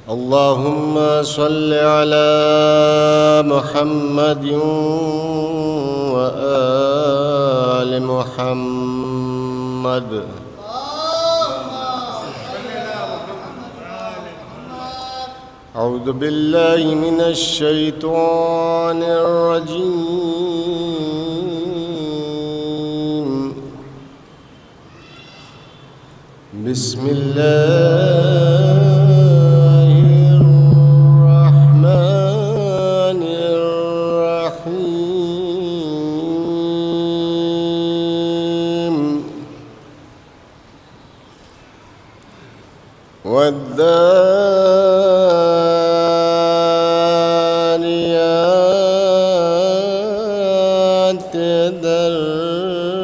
اللهم صل على محمد وآل محمد. أعوذ بالله من الشيطان الرجيم. بسم الله الرحمن الرحيم. والذاريات ذروا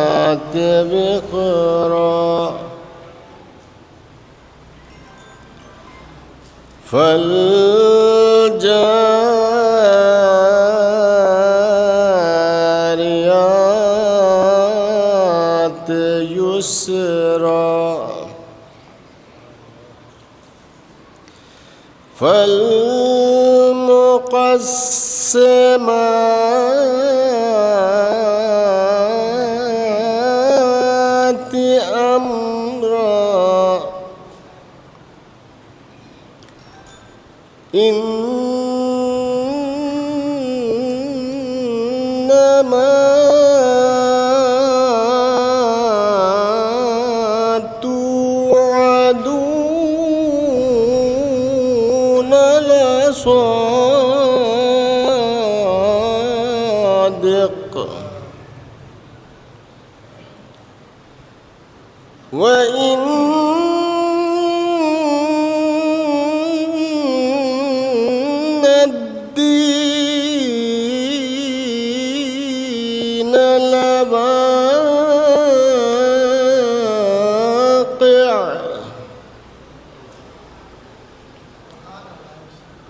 فالحاملات وقرا فالجاريات يسرا فالمقسمات أمرا إنما توعدون لصادق وإن الدين لواقع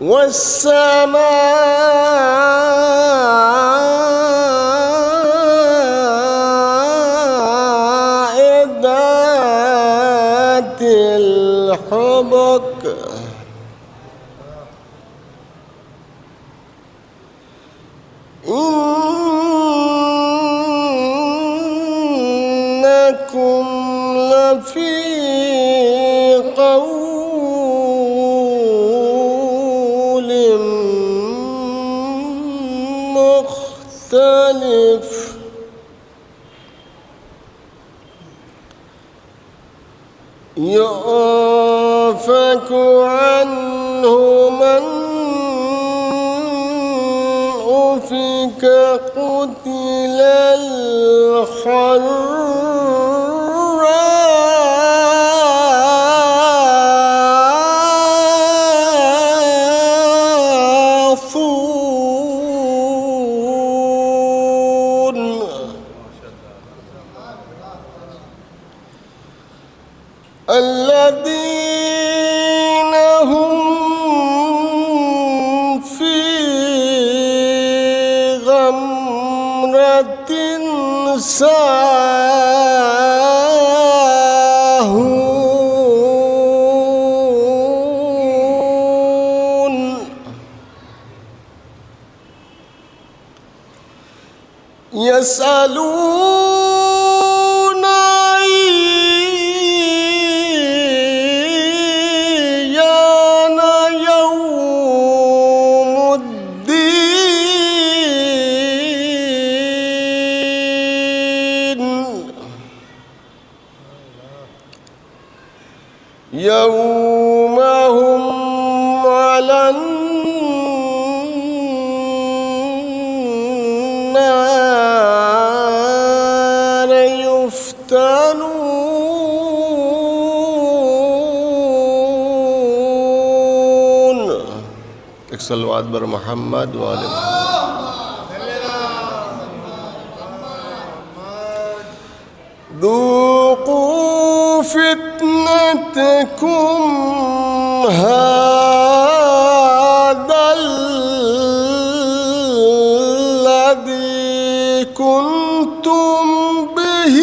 والسماء ذات الحبك إنكم لفي قول مختلف يؤفك عنه من أفك قتل الحراثون الذين هم في غمرة ساهون يسألون أيان يوم الدين يوم هم على النار يفتنون. صلوا على محمد وآل محمد. ذوقوا في هذا الذي كنتم به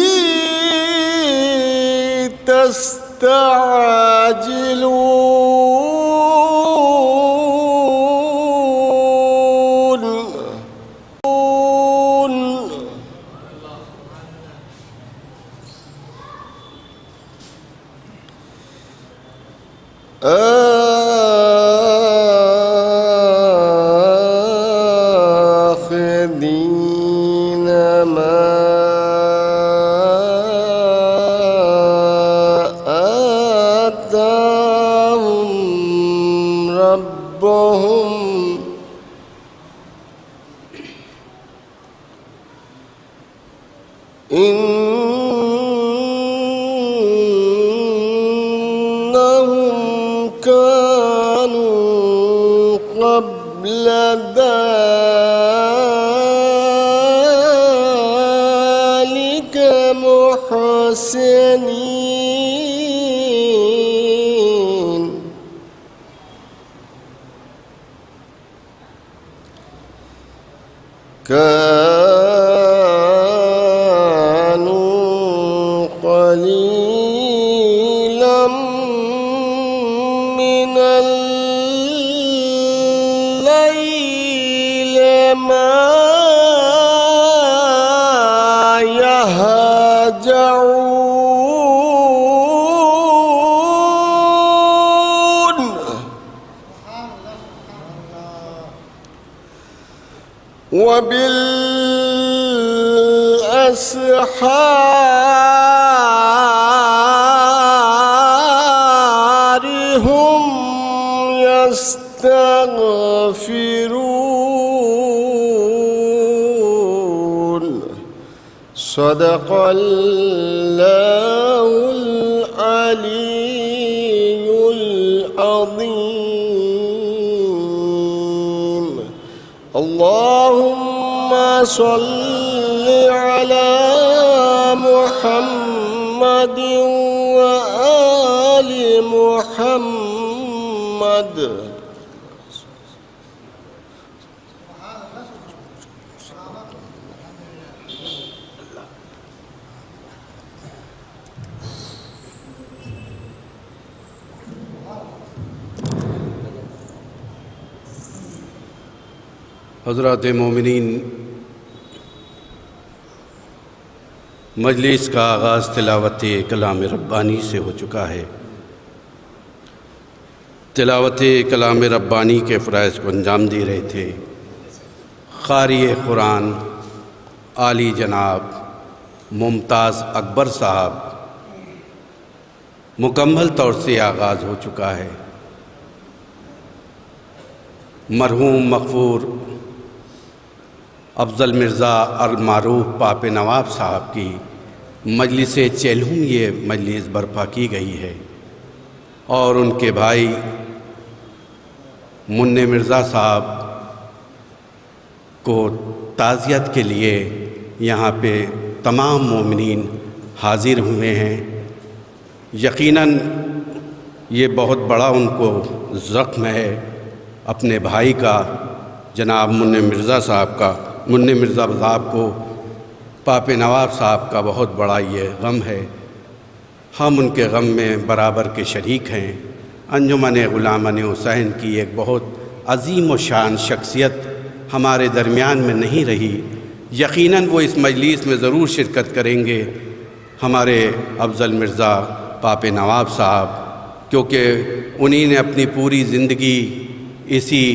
تستعجلون آخذين ما آتاهم ربهم إنهم كانوا قبل ذلك محسنين كانوا قليلا من الليل ما يهجعون وبالأسحار هم يستغفرون صدق الله العلي العظيم اللهم صل على محمد وآل محمد حضرات مومنین، مجلس کا آغاز تلاوت کلام ربانی سے ہو چکا ہے۔ تلاوت کلام ربانی کے فرائض کو انجام دے رہے تھے قاری قرآن عالی جناب ممتاز اکبر صاحب۔ مکمل طور سے آغاز ہو چکا ہے۔ مرحوم مغفور افضل مرزا المعروف پاپ نواب صاحب کی مجلس چیلہم یہ مجلس برپا کی گئی ہے، اور ان کے بھائی منع مرزا صاحب کو تعزیت کے لیے یہاں پہ تمام مومنین حاضر ہوئے ہیں۔ یقیناً یہ بہت بڑا ان کو زخم ہے اپنے بھائی کا، جناب منع مرزا صاحب کا، منع مرزا صاحب کو پاپ نواب صاحب کا بہت بڑا یہ غم ہے۔ ہم ان کے غم میں برابر کے شریک ہیں۔ انجمن غلامان حسین کی ایک بہت عظیم و شان شخصیت ہمارے درمیان میں نہیں رہی، یقیناً وہ اس مجلس میں ضرور شرکت کریں گے، ہمارے افضل مرزا پاپ نواب صاحب، کیونکہ انہی نے اپنی پوری زندگی اسی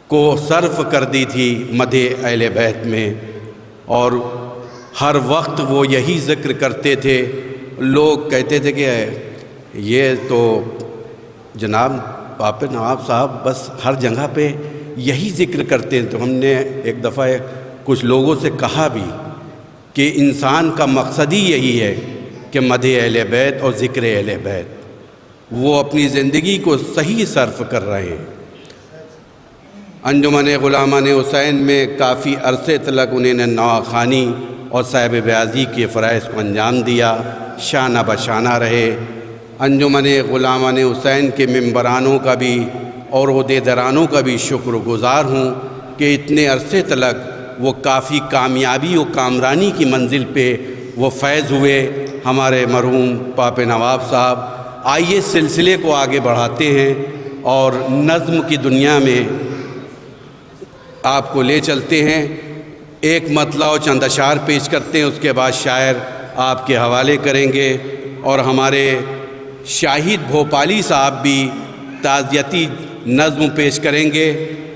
کو صرف کر دی تھی مدح اہل بیت میں، اور ہر وقت وہ یہی ذکر کرتے تھے۔ لوگ کہتے تھے کہ یہ تو جناب پاپ نواب صاحب بس ہر جگہ پہ یہی ذکر کرتے ہیں۔ تو ہم نے ایک دفعہ کچھ لوگوں سے کہا بھی کہ انسان کا مقصد ہی یہی ہے کہ مدح اہل بیت اور ذکر اہل بیت، وہ اپنی زندگی کو صحیح صرف کر رہے ہیں۔ انجمن غلامان حسین میں کافی عرصے تلک انہیں نے نواخوانی اور صاحب بیازی کے فرائض کو انجام دیا، شانہ بشانہ رہے، انجمن غلامان حسین کے ممبرانوں کا بھی اور عہدیدارانوں کا بھی شکر گزار ہوں کہ اتنے عرصے تلک وہ کافی کامیابی و کامرانی کی منزل پہ وہ فیض ہوئے ہمارے مرحوم پاپ نواب صاحب۔ آئیے سلسلے کو آگے بڑھاتے ہیں اور نظم کی دنیا میں آپ کو لے چلتے ہیں۔ ایک مطلع و چند اشعار پیش کرتے ہیں، اس کے بعد شاعر آپ کے حوالے کریں گے، اور ہمارے شاہد بھوپالی صاحب بھی تعزیتی نظم پیش کریں گے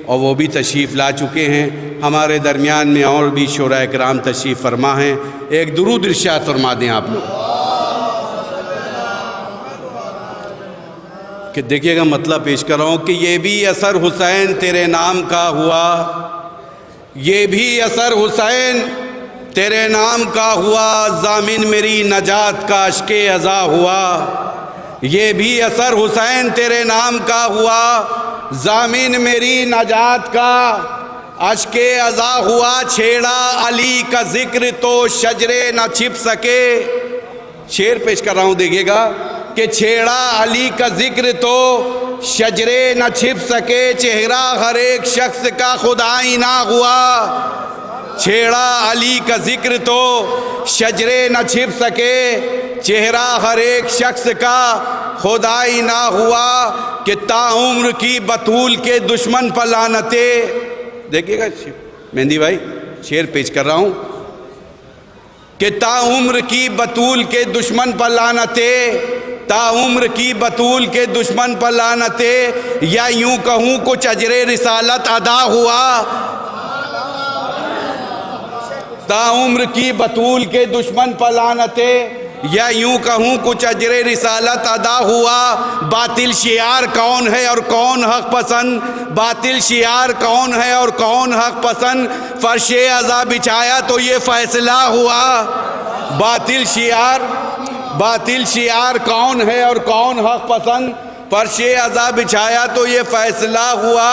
اور وہ بھی تشریف لا چکے ہیں۔ ہمارے درمیان میں اور بھی شعراء کرام تشریف فرما ہیں۔ ایک درود ارشاد فرما دیں آپ لوگ کہ دیکھیے گا مطلب پیش کر رہا ہوں کہ یہ بھی اثر حسین تیرے نام کا ہوا، یہ بھی اثر حسین تیرے نام کا ہوا، ضامن میری نجات کا اشک ازا ہوا، یہ بھی اثر حسین تیرے نام کا ہوا، ضامن میری نجات کا اشک ازا ہوا، چھیڑا علی کا ذکر تو شجرے نہ چھپ سکے۔ شعر پیش کر رہا ہوں دیکھیے گا کہ چھیڑا علی کا ذکر تو شجرے نہ چھپ سکے، چہرہ ہر ایک شخص کا خدائی نہ ہوا، چھیڑا علی کا ذکر تو شجرے نہ چھپ سکے، چہرہ ہر ایک شخص کا خدائی نہ ہوا، کہ تا عمر کی بطول کے دشمن پر لعنتیں۔ دیکھیے گا مہندی بھائی شعر پیش کر رہا ہوں کہ تا عمر کی بطول کے دشمن پر لعنتیں، تا عمر کی بطول کے دشمن پر لعنتیں، یا یوں کہوں کچھ اجر رسالت ادا ہوا، تا عمر کی بطول کے دشمن پر لعنتیں، یا یوں کہوں کچھ اجر رسالت ادا ہوا، باطل شعار کون ہے اور کون حق پسند، باطل شعار کون ہے اور کون حق پسند، فرش ازا بچھایا تو یہ فیصلہ ہوا، باطل شعار کون ہے اور کون حق پسند، فرش ازا بچھایا تو یہ فیصلہ ہوا۔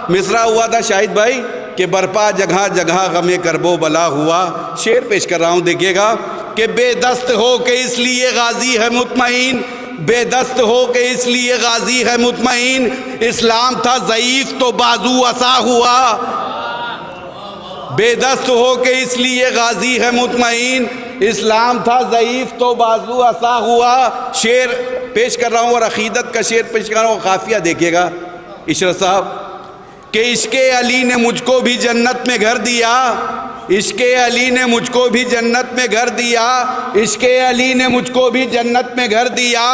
مصرع ہوا تھا شاہد بھائی کہ برپا جگہ جگہ غم کرب و بلا ہوا۔ شعر پیش کر رہا ہوں دیکھیے گا کہ بے دست ہو کہ اس لیے غازی ہے مطمئن، بے دست ہو کہ اس لیے غازی ہے مطمئن، اسلام تھا ضعیف تو بازو عصا ہوا، بے دست ہو کہ اس لیے غازی ہے مطمئن، اسلام تھا ضعیف تو بازو عصا ہوا۔ شعر پیش کر رہا ہوں اور عقیدت کا شعر پیش کر رہا ہوں، قافیہ دیکھیے گا عشرت صاحب کہ عشق علی نے مجھ کو بھی جنت میں گھر دیا، عشق علی نے مجھ کو بھی جنت میں گھر دیا، عشق علی نے مجھ کو بھی جنت میں گھر دیا،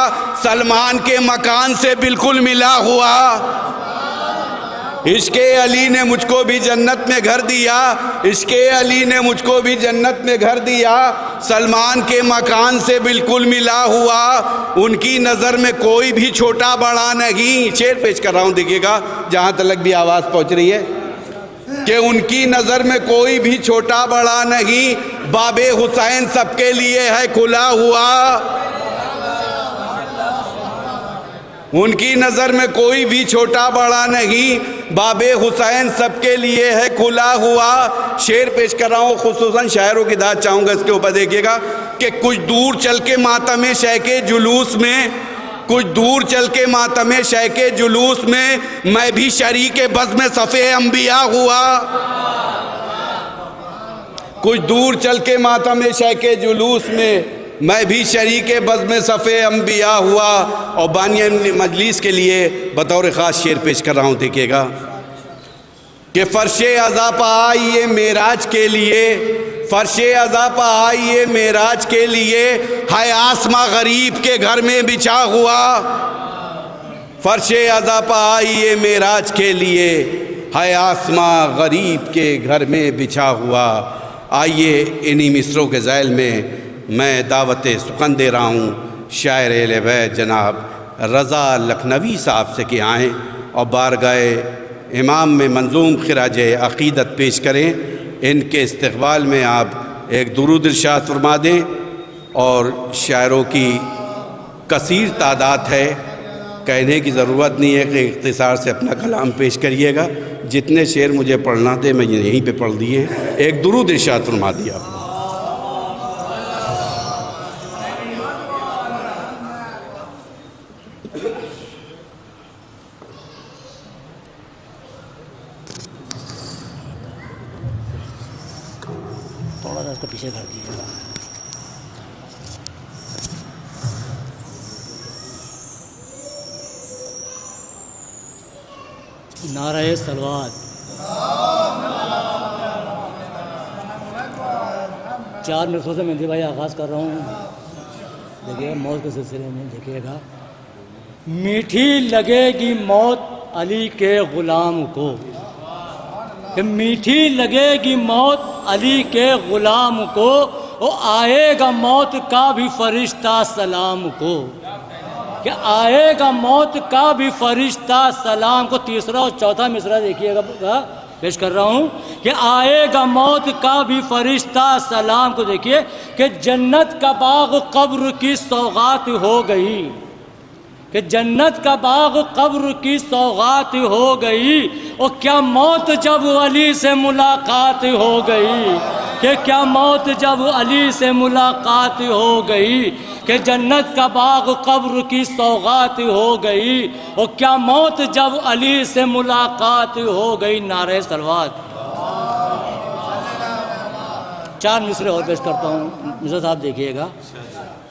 سلمان کے مکان سے بالکل ملا ہوا، عشق علی نے مجھ کو بھی جنت میں گھر دیا، عشق علی نے مجھ کو بھی جنت میں گھر دیا، سلمان کے مکان سے بالکل ملا ہوا، ان کی نظر میں کوئی بھی چھوٹا بڑا نہیں۔ شعر پیش کر رہا ہوں دیکھیے گا جہاں تلک بھی آواز پہنچ رہی ہے کہ ان کی نظر میں کوئی بھی چھوٹا بڑا نہیں، باب حسین سب کے لیے ہے کھلا ہوا، ان کی نظر میں کوئی بھی چھوٹا بڑا نہیں، باب حسین سب کے لیے ہے کھلا ہوا۔ شعر پیش کر رہا ہوں خصوصاً شاعروں کی داد چاہوں گا اس کے اوپر دیکھیے گا کہ کچھ دور چل کے ماتم شہ کے جلوس میں، کچھ دور چل کے ماتم شہ کے جلوس میں بھی شریک بزم صف انبیاء ہوا، کچھ دور چل کے ماتم شہ کے جلوس میں بھی شریک بزم صف انبیاء ہوا۔ اور بانی مجلس کے لیے بطور خاص شعر پیش کر رہا ہوں دیکھیے گا کہ فرش ازا پہ آئیے معراج کے لیے، فرش ازا پہ آئیے معراج کے لیے، ہے آسماں غریب کے گھر میں بچھا ہوا، فرش ازا پہ آئیے معراج کے لیے، ہے آسماں غریب کے گھر میں بچھا ہوا۔ آئیے انہی مصروں کے ذیل میں میں دعوت سخن دے رہا ہوں شاعر اہل بیت جناب رضا لکھنوی صاحب سے کہ آئیں اور بارگاہ امام میں منظوم خراج عقیدت پیش کریں۔ ان کے استقبال میں آپ ایک درود ارشاد فرما دیں، اور شاعروں کی کثیر تعداد ہے، کہنے کی ضرورت نہیں ہے کہ اختصار سے اپنا کلام پیش کریے گا، جتنے شعر مجھے پڑھنا تھے میں یہیں پہ پڑھ دیے، ایک درود ارشاد فرما دیا آپ نے۔ تھوڑا سا اس کو پیچھے کر دیجیے گا. نعرہ صلوات. 4 منٹوں سے مہندی بھائی آغاز کر رہا ہوں. دیکھیے موت کے سلسلے میں دیکھیے گا. میٹھی لگے گی موت علی کے غلام کو، کہ میٹھی لگے گی موت علی کے غلام کو، وہ آئے گا موت کا بھی فرشتہ سلام کو، کہ آئے گا موت کا بھی فرشتہ سلام کو. تیسرا اور چوتھا مصرع دیکھیے گا، پیش کر رہا ہوں کہ آئے گا موت کا بھی فرشتہ سلام کو. دیکھیے کہ جنت کا باغ قبر کی سوغات ہو گئی، کہ جنت کا باغ قبر کی سوغات ہو گئی. اور کیا موت جب علی سے ملاقات ہو گئی، کہ کیا موت جب علی سے ملاقات ہو گئی، کہ جنت کا باغ قبر کی سوغات ہو گئی. اور کیا موت جب علی سے ملاقات ہو گئی. نعرہ صلوات. 4 مصرے اور پیش کرتا ہوں. مصرع صاحب دیکھیے گا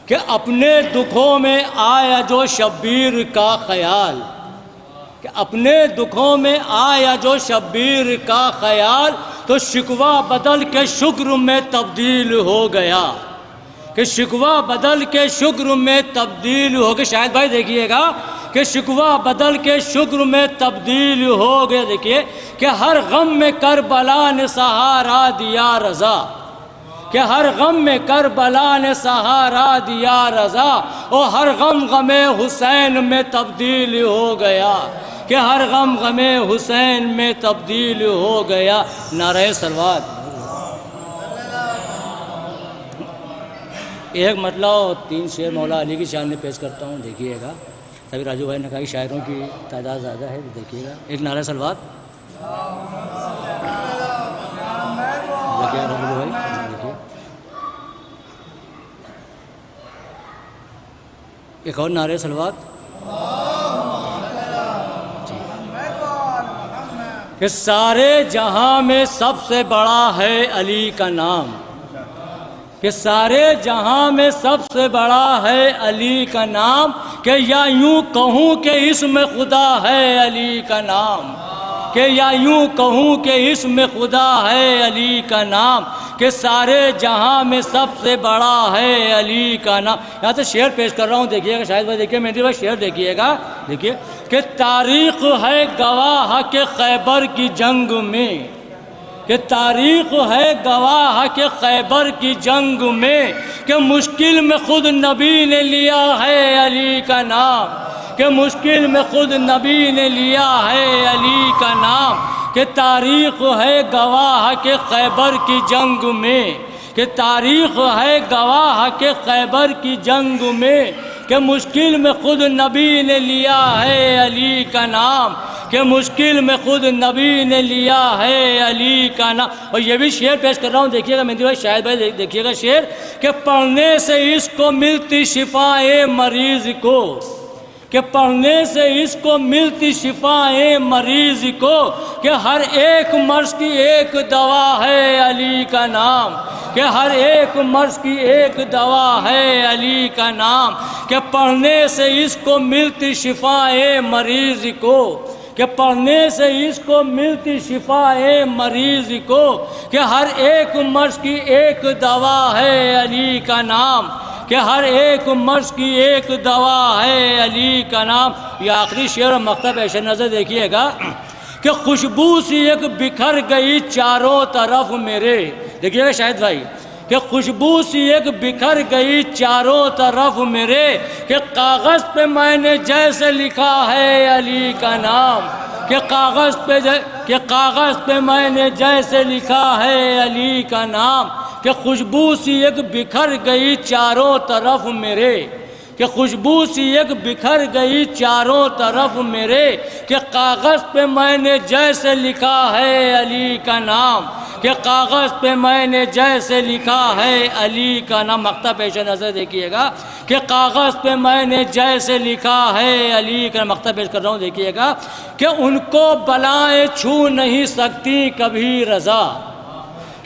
کہ اپنے دکھوں میں آیا جو شبیر کا خیال، کہ اپنے دکھوں میں آیا جو شبیر کا خیال، تو شکوہ بدل کے شکر میں تبدیل ہو گیا، کہ شکوہ بدل کے شکر میں تبدیل ہو گیا. شاید بھائی دیکھیے گا کہ شکوہ بدل کے شکر میں تبدیل ہو گیا. دیکھیے کہ ہر غم میں کربلا نے سہارا دیا رضا، کہ ہر غم میں کربلا نے سہارا دیا رضا. اور ہر غم غم حسین میں تبدیل ہو گیا، کہ ہر غم غم حسین میں تبدیل ہو گیا. نعرہ صلوات. ایک مطلب اور 3 شعر مولا علی کی شان میں پیش کرتا ہوں. دیکھیے گا تبھی راجو بھائی نے کہا کہ شاعروں کی تعداد زیادہ ہے. دیکھیے گا ایک نعرہ صلوات. دیکھیے راجو بھائی، دیکھیے ایک اور نعرہ صلوات. کہ سارے جہاں میں سب سے بڑا ہے علی کا نام، کہ سارے جہاں میں سب سے بڑا ہے علی کا نام. کہ یا یوں کہوں کہ اس میں خدا ہے علی کا نام، کہ یا یوں کہوں کہ اس میں خدا ہے علی کا نام. کہ سارے جہاں میں سب سے بڑا ہے علی کا نام. یہاں سے شعر پیش کر رہا ہوں. دیکھیے گا شاید بھائی، دیکھیے مہندی بھائی شعر دیکھیے گا. دیکھیے کہ تاریخ ہے گواہ کہ خیبر کی جنگ میں، کہ تاریخ ہے گواہ کہ خیبر کی جنگ میں، کہ مشکل میں خود نبی نے لیا ہے علی کا نام، کہ مشکل میں خود نبی نے لیا ہے علی کا نام. کہ تاریخ ہے گواہ کہ خیبر کی جنگ میں، کہ تاریخ ہے گواہ کہ خیبر کی جنگ میں، کہ مشکل میں خود نبی نے لیا ہے علی کا نام، کہ مشکل میں خود نبی نے لیا ہے علی کا نام. اور یہ بھی شعر پیش کر رہا ہوں. دیکھیے گا مہندی بھائی، شاید بھائی دیکھیے گا شعر کہ پڑھنے سے اس کو ملتی شفائے مریض کو، کہ پڑھنے سے اس کو ملتی شفائے مریض کو. کہ ہر ایک مرض کی ایک دوا ہے علی کا نام، کہ ہر ایک مرض کی ایک دوا ہے علی کا نام. کہ پڑھنے سے اس کو ملتی شفائے مریض کو، کہ پڑھنے سے اس کو ملتی شفائے مریض کو. کہ ہر ایک مرض کی ایک دوا ہے علی کا نام، کہ ہر ایک مرض کی ایک دوا ہے علی کا نام. یہ آخری شعر اور مقطع پیش نظر دیکھیے گا کہ خوشبو سی ایک بکھر گئی چاروں طرف میرے. دیکھیے گا شاہد بھائی کہ خوشبو سی ایک بکھر گئی چاروں طرف میرے. کہ کاغذ پہ میں نے جیسے لکھا ہے علی کا نام، کہ کاغذ پہ میں نے جیسے لکھا ہے علی کا نام. کہ خوشبو سی ایک بکھر گئی چاروں طرف میرے، کہ خوشبو سی ایک بکھر گئی چاروں طرف میرے. کہ کاغذ پہ میں نے جیسے لکھا ہے علی کا نام، کہ کاغذ پہ میں نے جیسے لکھا ہے علی کا نام. مقطع پیش نظر دیکھیے گا کہ کاغذ پہ میں نے جیسے لکھا ہے علی کا. مقطع پیش کر رہا ہوں. دیکھیے گا کہ ان کو بلائیں چھو نہیں سکتی کبھی رضا،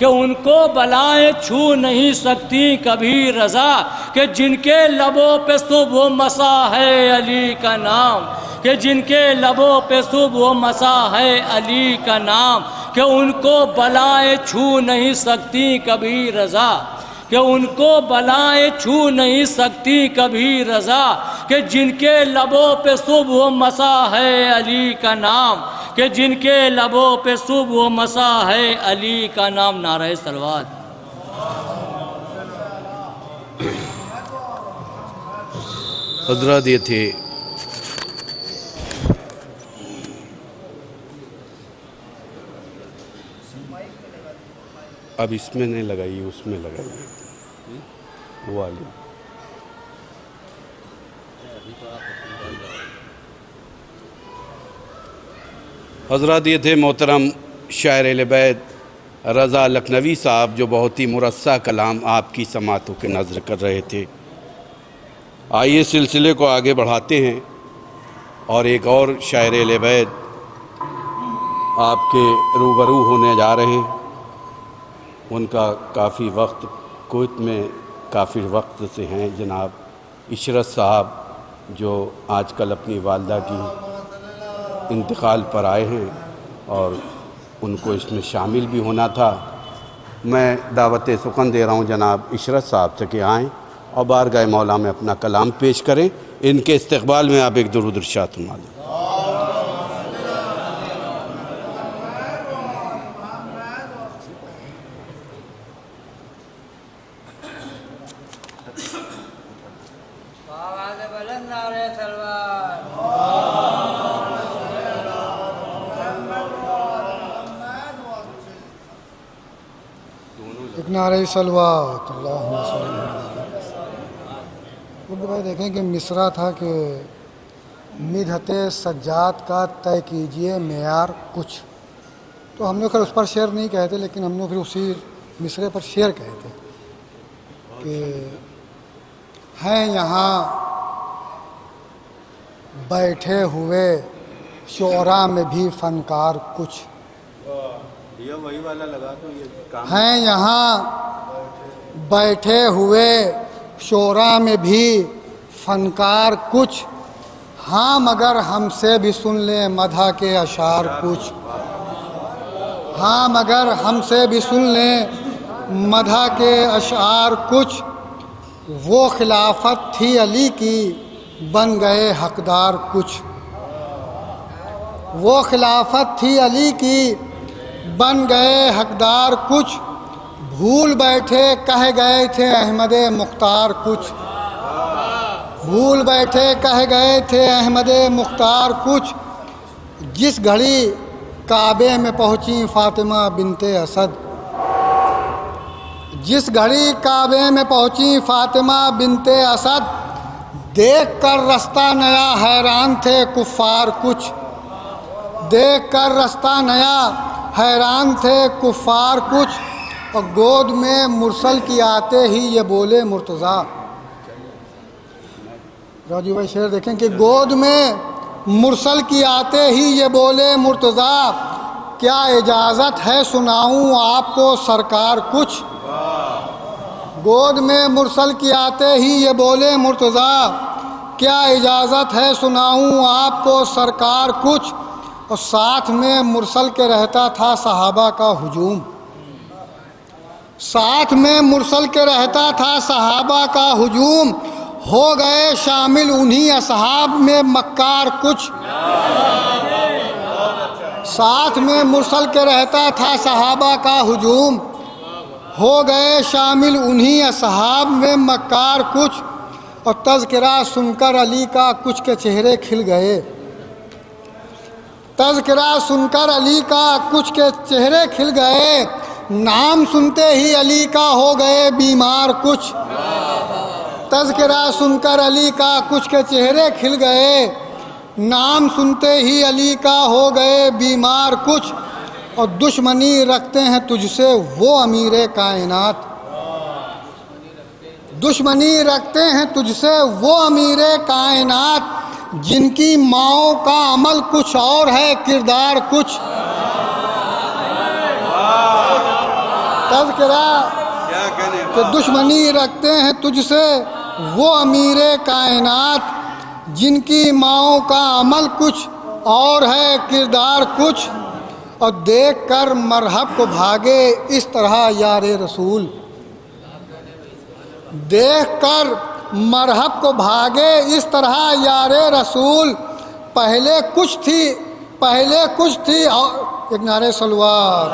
کہ ان کو بلائیں چھو نہیں سکتی کبھی رضا، کہ جن کے لبوں پہ صبح و مساء ہے علی کا نام، کہ جن کے لبوں پہ صبح و مساء ہے علی کا نام، کہ ان کو بلائیں چھو نہیں سکتی کبھی رضا، کہ ان کو بلائیں چھو نہیں سکتی کبھی رضا، کہ جن کے لبوں پہ صبح و مساء ہے علی کا نام، کہ جن کے لبوں پہ صبح و مساء ہے علی کا نام۔ نعرہ صلوات۔ حضرات یہ تھے اب اس میں نہیں لگائیے، اس میں لگائیے وہ والی۔ حضرات یہ تھے محترم شاعر اہل بیت رضا لکھنوی صاحب، جو بہت ہی مرصع کلام آپ کی سماعتوں کے نظر کر رہے تھے۔ آئیے سلسلے کو آگے بڑھاتے ہیں اور ایک اور شاعر اہل بیت آپ کے روبرو ہونے جا رہے ہیں۔ ان کا کافی وقت کویت میں کافی وقت سے ہیں، جناب عشرت صاحب، جو آج کل اپنی والدہ کی انتقال پر آئے ہیں اور ان کو اس میں شامل بھی ہونا تھا۔ میں دعوت سخن دے رہا ہوں جناب عشرت صاحب سے کہ آئیں اور بارگاہ مولا میں اپنا کلام پیش کریں۔ ان کے استقبال میں آپ ایک درود ارشاد فرما دیں۔ ایک نعرہ صلوات اللہم صلی اللہ علیہ وسلم۔ بھائی دیکھیں کہ مصرع تھا کہ مدحت سجاد کا طے کیجئے معیار کچھ، تو ہم نے پھر اس پر شعر نہیں کہے تھے، لیکن ہم نے پھر اسی مصرع پر شعر کہے تھے کہ ہیں یہاں بیٹھے ہوئے شعراء میں بھی فنکار کچھ، ہیں یہاں بیٹھے ہوئے شعراء میں بھی فنکار کچھ، ہاں مگر ہم سے بھی سن لیں مدح کے اشعار کچھ، ہاں مگر ہم سے بھی سن لیں مدح کے اشعار کچھ، وہ خلافت تھی علی کی بن گئے حقدار کچھ، وہ خلافت تھی علی کی بن گئے حقدار کچھ، بھول بیٹھے کہہ گئے تھے احمد مختار کچھ، بھول بیٹھے کہہ گئے تھے احمد مختار کچھ، جس گھڑی کعبے میں پہنچی فاطمہ بنت اسد، جس گھڑی کعبے میں پہنچی فاطمہ بنت اسد، دیکھ کر رستہ نیا حیران تھے کفار کچھ، دیکھ کر رستہ نیا حیران تھے کفار کچھ، اور گود میں مرسل کی آتے ہی یہ بولے مرتضیٰ۔ راجو بھائی شعر دیکھیں کہ گود میں مرسل کی آتے ہی یہ بولے مرتضیٰ، کیا اجازت ہے سناؤں آپ کو سرکار کچھ، گود میں مرسل کی آتے ہی یہ بولے مرتضیٰ، کیا اجازت ہے سناؤں آپ کو سرکار کچھ، اور ساتھ میں مرسل کے رہتا تھا صحابہ کا ہجوم، ساتھ میں مرسل کے رہتا تھا صحابہ کا ہجوم، ہو گئے شامل انہی اصحاب میں مکار کچھ، ساتھ میں مرسل کے رہتا تھا صحابہ کا ہجوم، ہو گئے شامل انہی اصحاب میں مکار کچھ، اور تذکرہ سن کر علی کا کچھ کے چہرے کھل گئے، تذکرہ سن کر علی کا کچھ کے چہرے کھل گئے، نام سنتے ہی علی کا ہو گئے بیمار کچھ، تذکرہ سن کر علی کا کچھ کے چہرے کھل گئے، نام سنتے ہی علی کا ہو گئے بیمار کچھ، اور دشمنی رکھتے ہیں تجھ سے وہ امیر کائنات، دشمنی رکھتے ہیں تجھ سے وہ امیر کائنات، جن کی ماؤں کا عمل کچھ اور ہے کردار کچھ، تذکرہ کیا کہنے کہ دشمنی رکھتے ہیں تجھ سے وہ امیر کائنات جن کی ماؤں کا عمل کچھ اور ہے کردار کچھ، اور دیکھ کر مرحب کو بھاگے اس طرح یار رسول، دیکھ کر مرحب کو بھاگے اس طرح یار رسول، پہلے کچھ تھی اور ایک نعرہ صلوات،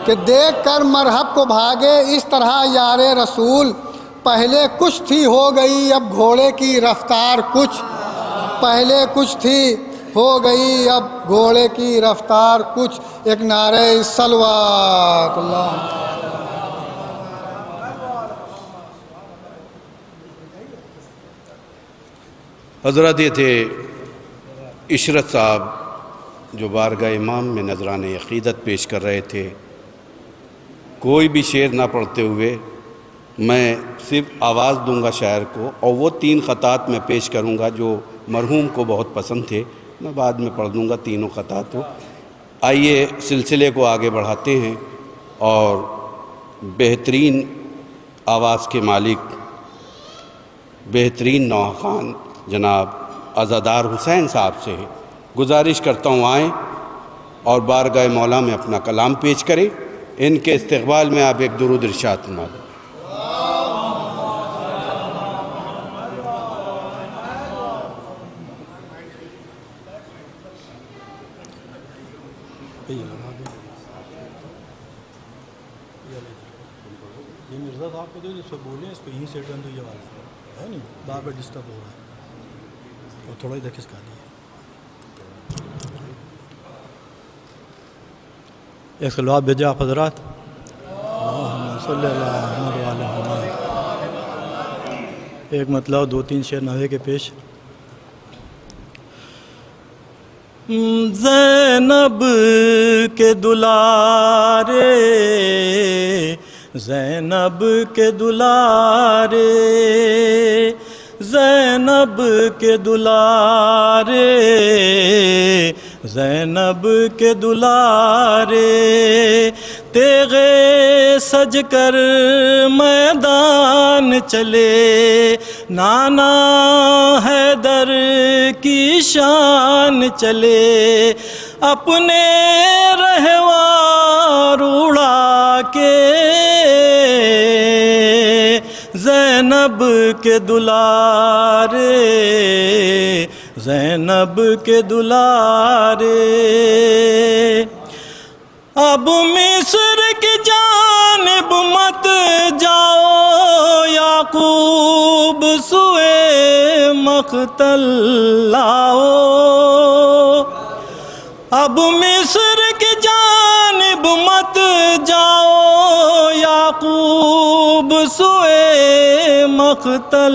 کہ دیکھ کر مرحب کو بھاگے اس طرح یار رسول، پہلے کچھ تھی ہو گئی اب گھوڑے کی رفتار کچھ، پہلے کچھ تھی ہو گئی اب گھوڑے کی رفتار کچھ، ایک نعرہ صلوات اللہ۔ حضرات یہ تھے عشرت صاحب جو بارگاہ امام میں نذران عقیدت پیش کر رہے تھے۔ کوئی بھی شعر نہ پڑھتے ہوئے میں صرف آواز دوں گا شاعر کو، اور وہ 3 خطات میں پیش کروں گا جو مرحوم کو بہت پسند تھے، میں بعد میں پڑھ دوں گا تینوں خطات کو۔ آئیے سلسلے کو آگے بڑھاتے ہیں اور بہترین آواز کے مالک، بہترین نوخان جناب عزادار حسین صاحب سے گزارش کرتا ہوں آئیں اور بارگاہ مولا میں اپنا کلام پیش کریں۔ ان کے استقبال میں آپ ایک درود ارشاد فرما دیں۔ یہ مرزا صاحب کو جو بولیں اس پہ یہیں سیٹ رہنے تو یہ آواز ہے نہیں، بار بار ڈسٹرب ہو رہا ہے، اور تھوڑا ہی دکھس کا دیا۔ ایک صلوات بھیجے آپ حضرات، اللہم صلی اللہ محمد وعلی محمد۔ ایک مطلب 2-3 شعر نوے کے پیش۔ زینب کے دلارے، زینب کے دلارے، زینب کے دلارے، زینب کے دلارے، تیغے سج کر میدان چلے، نانا حیدر کی شان چلے، اپنے رہوار اڑا کے، زینب کے دلارے، زینب کے دلارے۔ اب مصر کی جانب مت جاؤ، یعقوب سوئے مقتل لاؤ، اب مصر کی جانب مت جاؤ، یعقوب سوئے مقتل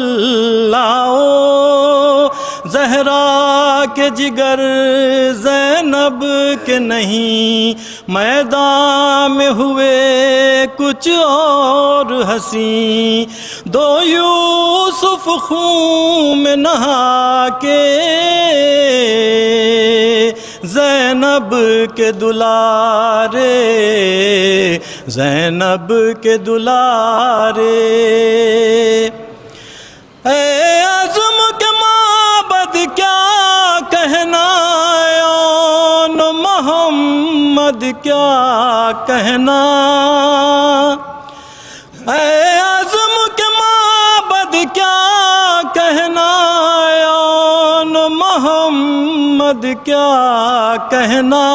لاؤ، زہرا کے جگر زینب کے نہیں، میدان میں ہوئے کچھ اور حسین، 2 یوسف خون میں نہا کے، زینب کے دلارے، زینب کے دلارے۔ اے عظم کے معبد کیا کہنا، اون محمد کیا کہنا، اے عظم کے معبد کیا کہنا، اون محمد کیا کہنا،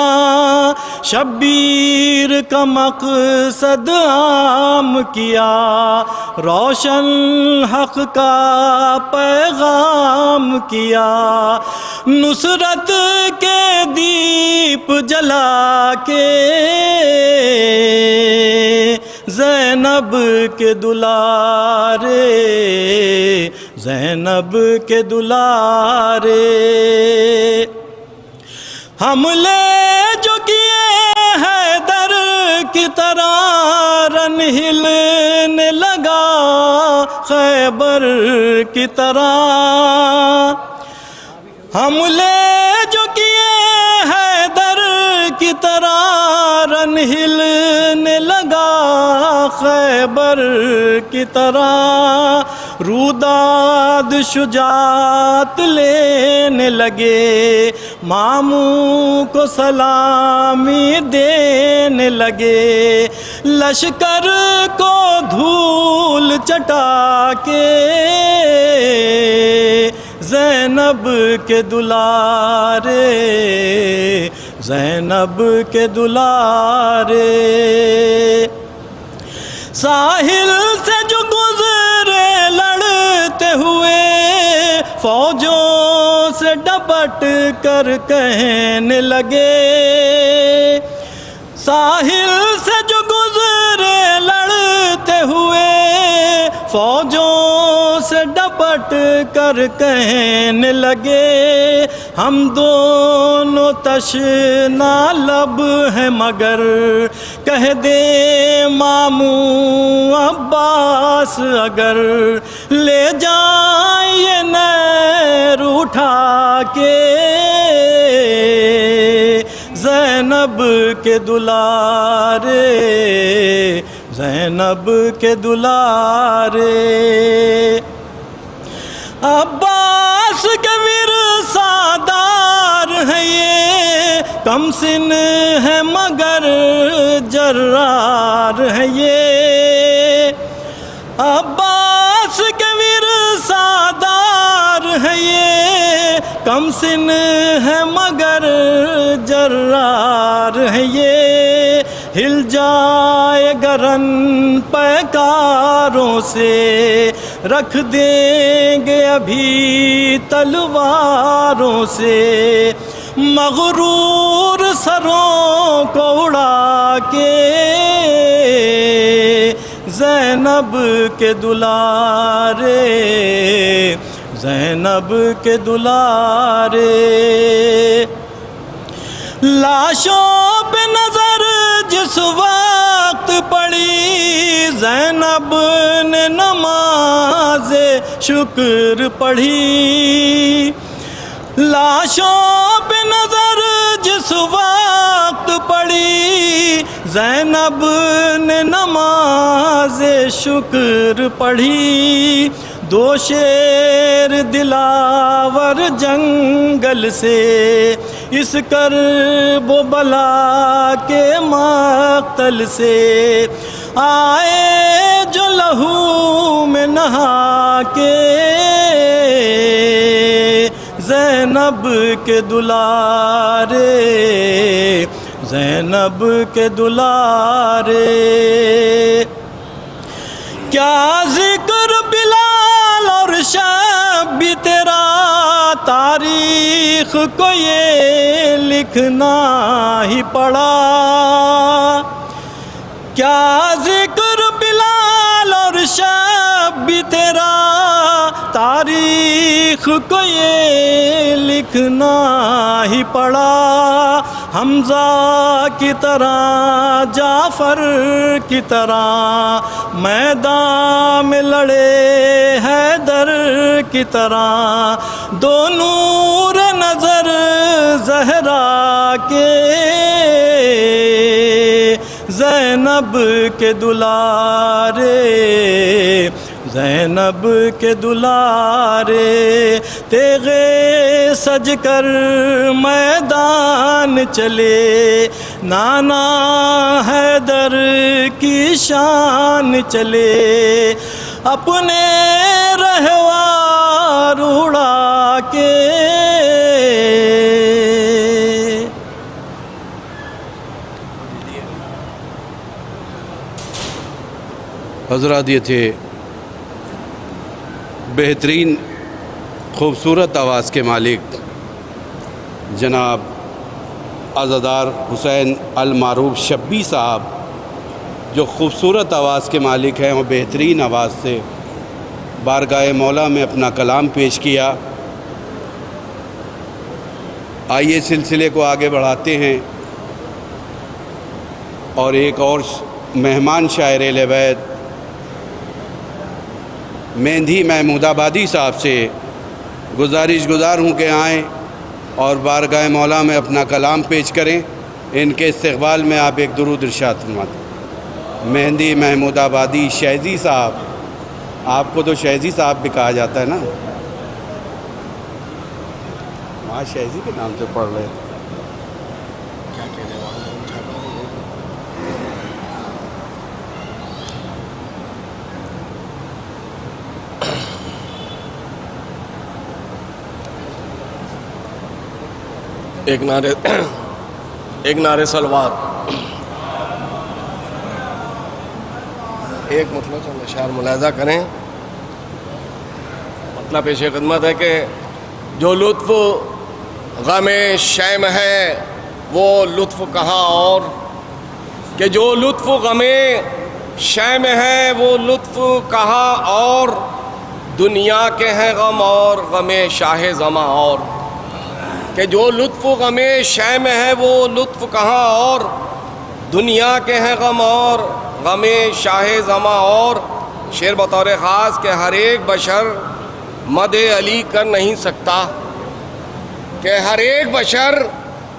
شبیر کا مقصد عام کیا، روشن حق کا پیغام کیا، نصرت کے دیپ جلا کے، زینب کے دلارے، زینب کے دلارے۔ حملے جو کیے حیدر کی طرح، رن ہلنے لگا خیبر کی طرح، حملے جو کیے حیدر کی طرح رن ہلنے لگا، خیبر کی طرح روداد شجاعت لینے لگے، ماموں کو سلامی دینے لگے، لشکر کو دھول چٹا کے زینب کے دلارے، زینب کے دلارے، ساحل سے جو گزرے لڑتے ہوئے، فوجوں سے ڈپٹ کر کہنے لگے، ساحل سے جو گزرے لڑتے ہوئے، فوجوں سے ڈپٹ کر کہنے لگے، ہم دونوں تشنا لب ہیں مگر کہہ دے ماموں عباس اگر لے جائیں نیر اٹھا کے زینب کے دلارے، زینب کے دلارے، عباس کے ورثادار ہیں یہ، کم سن ہے مگر جرار ہے یہ، عباس کے ورثادار ہے یہ، کم سن ہے مگر جرار ہے یہ، ہل جائے گرن پیکاروں سے، رکھ دیں گے ابھی تلواروں سے، مغرور سروں کو اڑا کے زینب کے دلارے، زینب کے دلارے، لاشوں پہ نظر جس وقت پڑی، زینب نے نماز شکر پڑھی، لاشوں پہ نظر جس وقت پڑی، زینب نے نماز شکر پڑھی، دو شیر دلاور جنگل سے اس کرب و بلا کے مقتل سے آئے جو لہو میں نہا کے زینب کے دلارے، زینب کے دلارے، کیا ذکر بلال اور شب بھی تیرا، تاریخ کو یہ لکھنا ہی پڑا، کیا ذکر بلال اور شب بھی تیرا، تاریخ کو یہ لکھنا ہی پڑا، حمزہ کی طرح جعفر کی طرح میدان میں لڑے حیدر کی طرح، دو نور نظر زہرا کے زینب کے دلارے، زینب کے دلارے، تیغے سج کر میدان چلے، نانا حیدر کی شان چلے، اپنے رہوار اڑا کے حضرات یہ تھے بہترین خوبصورت آواز کے مالک جناب عزادار حسین المعروف شبی صاحب، جو خوبصورت آواز کے مالک ہیں، وہ بہترین آواز سے بارگاہ مولا میں اپنا کلام پیش کیا۔ آئیے سلسلے کو آگے بڑھاتے ہیں اور ایک اور مہمان شاعر اہل بیت مہندی محمود آبادی صاحب سے گزار ہوں کہ آئیں اور بارگاہ مولا میں اپنا کلام پیش کریں۔ ان کے استقبال میں آپ ایک درود ارشاد فرماتے. مہندی محمود آبادی شہزی صاحب، آپ کو تو شہزی صاحب بھی کہا جاتا ہے نا، وہاں شہزی کے نام سے پڑھ رہے تھے. ایک نعرے سلوات، ایک مطلب چند اشعار ملاحظہ کریں. مطلب پیش خدمت ہے کہ جو لطف غم شیم ہے وہ لطف کہاں اور، کہ جو لطف غم شیم ہے وہ لطف کہاں اور، دنیا کے ہیں غم اور غم شاہ زماں اور. کہ جو لطف غم شیم ہے وہ لطف کہاں اور، دنیا کے ہیں غم اور غم شاہ زماں اور. شعر بطور خاص کہ ہر ایک بشر مد علی کر نہیں سکتا، کہ ہر ایک بشر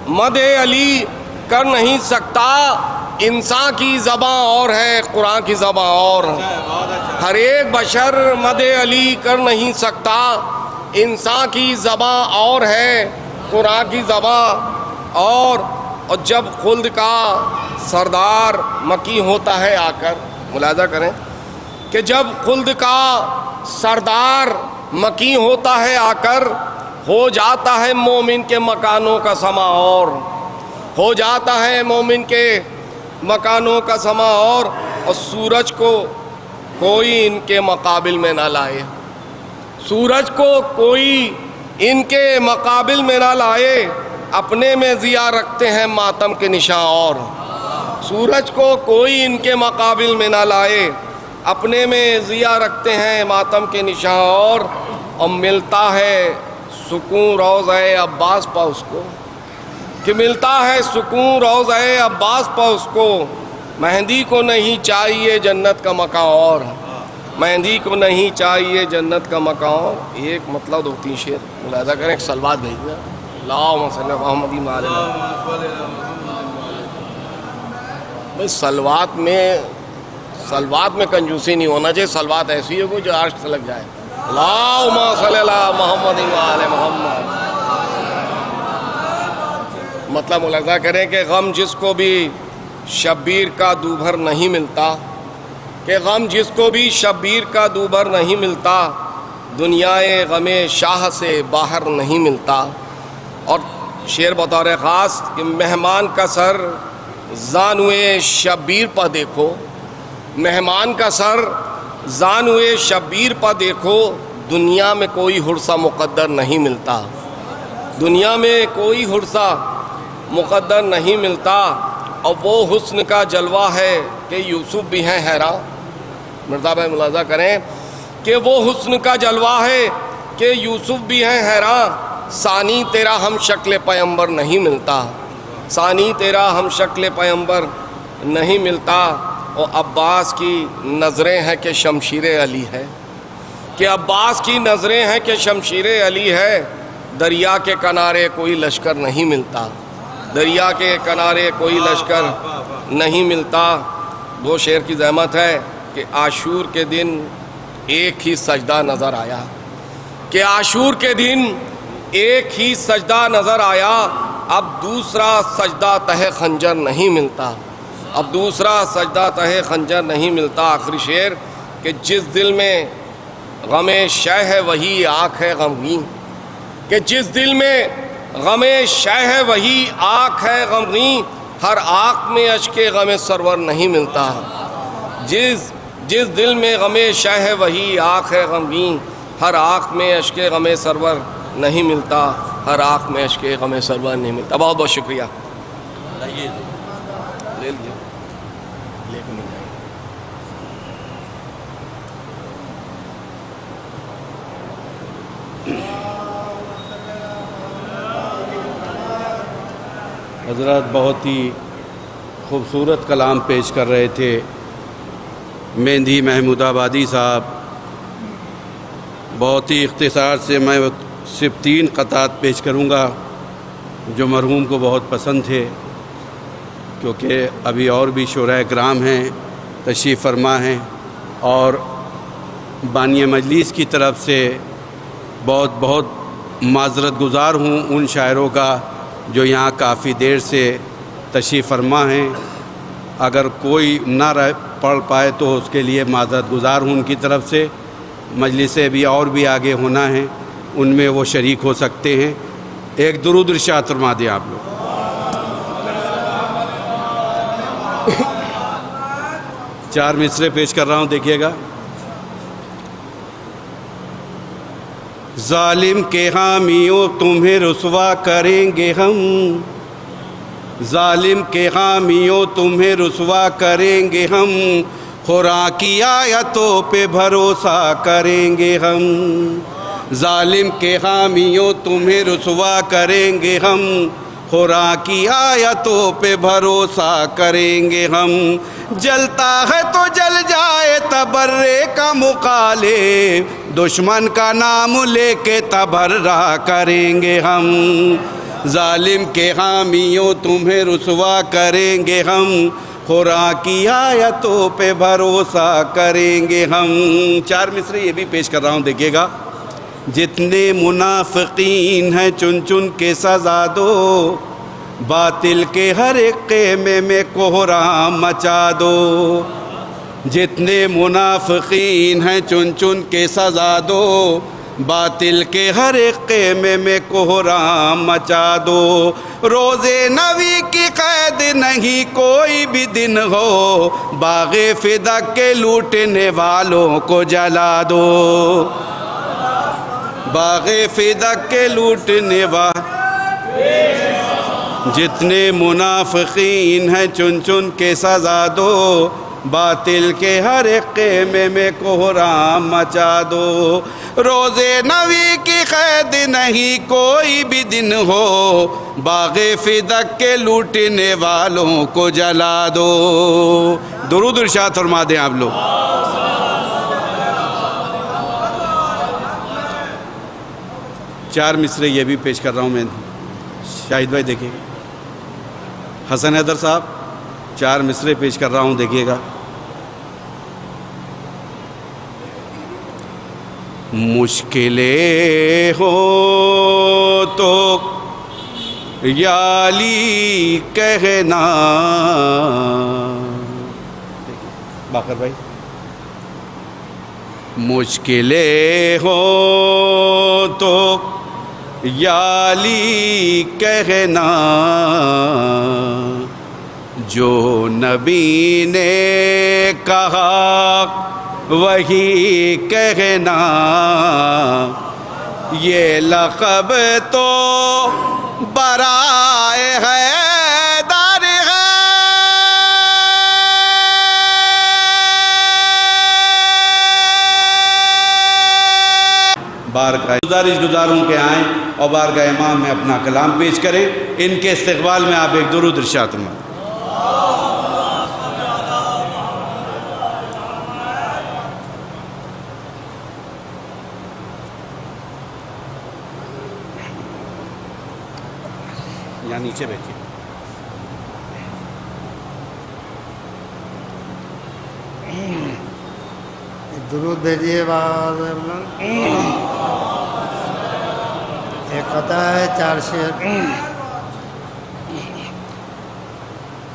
مد علی کر نہیں سکتا. انسان کی زباں اور ہے قرآن کی زباں اور، ہر ایک بشر مد علی کر نہیں سکتا. انسان کی زباں اور ہے قرآن کی زباں اور جب خلد کا سردار مکی ہوتا ہے آ کر، ملاحظہ کریں کہ جب خلد کا سردار مکی ہوتا ہے آ کر، ہو جاتا ہے مومن کے مکانوں کا سما اور، ہو جاتا ہے مومن کے مکانوں کا سما اور سورج کو کوئی ان کے مقابل میں نہ لائے، سورج کو کوئی ان کے مقابل میں نہ لائے. اپنے میں ضیاء رکھتے ہیں ماتم کے نشاں اور، سورج کو کوئی ان کے مقابل میں نہ لائے، اپنے میں ضیاء رکھتے ہیں ماتم کے نشاں اور ملتا ہے سکون روضہ عباس پا اس کو، کہ ملتا ہے سکون روضہ عباس پا اس کو. مہندی کو نہیں چاہیے جنت کا مقام اور، مہندی کو نہیں چاہیے جنت کا مقام. ایک مطلب دو تین شعر ملاحظہ کریں. ایک سلوات بھیجنا، اللہم صلی اللہ محمد بھائی. سلوات میں کنجوسی نہیں ہونا چاہیے. سلوات ایسی ہے جو عرش سے لگ جائے. اللہم صلی اللہ محمد محمد. مطلب ملاحظہ کریں کہ غم جس کو بھی شبیر کا دوبھر نہیں ملتا، کہ غم جس کو بھی شبیر کا دوبھر نہیں ملتا، دنیائے غم شاہ سے باہر نہیں ملتا. اور شعر بطور خاص کہ مہمان کا سر زانوئے شبیر پر دیکھو، مہمان کا سر زانوئے شبیر پر دیکھو، دنیا میں کوئی حرصہ مقدر نہیں ملتا، دنیا میں کوئی حرصہ مقدر نہیں ملتا. اور وہ حسن کا جلوہ ہے کہ یوسف بھی ہیں حیران. مرزا بھائی ملاحظہ کریں کہ وہ حسن کا جلوہ ہے کہ یوسف بھی ہیں حیران. ثانی تیرا ہم شکل پیمبر نہیں ملتا، ثانی تیرا ہم شکل پیمبر نہیں ملتا. اور عباس کی نظریں ہیں کہ شمشیر علی ہے، کہ عباس کی نظریں ہیں کہ شمشیر علی ہے. دریا کے کنارے کوئی لشکر نہیں ملتا، دریا کے کنارے کوئی لشکر نہیں ملتا. وہ شعر کی زحمت ہے کہ عاشور کے دن ایک ہی سجدہ نظر آیا، کہ عاشور کے دن ایک ہی سجدہ نظر آیا. اب دوسرا سجدہ تہ خنجر نہیں ملتا، اب دوسرا سجدہ تہ خنجر نہیں ملتا. آخری شعر کہ جس دل میں غم شہ ہے وہی آنکھ ہے غمگین، کہ جس دل میں غم شہ ہے وہی آنکھ ہے غمگین. ہر آنکھ میں اشک غم سرور نہیں ملتا، جس دل میں غم شہ ہے وہی آنکھ ہے غمگین. ہر آنکھ میں اشک غم سرور نہیں ملتا، ہر آنکھ میں اشک غم سرور نہیں ملتا. بہت بہت شکریہ. لے لیجیے. حضرات بہت ہی خوبصورت کلام پیش کر رہے تھے مہندی محمود آبادی صاحب. بہت ہی اختصار سے میں صرف 3 قطعات پیش کروں گا جو مرحوم کو بہت پسند تھے. کیونکہ ابھی اور بھی شورائے کرام ہیں تشریف فرما ہیں، اور بانی مجلس کی طرف سے بہت بہت معذرت گزار ہوں ان شاعروں کا جو یہاں کافی دیر سے تشریف فرما ہیں۔ اگر کوئی نہ پڑھ پائے تو اس کے لیے معذرت گزار ہوں ان کی طرف سے۔ مجلسیں بھی اور بھی آگے ہونا ہے، ان میں وہ شریک ہو سکتے ہیں۔ ایک درود ارشاد فرما دیں آپ لوگ۔ چار مصرے پیش کر رہا ہوں، دیکھیے گا۔ ظالم کے حامیوں تمہیں رسوا کریں گے ہم، ظالم کے حامیوں تمہیں رسوا کریں گے ہم، خوراک کی آیتوں پہ بھروسہ کریں گے ہم، ظالم کے حامیوں تمہیں رسوا کریں گے ہم، خوراک کی آیتوں پہ بھروسہ کریں گے ہم، جلتا ہے تو جل جائے تبرے کا مقالے، دشمن کا نام لے کے تبرہ کریں گے ہم، ظالم کے حامیوں تمہیں رسوا کریں گے ہم، خوراک کی آیتوں پہ بھروسہ کریں گے ہم۔ چار مصرے یہ بھی پیش کر رہا ہوں، دیکھیے گا۔ جتنے منافقین ہیں چن چن کے سزا دو، باطل کے ہر ایک خیمے میں کوہرام مچا دو، جتنے منافقین ہیں چن چن کے سزا دو، باطل کے ہر ایک خیمے میں کوہرام مچا دو، روز نبی کی قید نہیں کوئی بھی دن ہو، باغ فدق کے لوٹنے والوں کو جلا دو، باغ فدق کے لوٹنے جتنے منافقین ہیں چن چن کے سزا دو، باطل کے ہر ایک خیمے میں کوہرام مچا دو، روز نبی کی قید نہیں کوئی بھی دن ہو، باغ فدق کے لوٹنے والوں کو جلا دو۔ درود ارشاد فرما دیں آپ لوگ۔ چار مصرے یہ بھی پیش کر رہا ہوں میں، شاہد بھائی دیکھیے گا۔ حسن حیدر صاحب، چار مصرے پیش کر رہا ہوں، دیکھیے گا۔ مشکلیں ہو تو یا علی کہنا، باقر بھائی، مشکلیں ہو تو یا علی کہنا، جو نبی نے کہا وہی کہنا، یہ لقب تو برائے حیدر ہے، بارگاہ گزاروں کے آئیں اور بارگاہ امام میں اپنا کلام پیش کریں۔ ان کے استقبال میں آپ ایک درود ارشاد فرمائیں۔ یہاں نیچے بیٹھیے۔ درود بھیجیے باز۔ ایک قطع ہے، چار شعر۔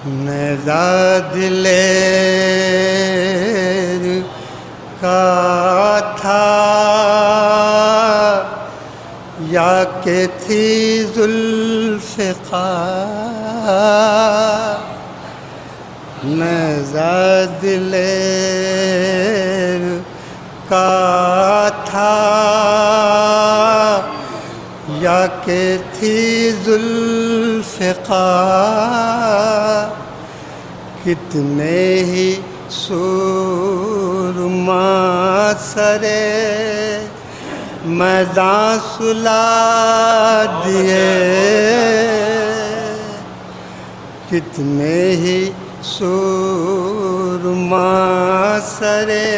نیزہ دلیر کا تھا یا کہ تھی ذوالفقار، نیزہ دلیر کا تھا یا کہ تھی ذوالفقار، کتنے ہی سورما سرے میدان سلا دیے، کتنے ہی سورما سرے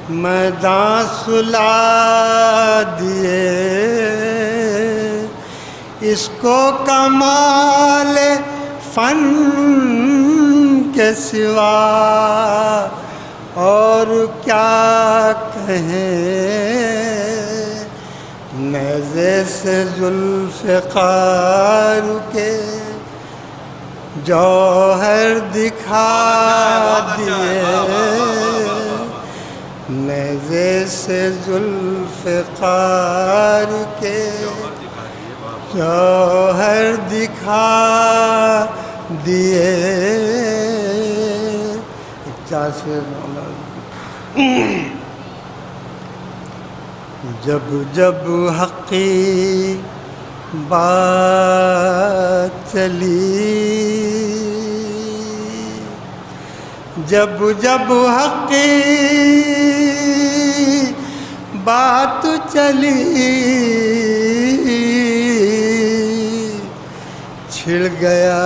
میدان سلا دیے، اس کو کمال فن کے سوا اور کیا کہیں، نیزے سے ذوالفقار کے جوہر دکھا دیے، نیزے سے ذوالفقار کے جوہر دکھا دیے۔ جب جب حقی بات چلی، جب جب حقی بات چلی، چھڑ گیا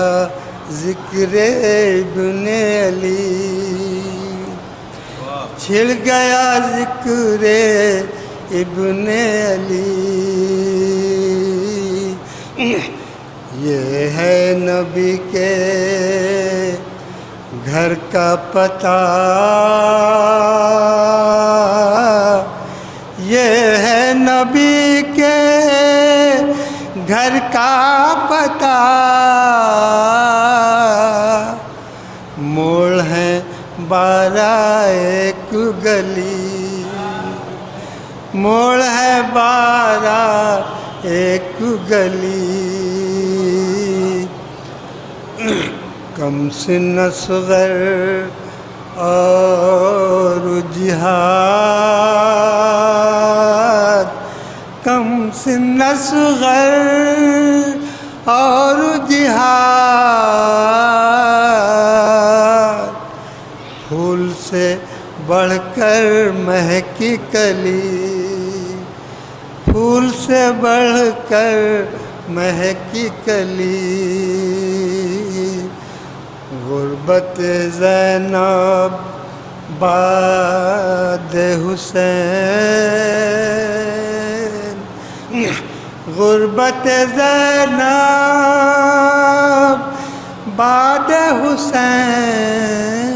ذکر ابن علی، چھڑ گیا ذکر ابن علی۔ یہ ہے نبی کے گھر کا پتہ، یہ ہے نبی کے گھر کا پتہ، موڑ ہے 12 ایک گلی، موڑ ہے 12 ایک گلی۔ کم سن اصغر اور جہاد، کم سن اصغر اور جہاد، پھول سے بڑھ کر مہکی کلی، پھول سے بڑھ کر مہکی کلی۔ غربت زینب بعد حسین، غربت زینب بعد حسین،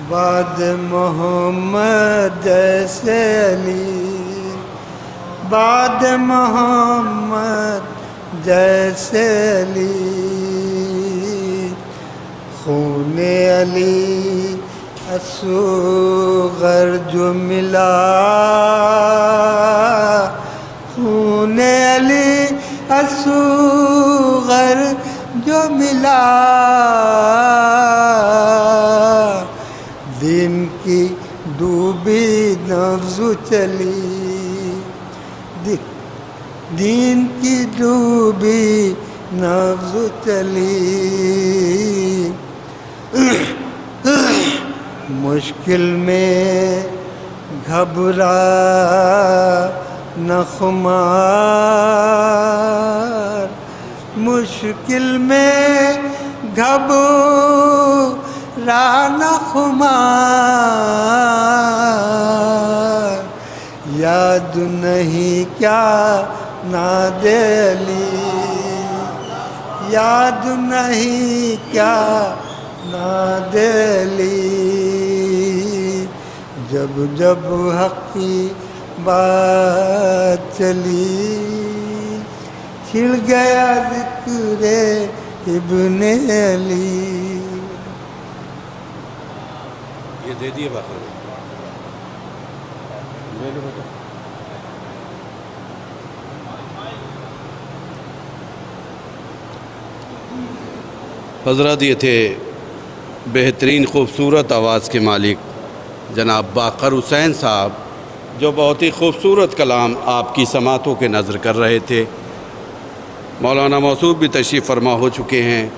بعد محمد جیسے علی، بعد محمد جیسے علی۔ خون علی اصغر جو ملا، خون علی اصغر جو ملا، دین کی ڈوبی نبض چلی، دین کی ڈوبی نبض چلی۔ مشکل میں گھبرا نہ خمار، مشکل میں گھبرا نہ خمار، یاد نہیں کیا ناد علی، یاد نہیں کیا ناد علی۔ جب جب حق کی بات چلی، چھڑ گیا ذکر ابن علی۔ یہ دے دیے باقی حضرات، یہ تھے بہترین خوبصورت آواز کے مالک جناب باقر حسین صاحب، جو بہت ہی خوبصورت کلام آپ کی سماعتوں کے نظر کر رہے تھے۔ مولانا موصوف بھی تشریف فرما ہو چکے ہیں۔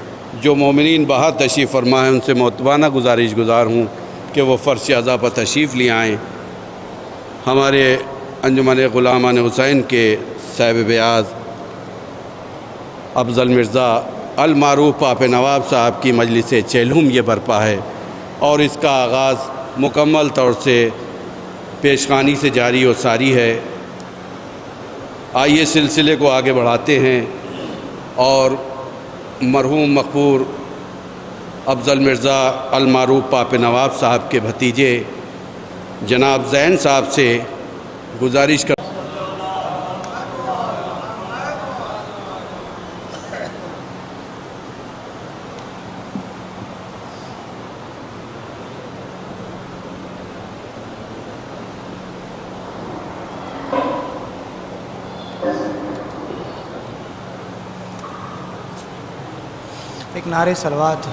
جو مومنین باہر تشریف فرما ہیں ان سے مؤدبانہ گزارش گزار ہوں کہ وہ فرش اعضا پر تشریف لے آئیں۔ ہمارے انجمن غلامان حسین کے صاحب بیاض افضل مرزا المعروف پاپ نواب صاحب کی مجلس چیلہم یہ برپا ہے، اور اس کا آغاز مکمل طور سے پیشخانی سے جاری و ساری ہے۔ آئیے سلسلے کو آگے بڑھاتے ہیں اور مرحوم مقبور افضل مرزا المعروف پاپ نواب صاحب کے بھتیجے جناب زین صاحب سے گزارش کر ایک نعرے صلوات۔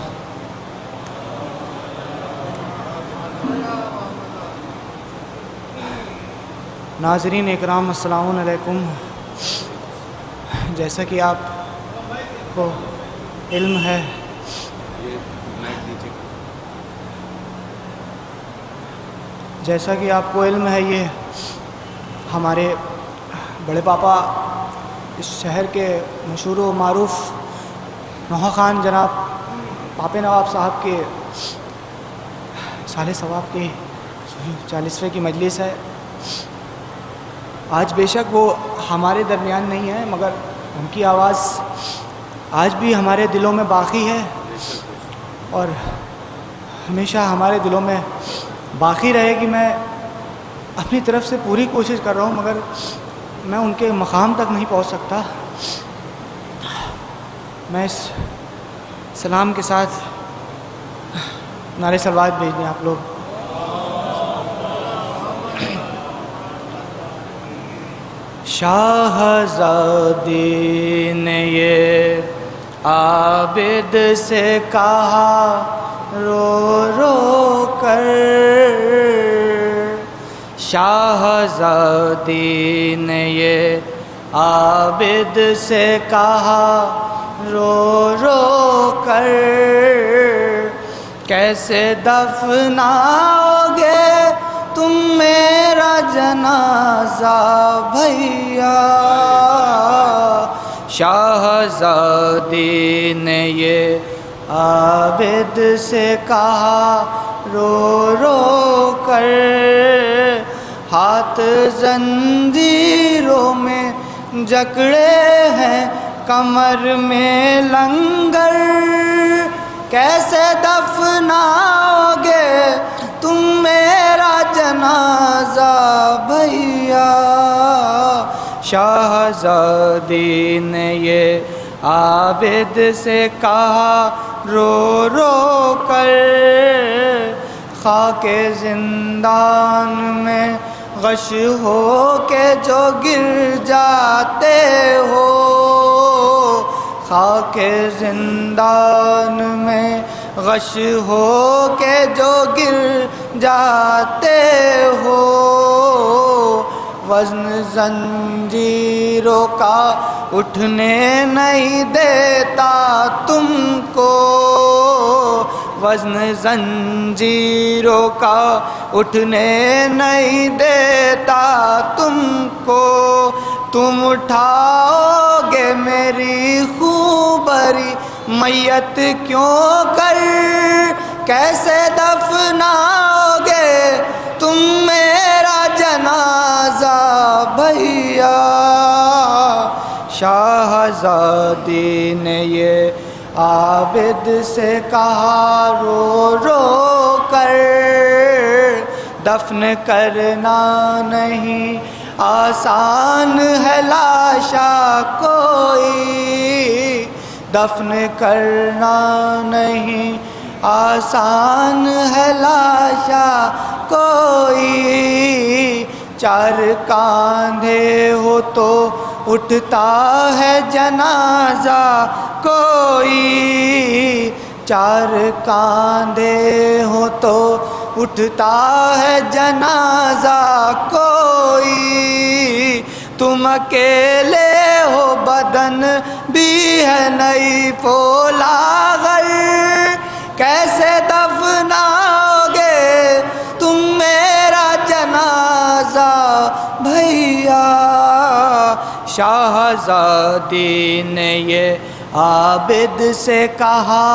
ناظرین اکرام السلام علیکم۔ جیسا کہ آپ کو علم ہے یہ ہمارے بڑے پاپا اس شہر کے مشہور و معروف نوحہ خان جناب پاپ نواب صاحب کے سال ثواب کی 40ویں کی مجلس ہے۔ آج بے شک وہ ہمارے درمیان نہیں ہے، مگر ان کی آواز آج بھی ہمارے دلوں میں باقی ہے اور ہمیشہ ہمارے دلوں میں باقی رہے گی۔ میں اپنی طرف سے پوری کوشش کر رہا ہوں مگر میں ان کے مقام تک نہیں پہنچ سکتا۔ میں اس سلام کے ساتھ نعرے صلوات بھیج دیں آپ لوگ۔ شاہزادی نے یہ عابد سے کہا رو رو کر، شاہزادی نے یہ عابد سے کہا رو رو کر، کیسے دفناؤ گے تم میرا جنازہ بھیا۔ شاہزادی نے یہ عابد سے کہا رو رو کر، ہاتھ زنجیروں میں جکڑے ہیں کمر میں لنگر، کیسے دفناؤ گے تم میرا جنازہ بھیا۔ شاہزادی نے یہ عابد سے کہا رو رو کر، خاک زندان میں غش ہو کے جو گر جاتے ہو، خاک زندان میں غش ہو کے جو گر جاتے ہو، وزن زنجیروں کا اٹھنے نہیں دیتا تم کو، وزن زنجیروں کا اٹھنے نہیں دیتا تم کو، تم اٹھاؤ گے میری خوبری میت کیوں کر، کیسے دفناؤ گے تم میرا جنازہ بھیا۔ شاہزادی نے یہ عابد سے کہا رو رو کر، دفن کرنا نہیں آسان ہے لاشا کوئی، دفن کرنا نہیں آسان ہے لاشا کوئی، چار کاندھے ہو تو اٹھتا ہے جنازہ کوئی، چار کاندھے ہو تو اٹھتا ہے جنازہ کوئی، تم اکیلے ہو بدن بھی ہے نہیں پولاغر، کیسے دفناؤ گے تم میرا جنازہ بھیا۔ شاہزادی نے یہ عابد سے کہا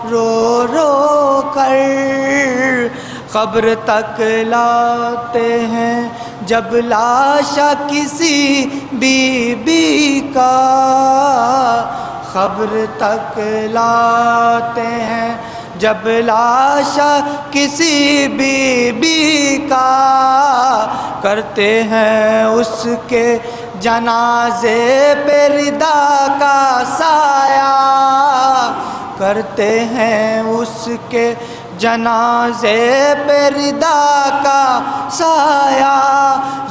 رو رو کر، قبر تک لاتے ہیں جب لاشا کسی بی بی کا، خبر تک لاتے ہیں جب لاشا کسی بی کا، کرتے ہیں اس کے جنازے پہ ردا کا سایہ، کرتے ہیں اس کے جنازے پہ ردا کا سایہ،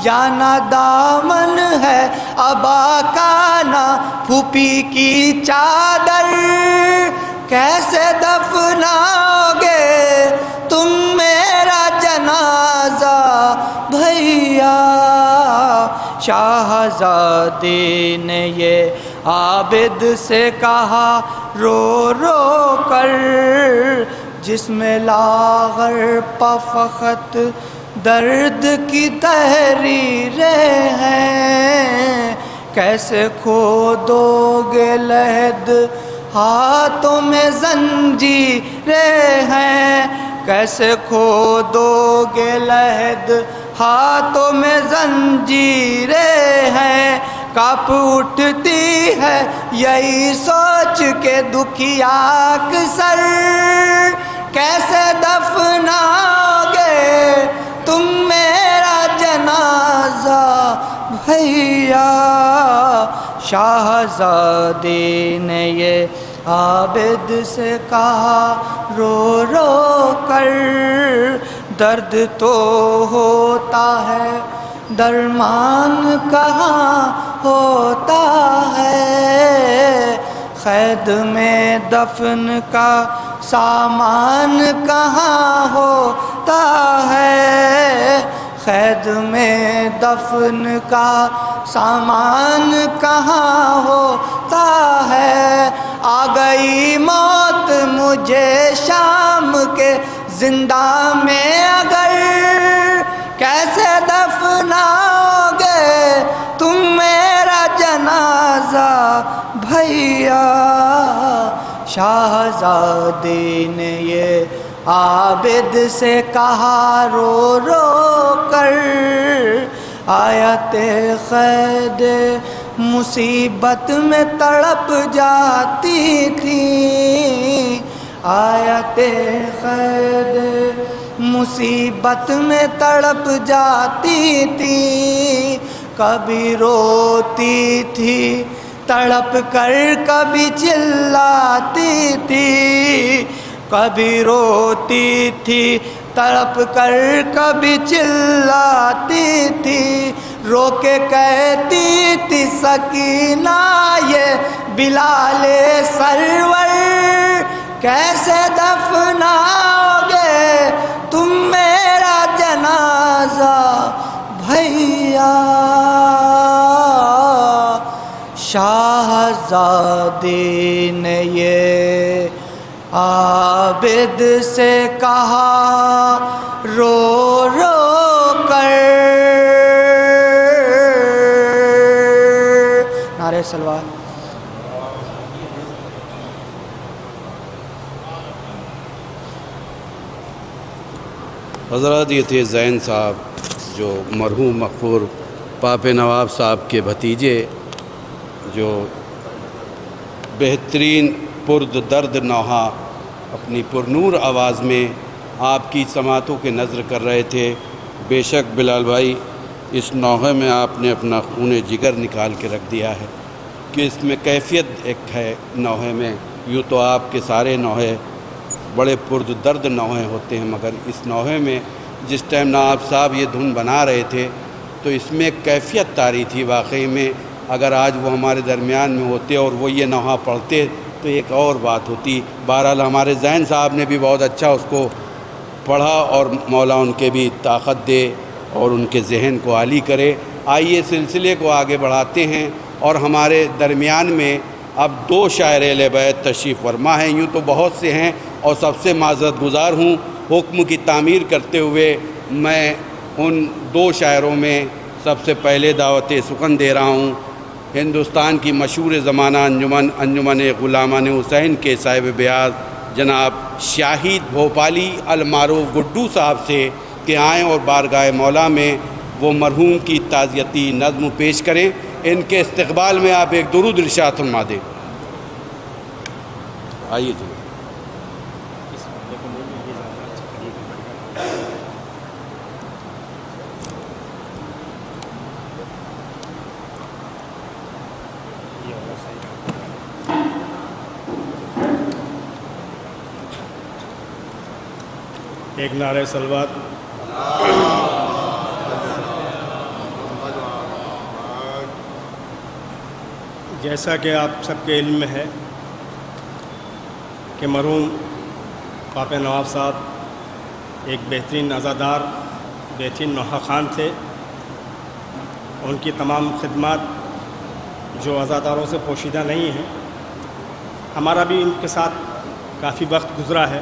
یا نہ دامن ہے ابا کا نہ پھوپھی کی چادر، کیسے دفناؤ گے تم میرا جنازہ بھیا۔ شاہزادی نے یہ عابد سے کہا رو رو کر، جس میں لاغر پفخت درد کی تحریریں ہیں، کیسے کھودو گے لحد ہاتھوں میں زنجیریں ہیں، کیسے کھودو گے لحد ہاتھوں میں زنجیریں ہیں، کانپ اٹھتی ہے یہی سوچ کے دکھیا اکثر، کیسے دفناؤ گے تم میرا جنازہ بھیا۔ شاہزادی نے یہ عابد سے کہا رو رو کر، درد تو ہوتا ہے درمان کہاں ہوتا ہے، قید میں دفن کا سامان کہاں ہوتا ہے، قید میں دفن کا سامان کہاں ہوتا ہے، آ گئی موت مجھے شام کے زندہ میں اگر، کیسے دفناؤ گے تم میرا جنازہ بھیا۔ شاہزادی نے یہ عابد سے کہا رو رو کر، آیت قید مصیبت میں تڑپ جاتی تھی، آیت قید مصیبت میں تڑپ جاتی تھی، کبھی روتی تھی تڑپ کر کبھی چلاتی تھی، کبھی روتی تھی تڑپ کر کبھی چلاتی تھی، رو کے کہتی تھی سکینہ یہ بلال سرور، کیسے دفناؤ گے تم میرا جنازہ بھیا۔ شاہزادی نے یہ عابد سے کہا رو رو کر، نعرہ سلوات۔ حضرات یہ تھے زین صاحب جو مرحوم مغفور پاپ نواب صاحب کے بھتیجے، جو بہترین درد نوحہ اپنی پرنور آواز میں آپ کی سماعتوں کے نظر کر رہے تھے۔ بے شک بلال بھائی اس نوحے میں آپ نے اپنا خون جگر نکال کے رکھ دیا ہے کہ اس میں کیفیت ایک ہے نوحے میں۔ یوں تو آپ کے سارے نوحے بڑے درد نوحے ہوتے ہیں، مگر اس نوحے میں جس ٹائم نواب صاحب یہ دھن بنا رہے تھے تو اس میں کیفیت طاری تھی واقعی میں۔ اگر آج وہ ہمارے درمیان میں ہوتے اور وہ یہ نوحہ پڑھتے تو ایک اور بات ہوتی۔ بہرحال ہمارے زین صاحب نے بھی بہت اچھا اس کو پڑھا، اور مولا ان کے بھی طاقت دے اور ان کے ذہن کو عالی کرے۔ آئیے سلسلے کو آگے بڑھاتے ہیں، اور ہمارے درمیان میں اب 2 شاعر اہل بیت تشریف فرما ہیں۔ یوں تو بہت سے ہیں اور سب سے معذرت گزار ہوں، حکم کی تعمیر کرتے ہوئے میں ان 2 شاعروں میں سب سے پہلے دعوت سخن دے رہا ہوں ہندوستان کی مشہور زمانہ انجمن غلامان حسین کے صاحب بیاض جناب شاہد بھوپالی المعروف گڈو صاحب سے کہ آئیں اور بارگاہ مولا میں وہ مرحوم کی تعزیتی نظم پیش کریں۔ ان کے استقبال میں آپ ایک درود ارشاد فرما دیں۔ آئیے جی. ایک نعرہ صلوات. جیسا کہ آپ سب کے علم میں ہے کہ مرحوم پاپا نواب صاحب ایک بہترین عزادار، بہترین نوحہ خان تھے. ان کی تمام خدمات جو عزاداروں سے پوشیدہ نہیں ہیں. ہمارا بھی ان کے ساتھ کافی وقت گزرا ہے.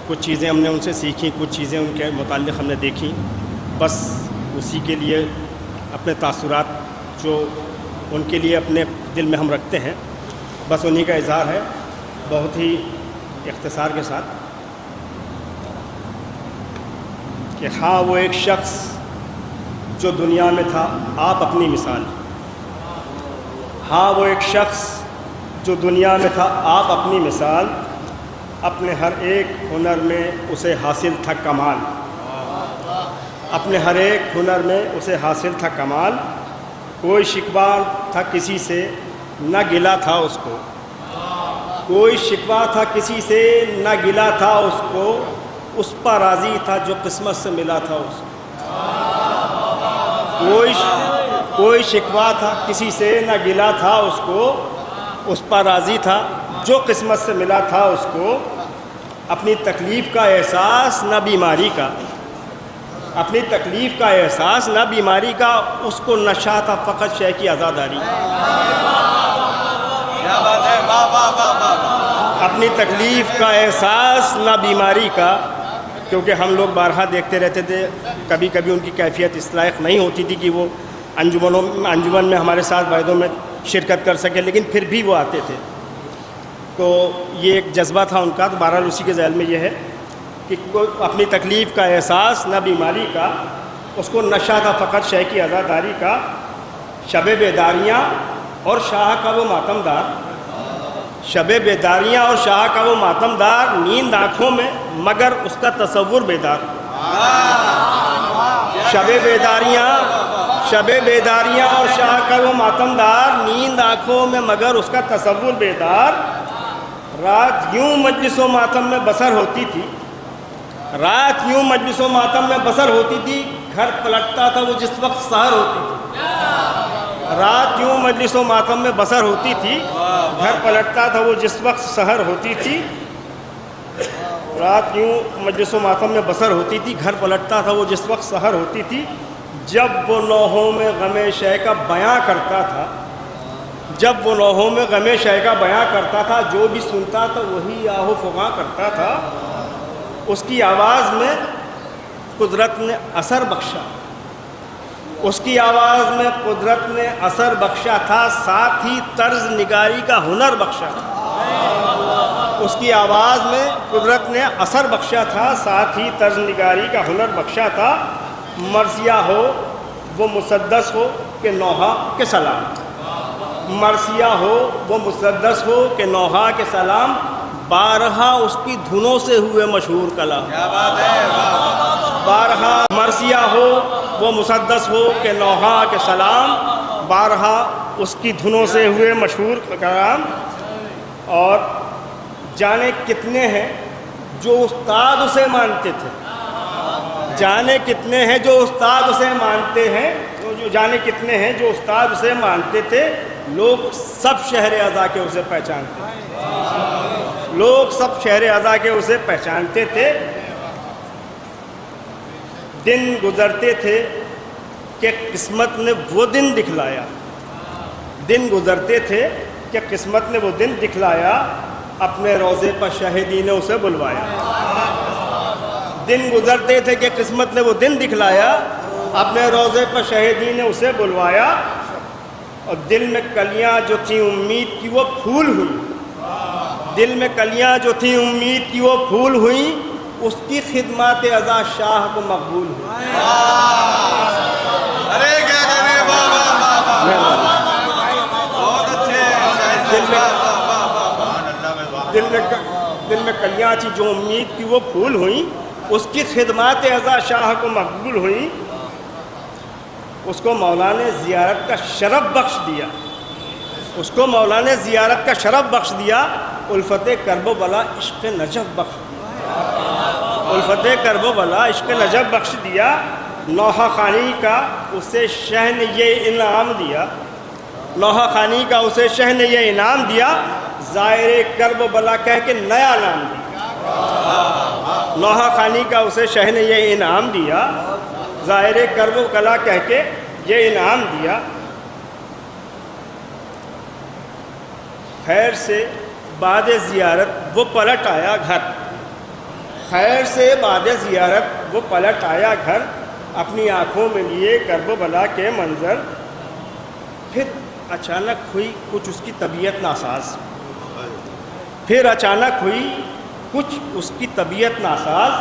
کچھ چیزیں ہم نے ان سے سیکھیں، کچھ چیزیں ان کے متعلق ہم نے دیکھی. بس اسی کے لیے اپنے تاثرات جو ان کے لیے اپنے دل میں ہم رکھتے ہیں، بس انہی کا اظہار ہے بہت ہی اختصار کے ساتھ کہ ہاں وہ ایک شخص جو دنیا میں تھا آپ اپنی مثال. ہاں وہ ایک شخص جو دنیا میں تھا آپ اپنی مثال. اپنے ہر ایک ہنر میں اسے حاصل تھا کمال. اپنے ہر ایک ہنر میں اسے حاصل تھا کمال. کوئی شکوہ تھا کسی سے نہ گلا تھا اس کو. کوئی شکوہ تھا کسی سے نہ گلا تھا اس کو. اس پر راضی تھا جو قسمت سے ملا تھا اس کو. کوئی شکوہ تھا کسی سے نہ گلا تھا اس کو. اس پر راضی تھا جو قسمت سے ملا تھا اس کو. اپنی تکلیف کا احساس نہ بیماری کا. اپنی تکلیف کا احساس نہ بیماری کا. اس کو نشہ تھا فقط شے کی آزاداری. اپنی تکلیف کا احساس نہ بیماری کا. کیونکہ ہم لوگ بارہا دیکھتے رہتے تھے. کبھی کبھی ان کی کیفیت اس لائق نہیں ہوتی تھی کہ وہ انجمن میں ہمارے ساتھ وعدوں میں شرکت کر سکے، لیکن پھر بھی وہ آتے تھے. تو یہ ایک جذبہ تھا ان کا. تو بہرحال اسی کے ذیل میں یہ ہے کہ اپنی تکلیف کا احساس نہ بیماری کا. اس کو نشہ تھا فقط شے کی آزاداری کا. شب بیداریاں اور شاہ کا وہ ماتمدار. شب بیداریاں اور شاہ کا وہ ماتمدار. نیند آنکھوں میں مگر اس کا تصور بیدار. شب بیداریاں اور شاہ کا وہ ماتمدار. نیند آنکھوں میں مگر اس کا تصور بیدار. رات یوں مجلس و ماتم میں بسر ہوتی تھی. رات یوں مجلس و ماتم میں بسر ہوتی تھی. گھر پلٹتا تھا وہ جس وقت سحر ہوتی تھی. رات یوں مجلس و ماتم میں بسر ہوتی تھی. گھر پلٹتا تھا وہ جس وقت سحر ہوتی تھی. رات یوں مجلس و ماتم میں بسر ہوتی تھی. گھر پلٹتا تھا وہ جس وقت سحر ہوتی تھی. جب وہ نوحوں میں غم شے کا بیاں کرتا تھا. جب وہ نوحوں میں غم شے کا بیاں کرتا تھا. جو بھی سنتا تھا وہی آہو فغاں کرتا تھا. اس کی آواز میں قدرت نے اثر بخشا. اس کی آواز میں قدرت نے اثر بخشا تھا. ساتھ ہی طرز نگاری کا ہنر بخشا تھا. اس کی آواز میں قدرت نے اثر بخشا تھا. ساتھ ہی طرز نگاری کا ہنر بخشا تھا. مرثیہ ہو وہ مسدس ہو کہ نوحہ کے سلام. مرثیہ ہو وہ مسدس ہو کہ نوحہ کے سلام. بارہا اس کی دھنوں سے ہوئے مشہور کلام. بارہا مرثیہ ہو وہ مسدس ہو کہ نوحہ کے سلام. بارہا اس کی دھنوں سے ہوئے مشہور کلام. اور جانے کتنے ہیں جو استاد اسے مانتے تھے. جانے کتنے ہیں جو استاد اسے مانتے ہیں. جانے کتنے ہیں جو استاد اسے مانتے تھے. لوگ سب شہر اعضا کے اسے پہچانتے تھے. لوگ سب شہر اعضا کے اسے پہچانتے تھے. دن گزرتے تھے کہ قسمت نے وہ دن دکھلایا. دن گزرتے تھے کہ قسمت نے وہ دن دکھلایا. اپنے روضے پر شاہدی نے اسے بلوایا. دن گزرتے تھے کہ قسمت نے وہ دن دکھلایا. اپنے روضے پر شاہدی نے اسے بلوایا. اور دل میں کلیاں جو تھیں امید کی وہ پھول ہوئی. دل میں کلیاں جو تھیں امید کی وہ پھول ہوئیں. اس کی خدمات عزا شاہ کو مقبول ہوئی. دل میں کلیاں تھی جو امید کی وہ پھول ہوئیں، اس کی خدمات عزا شاہ کو مقبول ہوئیں، اس کو مولا نے زیارت کا شرف بخش دیا، اس کو مولا نے زیارت کا شرف بخش دیا، الفت کرب و بلا عشق نجف بخش دیا، الفت کرب و بلا عشق نجف بخش دیا، نوحہ خانی کا اسے شہ نے یہ انعام دیا، نوحہ خانی کا اسے شہ نے یہ انعام دیا، زائر کرب و بلا کہہ کے نیا نام دیا، نوحہ خانی کا اسے شہ نے یہ انعام دیا، زائر کرب و بلا کہہ کے یہ انعام دیا۔ خیر سے بعد زیارت وہ پلٹ آیا گھر، خیر سے بعد زیارت وہ پلٹ آیا گھر، اپنی آنکھوں میں لیے کرب و بلا کے منظر، پھر اچانک ہوئی کچھ اس کی طبیعت ناساز، پھر اچانک ہوئی کچھ اس کی طبیعت ناساز،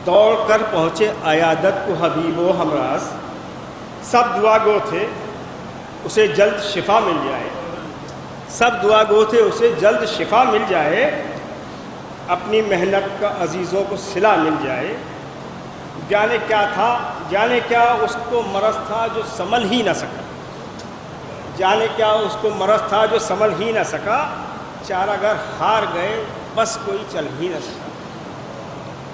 دوڑ کر پہنچے عیادت کو حبیب و ہمراز، سب دعا گو تھے اسے جلد شفا مل جائے، سب دعا گو تھے اسے جلد شفا مل جائے، اپنی محنت کا عزیزوں کو صلہ مل جائے، جانے کیا تھا، جانے کیا اس کو مرض تھا جو سنبھل ہی نہ سکا، جانے کیا اس کو مرض تھا جو سنبھل ہی نہ سکا، چارہ گر ہار گئے بس کوئی چل ہی نہ سکا،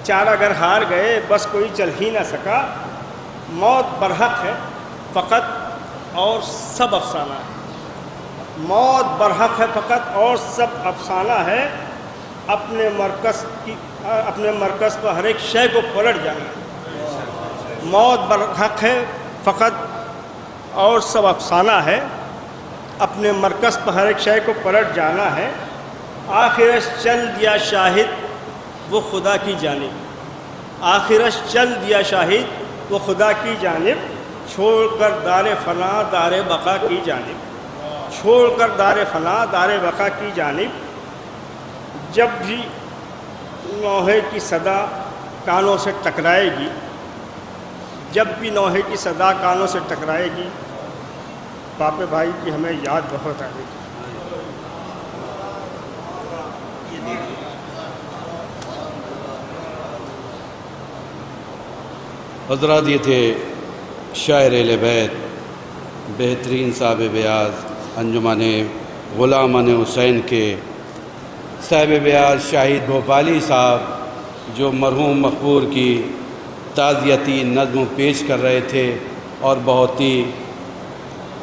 چارہ گر ہار گئے بس کوئی چل ہی نہ سکا، موت برحق ہے فقط اور سب افسانہ ہے، موت برحق ہے فقط اور سب افسانہ ہے، اپنے مرکز پر ہر ایک شے کو پلٹ جانا ہے، موت برحق ہے فقط اور سب افسانہ ہے، اپنے مرکز پر ہر ایک شے کو پلٹ جانا ہے، آخرش چل دیا شاہد وہ خدا کی جانب، آخرش چل دیا شاہد وہ خدا کی جانب، چھوڑ کر دار فنا دار بقا کی جانب، چھوڑ کر دار فنا دار بقا کی جانب، جب بھی نوحے کی صدا کانوں سے ٹکرائے گی، جب بھی نوحے کی صدا کانوں سے ٹکرائے گی، پاپے بھائی کی ہمیں یاد بہت آئے گی۔ حضرات یہ تھے شاعر اہل بیت بہترین صاحب بیاض انجمن غلامان حسین کے صاحب بیاض شاہد بھوپالی صاحب، جو مرحوم مقبور کی تعزیتی نظم پیش کر رہے تھے اور بہت ہی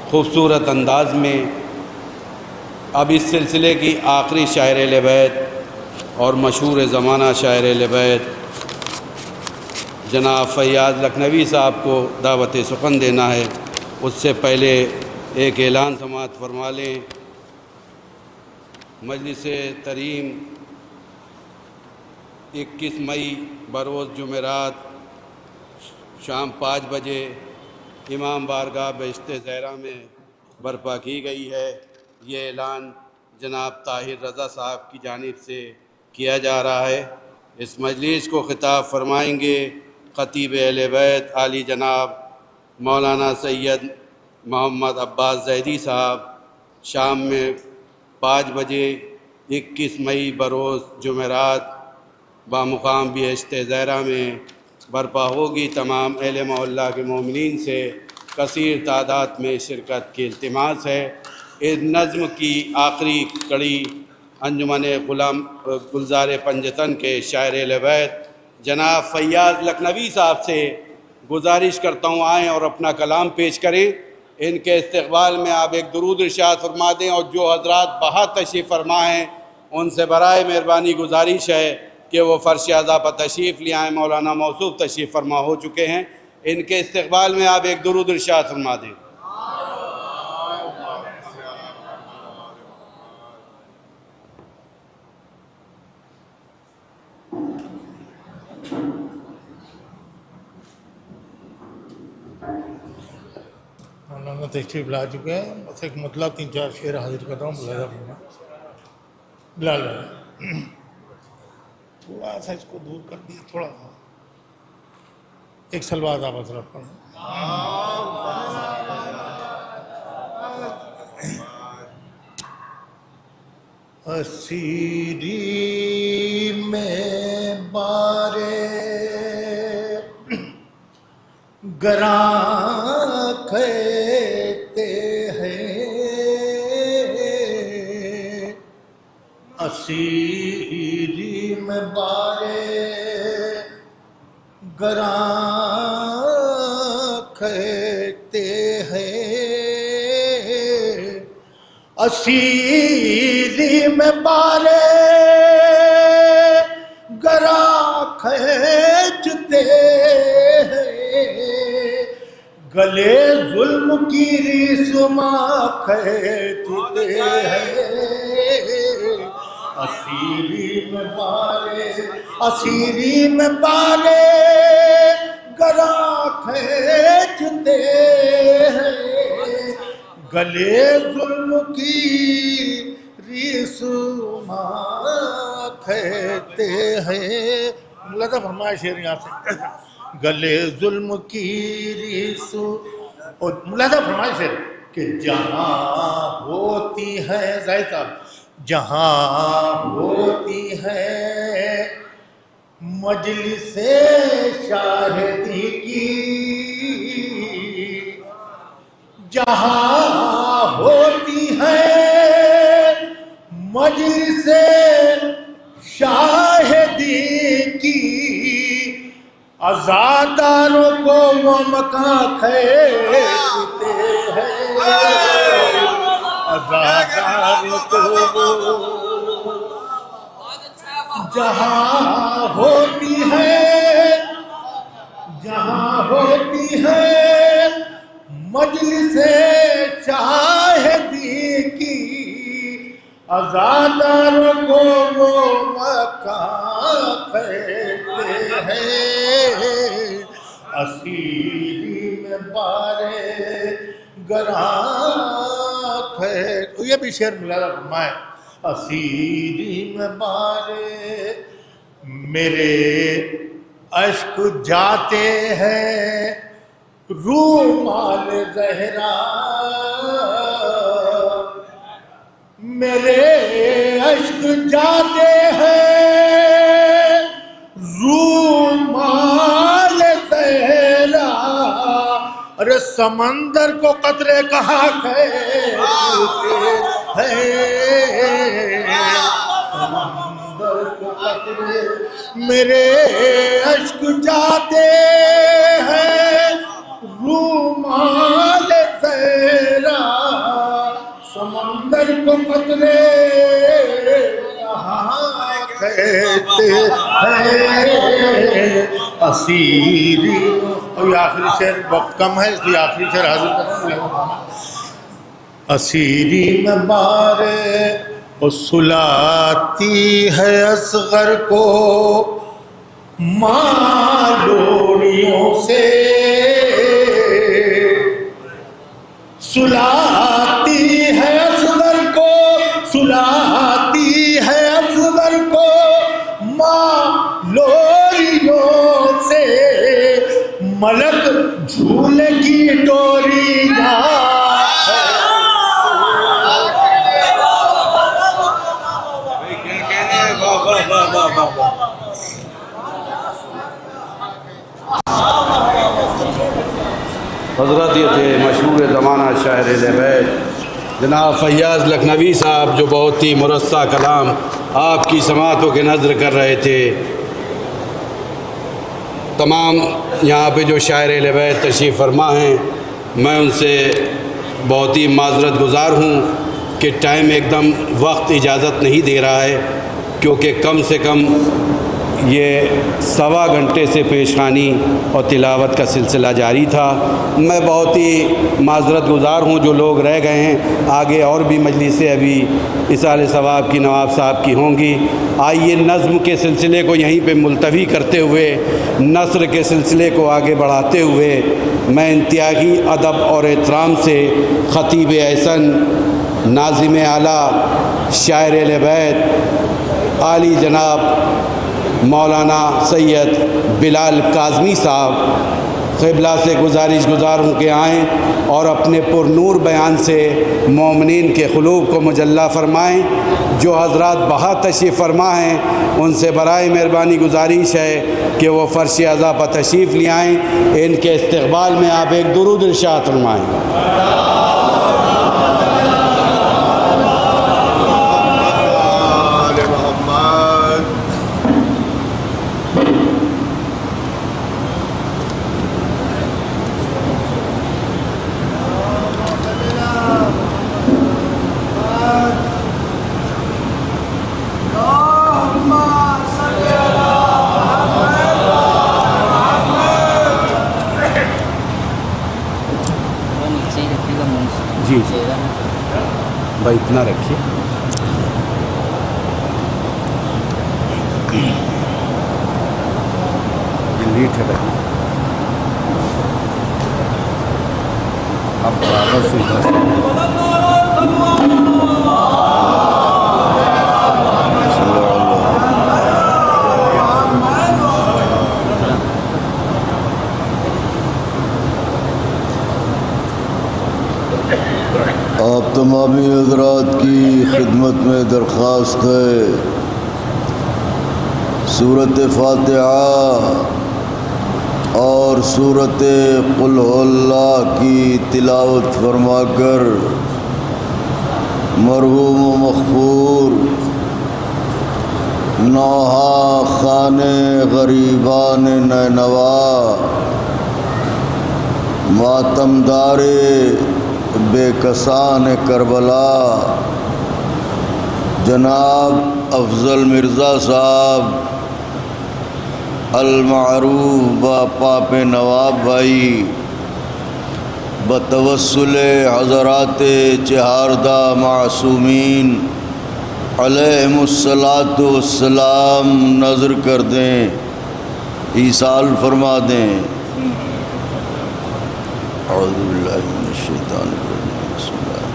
خوبصورت انداز میں۔ اب اس سلسلے کی آخری شاعر اہل بیت اور مشہور زمانہ شاعر اہل بیت جناب فیاض لکھنوی صاحب کو دعوت سخن دینا ہے، اس سے پہلے ایک اعلان سماعت فرما لیں۔ مجلس تریم 21 مئی بروز جمعرات شام 5 بجے امام بارگاہ بہشت زہرا میں برپا کی گئی ہے۔ یہ اعلان جناب طاہر رضا صاحب کی جانب سے کیا جا رہا ہے۔ اس مجلس کو خطاب فرمائیں گے خطیب اہل بیت عالی جناب مولانا سید محمد عباس زیدی صاحب۔ شام میں 5 بجے 21 مئی بروز جمعرات بامقام بہشت زہرا میں برپا ہوگی۔ تمام اہل محلہ کے مومنین سے کثیر تعداد میں شرکت کی التماس ہے۔ اس نظم کی آخری کڑی انجمن گلزار پنجتن کے شاعر اہل بیت جناب فیاض لکھنوی صاحب سے گزارش کرتا ہوں آئیں اور اپنا کلام پیش کریں۔ ان کے استقبال میں آپ ایک درود ارشاد فرما دیں، اور جو حضرات باہر تشریف فرما ہیں ان سے برائے مہربانی گزارش ہے کہ وہ فرش اعضا پر تشریف لے آئیں۔ مولانا موصوف تشریف فرما ہو چکے ہیں، ان کے استقبال میں آپ ایک درود ارشاد فرما دیں۔ مولانا تشریف لا چکے ہیں، بس ایک مطلب 3-4 شعر حاضر کر رہا ہوں۔ ملاحظہ فرما بلال بھائی تھوڑا سا اس کو دور کر دیا، تھوڑا سا ایک سلوات آپ حضرت پڑھیں۔ اسیری میں بارے گراں کہتے ہیں، اسیری میں بارے گراں کہتے ہیں، اسیری میں بارے گراں کھینچتے ہیں، گلے ظلم کی ریسما کھینچتے ہیں، اسیری میں بارے، اسیری میں بارے گراں کھینچتے ہیں، گلے ظلم کی ریسما کھینچتے ہیں۔ ملاحظہ فرمائے شعر یہاں سے، گلے ظلم کی ریسو، اور ملاحظہ فرمائے شعر کہ جہاں ہوتی ہے، زاہد صاحب، جہاں ہوتی ہے مجلس شاہدی کی، جہاں ہوتی ہے مجلس شاہدی کی، عزاداروں کو وہ مکان کھینچتے ہیں، عزاداروں کو جہاں ہوتی ہے، جہاں ہوتی ہے مجلس شاہدی کی، عزاداروں کو وہ مکان کہتے ہیں، اسیری میں بارے گراں کھینچتے، یہ بھی شعر ملاحظہ فرمائے، اسیری میں بارے میرے اشک جاتے ہیں رومال زہرا، میرے اشک جاتے ہیں رومال زہرا، ارے سمندر کو قطرے کہا کہتے ہیں، سمندر کو قطرے، میرے اشک جاتے ہیں رومال زہرا، سمندر کو قطرے کہاں کہتے ہیں، اسیری، اور یہ آخری شعر وقت کم ہے اس لیے آخری شعر حاضر کروں گا، اسیری میں بارے اور سلاتی ہے اصغر کو ماں لوڑیوں سے، سلاتی ہے اصغر کو، سلاتی ہے اصغر کو ماں لوڑیوں سے، ملک جھولے کی ڈوریاں حضرت یہ تھے مشہور زمانہ شاعر اہل بیت جناب فیاض لکھنوی صاحب، جو بہت ہی مرصع کلام آپ کی سماعتوں کے نظر کر رہے تھے۔ تمام یہاں پہ جو شاعر اہل بیت تشریف فرما ہیں، میں ان سے بہت ہی معذرت گزار ہوں کہ ٹائم ایک دم وقت اجازت نہیں دے رہا ہے، کیونکہ کم سے کم یہ 1.25 گھنٹے سے پیشخوانی اور تلاوت کا سلسلہ جاری تھا۔ میں بہت ہی معذرت گزار ہوں جو لوگ رہ گئے ہیں، آگے اور بھی مجلسیں ابھی اصالِ ثواب کی نواب صاحب کی ہوں گی۔ آئیے نظم کے سلسلے کو یہیں پہ ملتوی کرتے ہوئے، نثر کے سلسلے کو آگے بڑھاتے ہوئے، میں انتہائی ادب اور احترام سے خطیب احسن، ناظم اعلیٰ، شاعر اہل بیت، عالی جناب مولانا سید بلال کاظمی صاحب، قبلہ سے گزارش گزار ہوں کہ آئیں اور اپنے پر نور بیان سے مومنین کے قلوب کو مجلہ فرمائیں۔ جو حضرات باہر تشریف فرما ہیں ان سے برائے مہربانی گزارش ہے کہ وہ فرش عزا پر تشریف لے آئیں۔ ان کے استقبال میں آپ ایک درود ارشاد فرمائیں۔ جی بھائی اتنا رکھیے۔ لیٹ ہے اب برابر سے آپ تمامی حضرات کی خدمت میں درخواست ہے سورۃ فاتحہ اور سورۃ قل هو اللہ کی تلاوت فرما کر مرحوم و مغفور نوحہ خانے غریبان نینوا ماتم دار بے کسان کربلا جناب افضل مرزا صاحب المعروف باپاپ نواب بھائی بتوسل حضرات چہاردہ معصومین علیہم الصلاۃ والسلام نظر کر دیں، ایصال فرما دیں۔ اعوذ باللہ من الشیطان الرجیم، بسم اللہ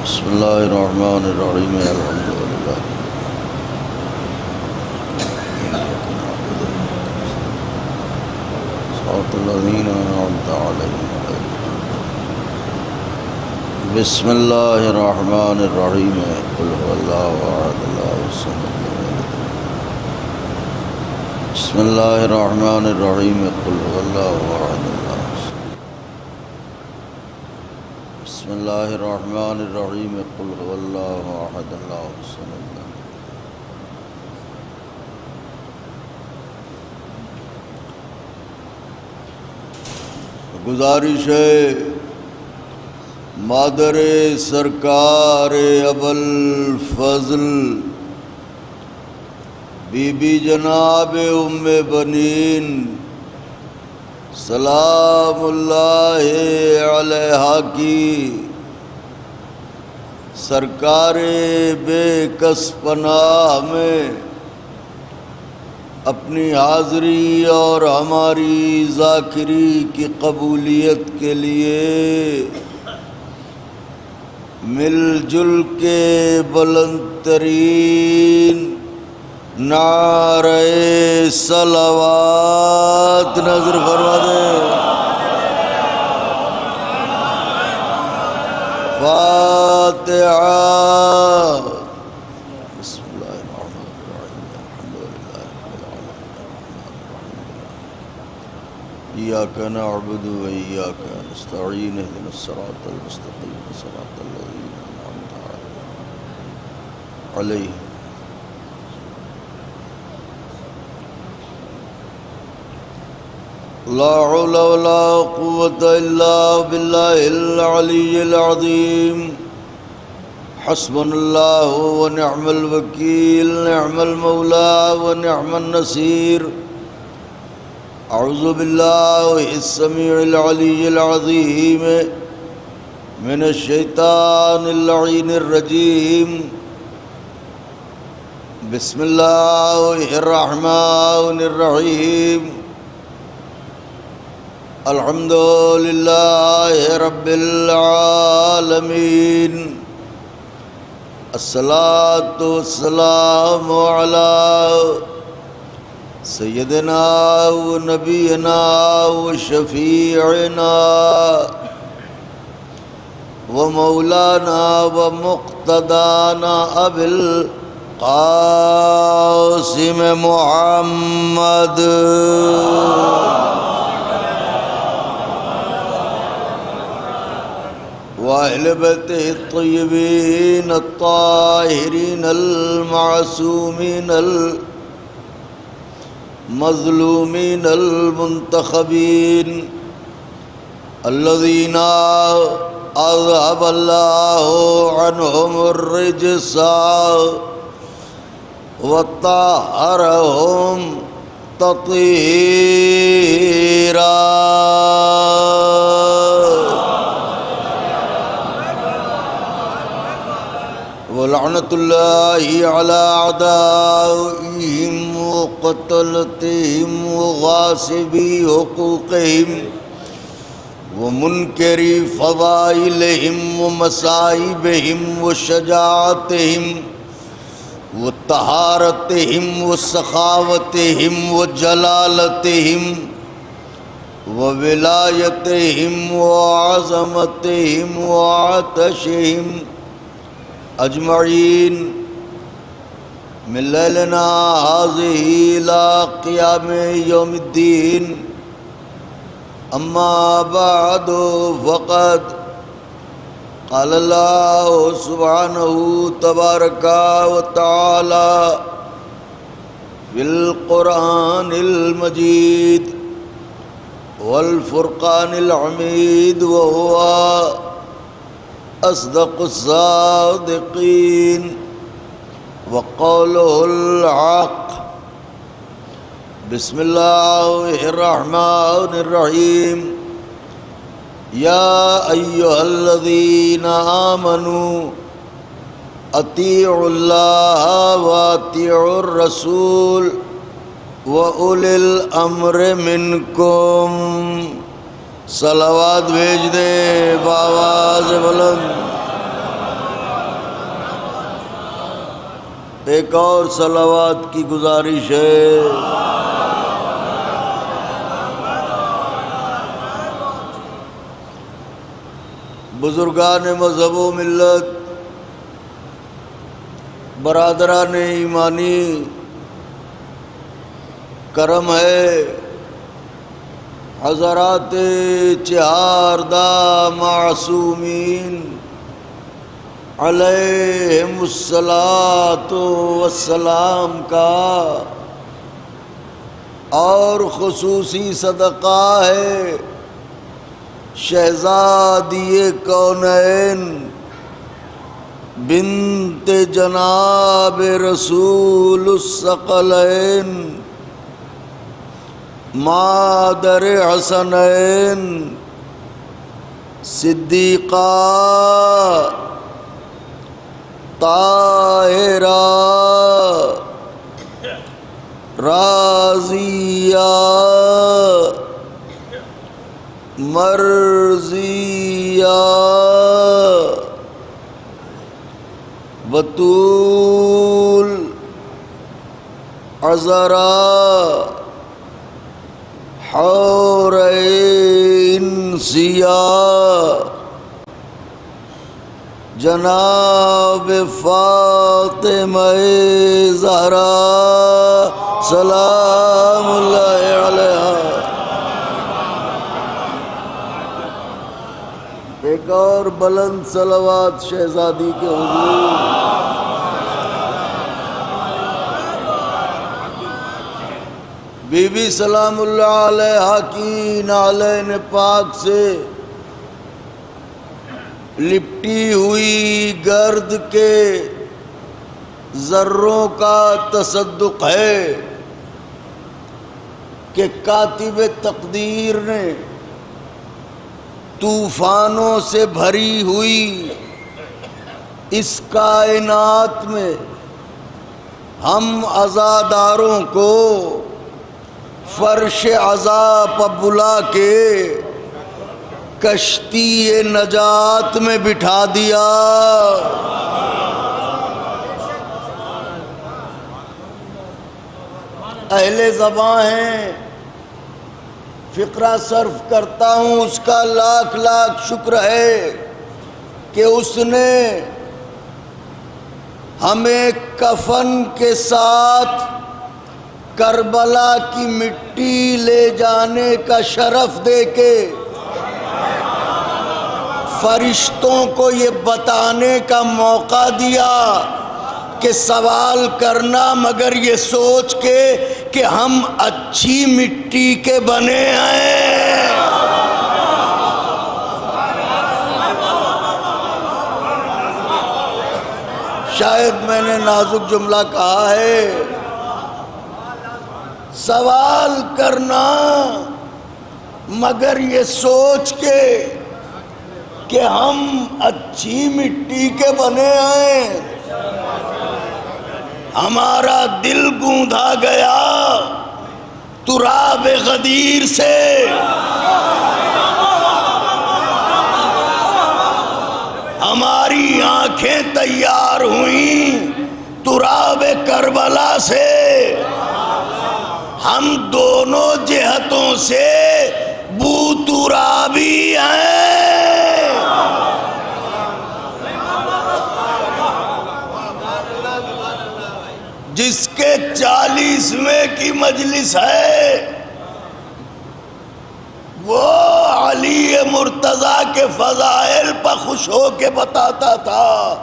بسم اللہ الرحمن الرحیم، الحمد للہ صراط الذین انعمت علیہم۔ بسم اللہ الرحمن الرحیم، قل هو اللہ احد اللہ الصمد۔ بسم اللہ الرحمن الرحیم، قل هو اللہ احد اللہ الصمد۔ بسم اللہ الرحمن الرحیم، قل هو اللہ احد اللہ الصمد۔ گزارش ہے مادر سرکار ابوالفضل بی بی جناب ام بنین سلام اللہ علیہا کی سرکار بے کس پناہ میں اپنی حاضری اور ہماری ذاکری کی قبولیت کے لیے مل جل کے بلند ترین نعرہ صلوات نظر فرما دیں۔ فاتحہ۔ بسم اللہ الرحمن الرحیم، الحمد للہ رب العالمین، ایاک نعبد و ایاک نستعین، اہدنا الصراط المستقیم، صراط الذین انعمت علیہم۔ لا حول ولا قوة إلا بالله العلي العظيم، حسبنا الله ونعم الوكيل، نعم المولى ونعم النصير۔ أعوذ بالله السميع العلي العظيم من الشيطان اللعين الرجيم، بسم الله الرحمن الرحيم، الحمد للہ رب العالمین، الصلاة والسلام على سيدنا ونبينا وشفيعنا ومولانا ومقتدانا أبي القاسم محمد وأهل بيته الطيبين الطاهرين المعصومين المظلومين المنتخبين الذين أذهب الله عنهم الرجس وطهرهم تطهيرا ولعنة الله على أعدائهم وقتلتهم وغاصبي حقوقهم ومنكري فضائلهم ومصائبهم وشجاعتهم وطهارتهم وسخاوتهم وجلالتهم وولايتهم وعظمتهم وعطشهم أجمعين من ليلنا هذه إلى قيام يوم الدين أما بعد فقد قال الله سبحانه تبارك وتعالى في القرآن المجيد والفرقان الحميد وهو أصدق الصادقين وقوله الحق بسم الله الرحمن الرحيم يا أيها الذين آمنوا أطيعوا الله وأطيعوا الرسول وأولي الأمر منكم صلوات بھیج دے بآواز بلند. ایک اور صلوات کی گزارش ہے. بزرگان مذہب و ملت، برادران ایمانی، کرم ہے حضرات چہاردہ معصومین علیہم الصلاۃ والسلام کا اور خصوصی صدقہ ہے شہزادی کونین بنت جناب رسول الثقلین مادر حسنین صدیقہ طاہرہ راضیہ مرضیہ بطول عذراء حورین سیاہ جناب فاطمہ زہرا سلام اللہ علیہا. ایک اور بلند صلوات شہزادی کے حضور. بی بی سلام اللہ علیہا کی نالین پاک سے لپٹی ہوئی گرد کے ذروں کا تصدق ہے کہ کاتب تقدیر نے طوفانوں سے بھری ہوئی اس کائنات میں ہم عزاداروں کو فرش عزا پر بلا کے کشتی نجات میں بٹھا دیا. اہل زباں ہیں، فقرہ صرف کرتا ہوں، اس کا لاکھ لاکھ شکر ہے کہ اس نے ہمیں کفن کے ساتھ کربلا کی مٹی لے جانے کا شرف دے کے فرشتوں کو یہ بتانے کا موقع دیا کہ سوال کرنا مگر یہ سوچ کے کہ ہم اچھی مٹی کے بنے ہیں۔ شاید میں نے نازک جملہ کہا ہے، سوال کرنا مگر یہ سوچ کے کہ ہم اچھی مٹی کے بنے ہیں۔ ہمارا دل گوندھا گیا تراب غدیر سے، ہماری آنکھیں تیار ہوئیں تراب کربلا سے، ہم دونوں جہتوں سے بو ترابی ہیں۔ جس کے 40ویں کی مجلس ہے وہ علی مرتضیٰ کے فضائل پر خوش ہو کے بتاتا تھا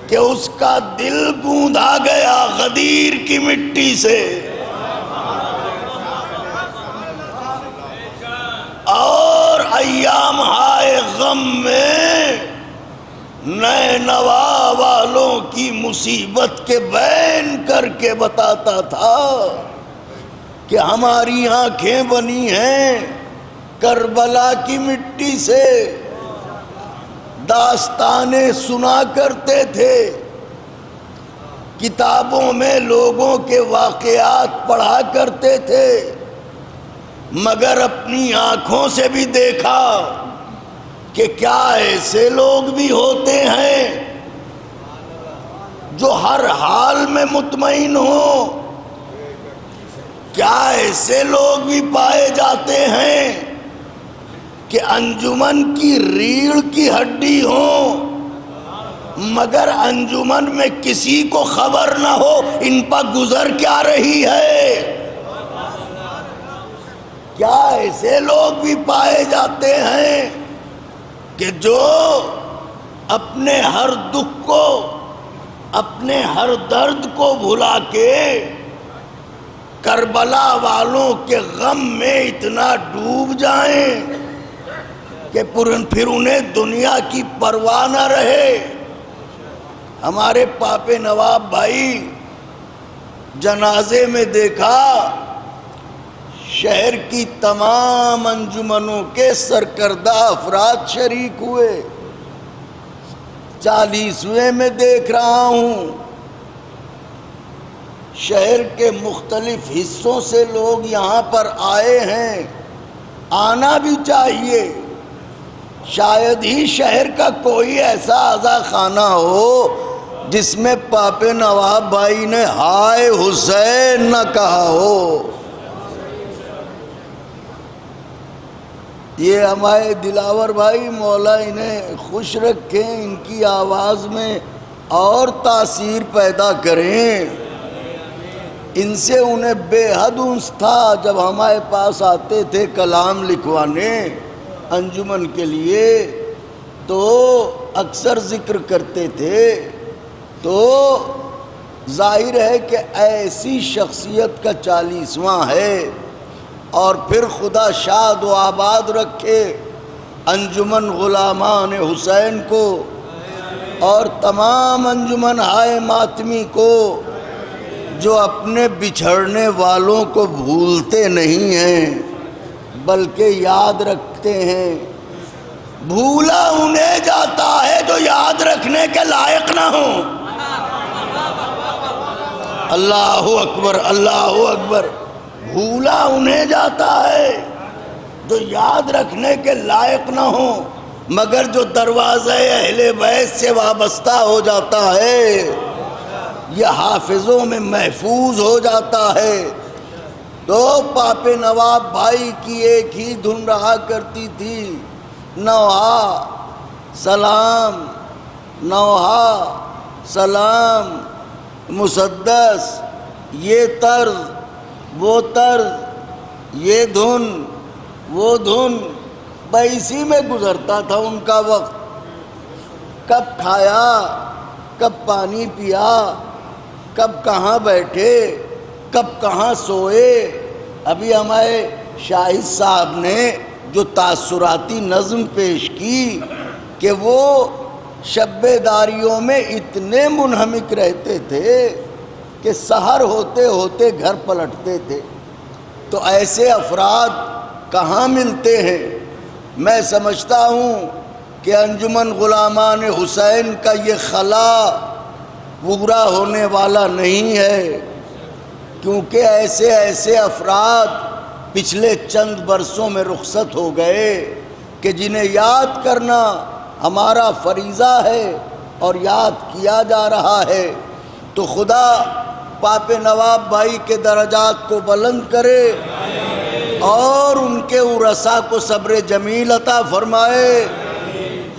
کہ اس کا دل گوندھا گیا غدیر کی مٹی سے، اور ایام ہائے غم میں نئے نوا والوں کی مصیبت کے بیان کر کے بتاتا تھا کہ ہماری آنکھیں بنی ہیں کربلا کی مٹی سے۔ داستانیں سنا کرتے تھے، کتابوں میں لوگوں کے واقعات پڑھا کرتے تھے، مگر اپنی آنکھوں سے بھی دیکھا کہ کیا ایسے لوگ بھی ہوتے ہیں جو ہر حال میں مطمئن ہوں؟ کیا ایسے لوگ بھی پائے جاتے ہیں کہ انجمن کی ریڑھ کی ہڈی ہوں مگر انجمن میں کسی کو خبر نہ ہو ان پر گزر کیا رہی ہے؟ کیا ایسے لوگ بھی پائے جاتے ہیں کہ جو اپنے ہر دکھ کو، اپنے ہر درد کو بھلا کے کربلا والوں کے غم میں اتنا ڈوب جائیں کہ پھر انہیں دنیا کی پرواہ نہ رہے؟ ہمارے پاپ نواب بھائی جنازے میں دیکھا شہر کی تمام انجمنوں کے سرکردہ افراد شریک ہوئے، 40ویں میں دیکھ رہا ہوں شہر کے مختلف حصوں سے لوگ یہاں پر آئے ہیں، آنا بھی چاہیے، شاید ہی شہر کا کوئی ایسا عزا خانہ ہو جس میں پاپ نواب بھائی نے ہائے حسین نہ کہا ہو۔ یہ ہمارے دلاور بھائی مولا انہیں خوش رکھیں، ان کی آواز میں اور تاثیر پیدا کریں۔ ان سے انہیں بے حد انس تھا جب ہمارے پاس آتے تھے کلام لکھوانے انجمن کے لیے تو اکثر ذکر کرتے تھے، تو ظاہر ہے کہ ایسی شخصیت کا 40واں ہے، اور پھر خدا شاد و آباد رکھے انجمن غلامان حسین کو اور تمام انجمن ہائے ماتمی کو جو اپنے بچھڑنے والوں کو بھولتے نہیں ہیں بلکہ یاد رکھتے ہیں۔ بھولا انہیں جاتا ہے جو یاد رکھنے کے لائق نہ ہوں۔ اللہ اکبر، اللہ اکبر۔ بھولا انہیں جاتا ہے جو یاد رکھنے کے لائق نہ ہوں، مگر جو دروازہ اہل بیت سے وابستہ ہو جاتا ہے، یہ حافظوں میں محفوظ ہو جاتا ہے۔ تو پاپ نواب بھائی کی ایک ہی دھن رہا کرتی تھی، نوحہ سلام، نوحہ سلام، مسدس، یہ طرز وہ طرز، یہ دھن وہ دھن، اسی میں گزرتا تھا ان کا وقت۔ کب کھایا، کب پانی پیا، کب کہاں بیٹھے، کب کہاں سوئے۔ ابھی ہمارے شاہد صاحب نے جو تاثراتی نظم پیش کی کہ وہ شب بیداریوں میں اتنے منہمک رہتے تھے کہ سحر ہوتے ہوتے گھر پلٹتے تھے۔ تو ایسے افراد کہاں ملتے ہیں؟ میں سمجھتا ہوں کہ انجمن غلامان حسین کا یہ خلا پورا ہونے والا نہیں ہے، کیونکہ ایسے افراد پچھلے چند برسوں میں رخصت ہو گئے کہ جنہیں یاد کرنا ہمارا فریضہ ہے اور یاد کیا جا رہا ہے۔ تو خدا پاپ نواب بھائی کے درجات کو بلند کرے اور ان کے ورثاء کو صبر جمیل عطا فرمائے،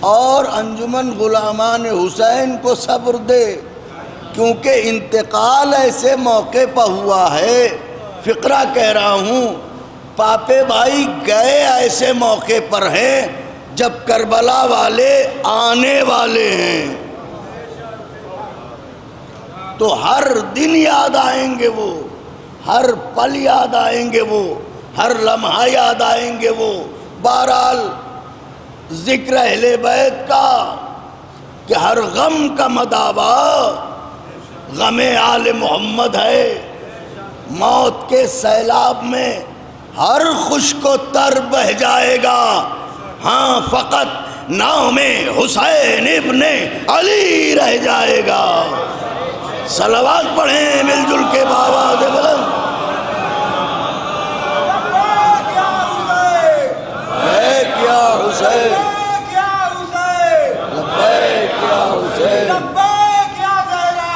اور انجمن غلامان حسین کو صبر دے، کیونکہ انتقال ایسے موقع پر ہوا ہے۔ فقرہ کہہ رہا ہوں، پاپے بھائی گئے ایسے موقع پر ہیں جب کربلا والے آنے والے ہیں، تو ہر دن یاد آئیں گے وہ، ہر پل یاد آئیں گے وہ، ہر لمحہ یاد آئیں گے وہ۔ بہرحال ذکر اہل بیت کا کہ ہر غم کا مداوا غم آل محمد ہے۔ موت کے سیلاب میں ہر خشک و تر بہہ جائے گا، ہاں فقط نام حسین ابن علی رہ جائے گا۔ صلوات پڑھیں مل جل کے بآواز بلند۔ لبیک یا حسین، لبیک یا حسین، لبیک یا زہرا،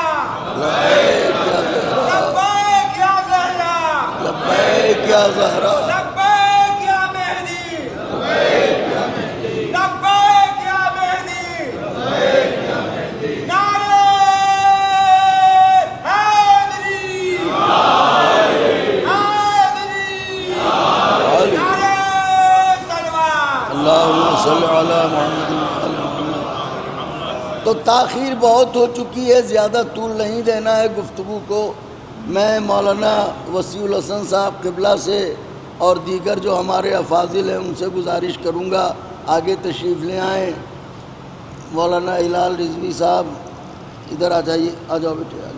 لبیک یا زہرا، لبیک یا مہدی، لبیک یا مہدی، لبیک یا مہدی، لبیک یا مہدی، نعرہ حیدری، حیدری، نعرہ صلوات، اللہم صل علی محمد وعلی محمد۔ تو تاخیر بہت ہو چکی ہے، زیادہ طول نہیں دینا ہے گفتگو کو۔ میں مولانا وسیع الحسن صاحب قبلہ سے اور دیگر جو ہمارے افاضل ہیں ان سے گزارش کروں گا آگے تشریف لے آئیں۔ مولانا ہلال رضوی صاحب ادھر آ جائیے، آ جاؤ بیٹے، آ جاؤ۔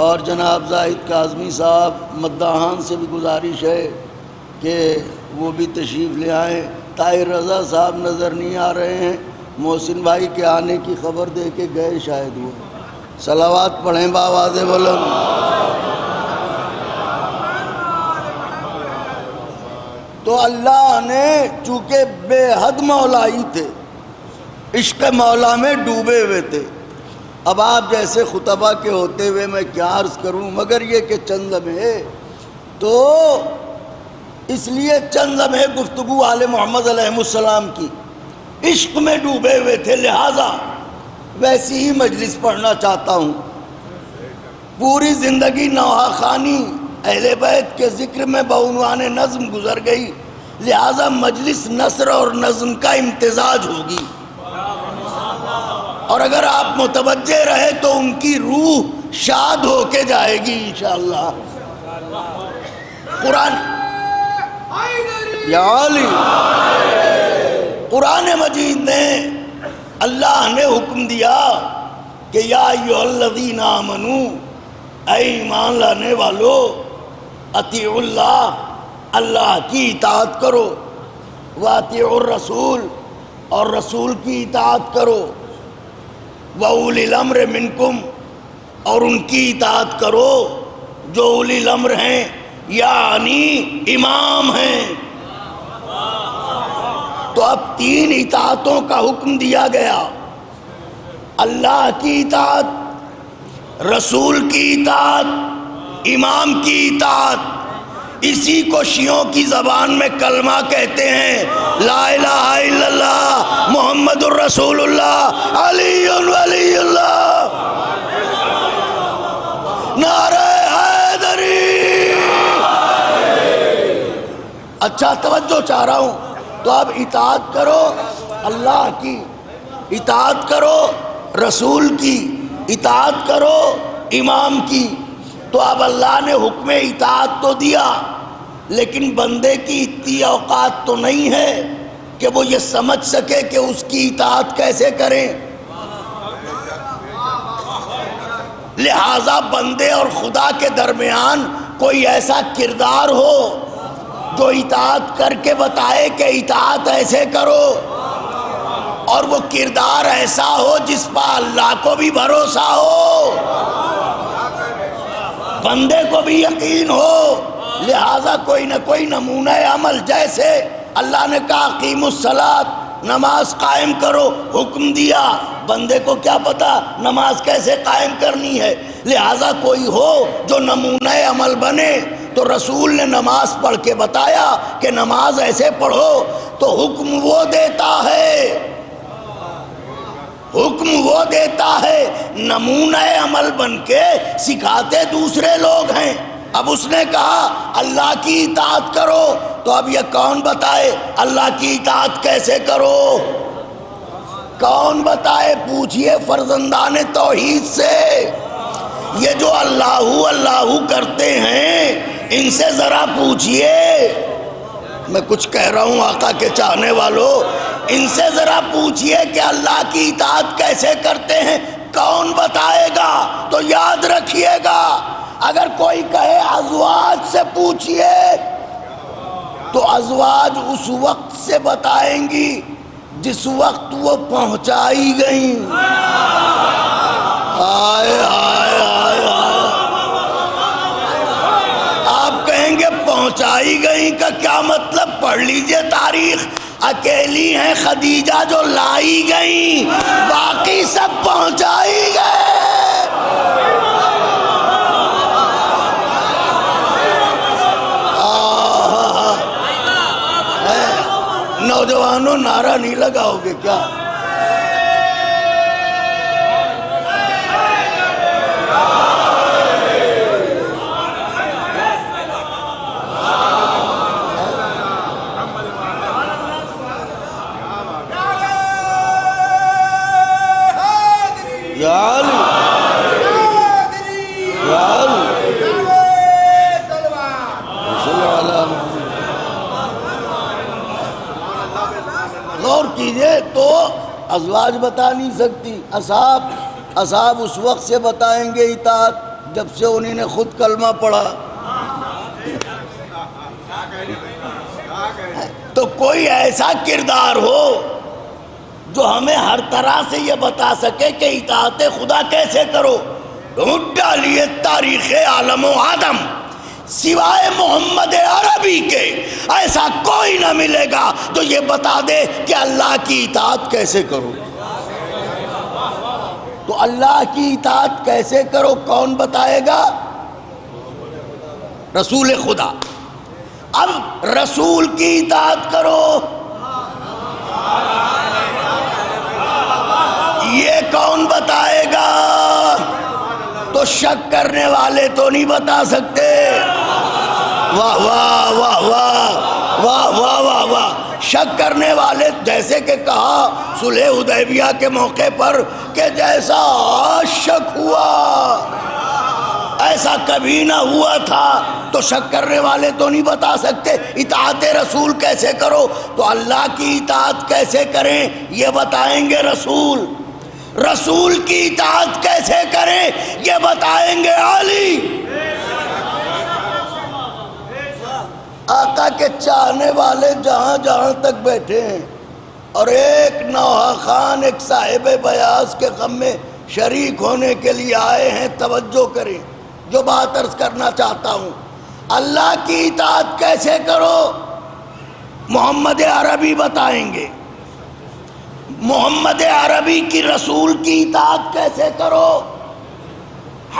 اور جناب زاہد کاظمی صاحب مداحان سے بھی گزارش ہے کہ وہ بھی تشریف لے آئیں۔ طاہر رضا صاحب نظر نہیں آ رہے ہیں، محسن بھائی کے آنے کی خبر دے کے گئے شاید وہ۔ صلوات پڑھیں بآواز بلند۔ تو اللہ نے چونکہ بے حد مولائی تھے، عشق مولا میں ڈوبے ہوئے تھے۔ اب آپ جیسے خطبہ کے ہوتے ہوئے میں کیا عرض کروں، مگر یہ کہ چند لمحے، تو اس لیے چند لمحے گفتگو آل محمد علیہ السلام کی، عشق میں ڈوبے ہوئے تھے، لہٰذا ویسی ہی مجلس پڑھنا چاہتا ہوں۔ پوری زندگی نوحہ خوانی اہل بیت کے ذکر میں بعنوان نظم گزر گئی، لہٰذا مجلس نثر اور نظم کا امتزاج ہوگی، اور اگر آپ متوجہ رہے تو ان کی روح شاد ہو کے جائے گی انشاءاللہ۔ قرآن یا علی، قرآن مجید نے اللہ نے حکم دیا کہ یا ایھا الذین آمنوا، اے ایمان لانے والو، اطیعوا اللہ، اللہ کی اطاعت کرو، واطیعوا الرسول، اور رسول کی اطاعت کرو، وَأُولِي الْأَمْرِ مِنْكُمْ، اور ان کی اطاعت کرو جو اولی الامر ہیں، یعنی امام ہیں۔ تو اب تین اطاعتوں کا حکم دیا گیا، اللہ کی اطاعت، رسول کی اطاعت، امام کی اطاعت، اسی کو شیعوں کی زبان میں کلمہ کہتے ہیں، لا الہ الا اللہ محمد الرسول اللہ علی ولی اللہ، نعرہ حیدری۔ اچھا توجہ چاہ رہا ہوں، تو اب اطاعت کرو اللہ کی، اطاعت کرو رسول کی، اطاعت کرو امام کی۔ تو اب اللہ نے حکم اطاعت تو دیا، لیکن بندے کی اتنی اوقات تو نہیں ہے کہ وہ یہ سمجھ سکے کہ اس کی اطاعت کیسے کریں۔ لہٰذا بندے اور خدا کے درمیان کوئی ایسا کردار ہو جو اطاعت کر کے بتائے کہ اطاعت ایسے کرو، اور وہ کردار ایسا ہو جس پر اللہ کو بھی بھروسہ ہو، بندے کو بھی یقین ہو۔ لہٰذا کوئی نہ کوئی نمونہ عمل، جیسے اللہ نے کہا اقیموا الصلاۃ، نماز قائم کرو، حکم دیا، بندے کو کیا پتا نماز کیسے قائم کرنی ہے، لہٰذا کوئی ہو جو نمونہ عمل بنے۔ تو رسول نے نماز پڑھ کے بتایا کہ نماز ایسے پڑھو، تو حکم وہ دیتا ہے، حکم وہ دیتا ہے، نمونہ عمل بن کے سکھاتے دوسرے لوگ ہیں۔ اب اس نے کہا اللہ کی اطاعت کرو، تو اب یہ کون بتائے اللہ کی اطاعت کیسے کرو؟ کون بتائے؟ پوچھئے فرزندان توحید سے، یہ جو اللہ اللہ کرتے ہیں ان سے ذرا پوچھئے، میں کچھ کہہ رہا ہوں آقا کے چاہنے والوں، ان سے ذرا پوچھئے کہ اللہ کی اطاعت کیسے کرتے ہیں، کون بتائے گا؟ تو یاد رکھیے گا، اگر کوئی کہے ازواج سے پوچھئے تو ازواج اس وقت سے بتائیں گی جس وقت وہ پہنچائی گئیں۔ ہائے ہائے ہائے ہائے، آپ کہیں گے پہنچائی گئیں کا کیا مطلب؟ پڑھ لیجئے تاریخ، اکیلی ہیں خدیجہ جو لائی گئیں، باقی سب پہنچائی گئے۔ نوجوانوں نعرہ نہیں لگاؤ گے کیا؟ غور کیجئے، تو ازواج بتا نہیں سکتی، اصحاب اس وقت سے بتائیں گے اطاعت جب سے انہوں نے خود کلمہ پڑھا۔ تو کوئی ایسا کردار ہو جو ہمیں ہر طرح سے یہ بتا سکے کہ اطاعت خدا کیسے کرو۔ ڈھونڈ ڈالیے تاریخ عالم و آدم، سوائے محمد عربی کے ایسا کوئی نہ ملے گا جو یہ بتا دے کہ اللہ کی اطاعت کیسے کرو۔ تو اللہ کی اطاعت کیسے کرو کون بتائے گا؟ رسول خدا۔ اب رسول کی اطاعت کرو، یہ کون بتائے گا؟ تو شک کرنے والے تو نہیں بتا سکتے۔ واہ واہ واہ واہ واہ واہ واہ واہ، شک کرنے والے، جیسے کہ کہا صلح حدیبیہ کے موقع پر کہ جیسا آج شک ہوا ایسا کبھی نہ ہوا تھا، تو شک کرنے والے تو نہیں بتا سکتے۔ اطاعت رسول کیسے کرو، تو اللہ کی اطاعت کیسے کریں یہ بتائیں گے رسول۔ رسول کی اطاعت کیسے کریں یہ بتائیں گے علی۔ آقا کے چاہنے والے جہاں جہاں تک بیٹھے ہیں، اور ایک نوحہ خان ایک صاحب بیاض کے غم میں شریک ہونے کے لیے آئے ہیں، توجہ کریں جو بات عرض کرنا چاہتا ہوں۔ اللہ کی اطاعت کیسے کرو محمد عربی بتائیں گے، محمد عربی کی رسول کی اطاعت کیسے کرو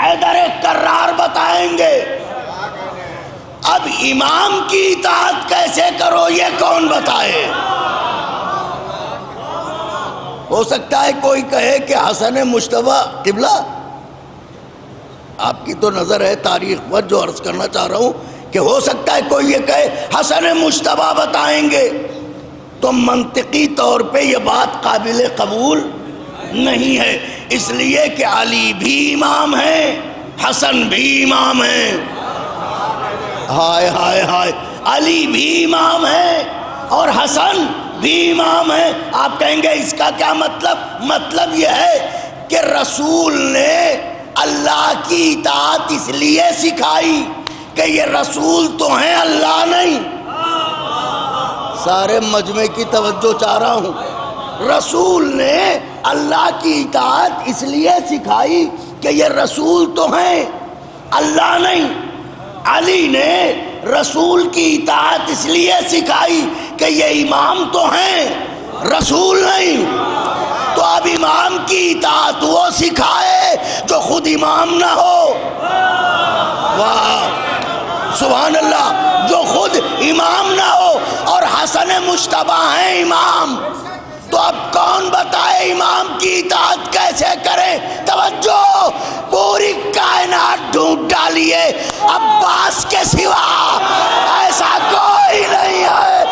حیدر کرار بتائیں گے۔ اب امام کی اطاعت کیسے کرو یہ کون بتائے؟ ہو سکتا ہے کوئی کہے کہ حسن مجتبیٰ قبلہ، آپ کی تو نظر ہے تاریخ پر، جو عرض کرنا چاہ رہا ہوں کہ ہو سکتا ہے کوئی یہ کہے حسن مجتبیٰ بتائیں گے، تو منطقی طور پہ یہ بات قابل قبول نہیں ہے، اس لیے کہ علی بھی امام ہیں، حسن بھی امام ہیں۔ ہائے ہائے ہائے، علی بھی امام ہیں اور حسن بھی امام ہیں۔ آپ کہیں گے اس کا کیا مطلب؟ مطلب یہ ہے کہ رسول نے اللہ کی اطاعت اس لیے سکھائی کہ یہ رسول تو ہیں، اللہ نہیں۔ سارے مجمع کی توجہ چاہ رہا ہوں۔ رسول نے اللہ کی اطاعت اس لیے سکھائی کہ یہ رسول تو ہیں، اللہ نہیں۔ علی نے رسول کی اطاعت اس لیے سکھائی کہ یہ امام تو ہیں، رسول نہیں۔ تو اب امام کی اطاعت وہ سکھائے جو خود امام نہ ہو۔ واہ سبحان اللہ، جو خود امام نہ ہو، اور حسن مجتبیٰ ہیں امام۔ تو اب کون بتائے امام کی اطاعت کیسے کریں؟ توجہ، پوری کائنات ڈھونڈ ڈالیے، عباس کے سوا ایسا کوئی نہیں ہے۔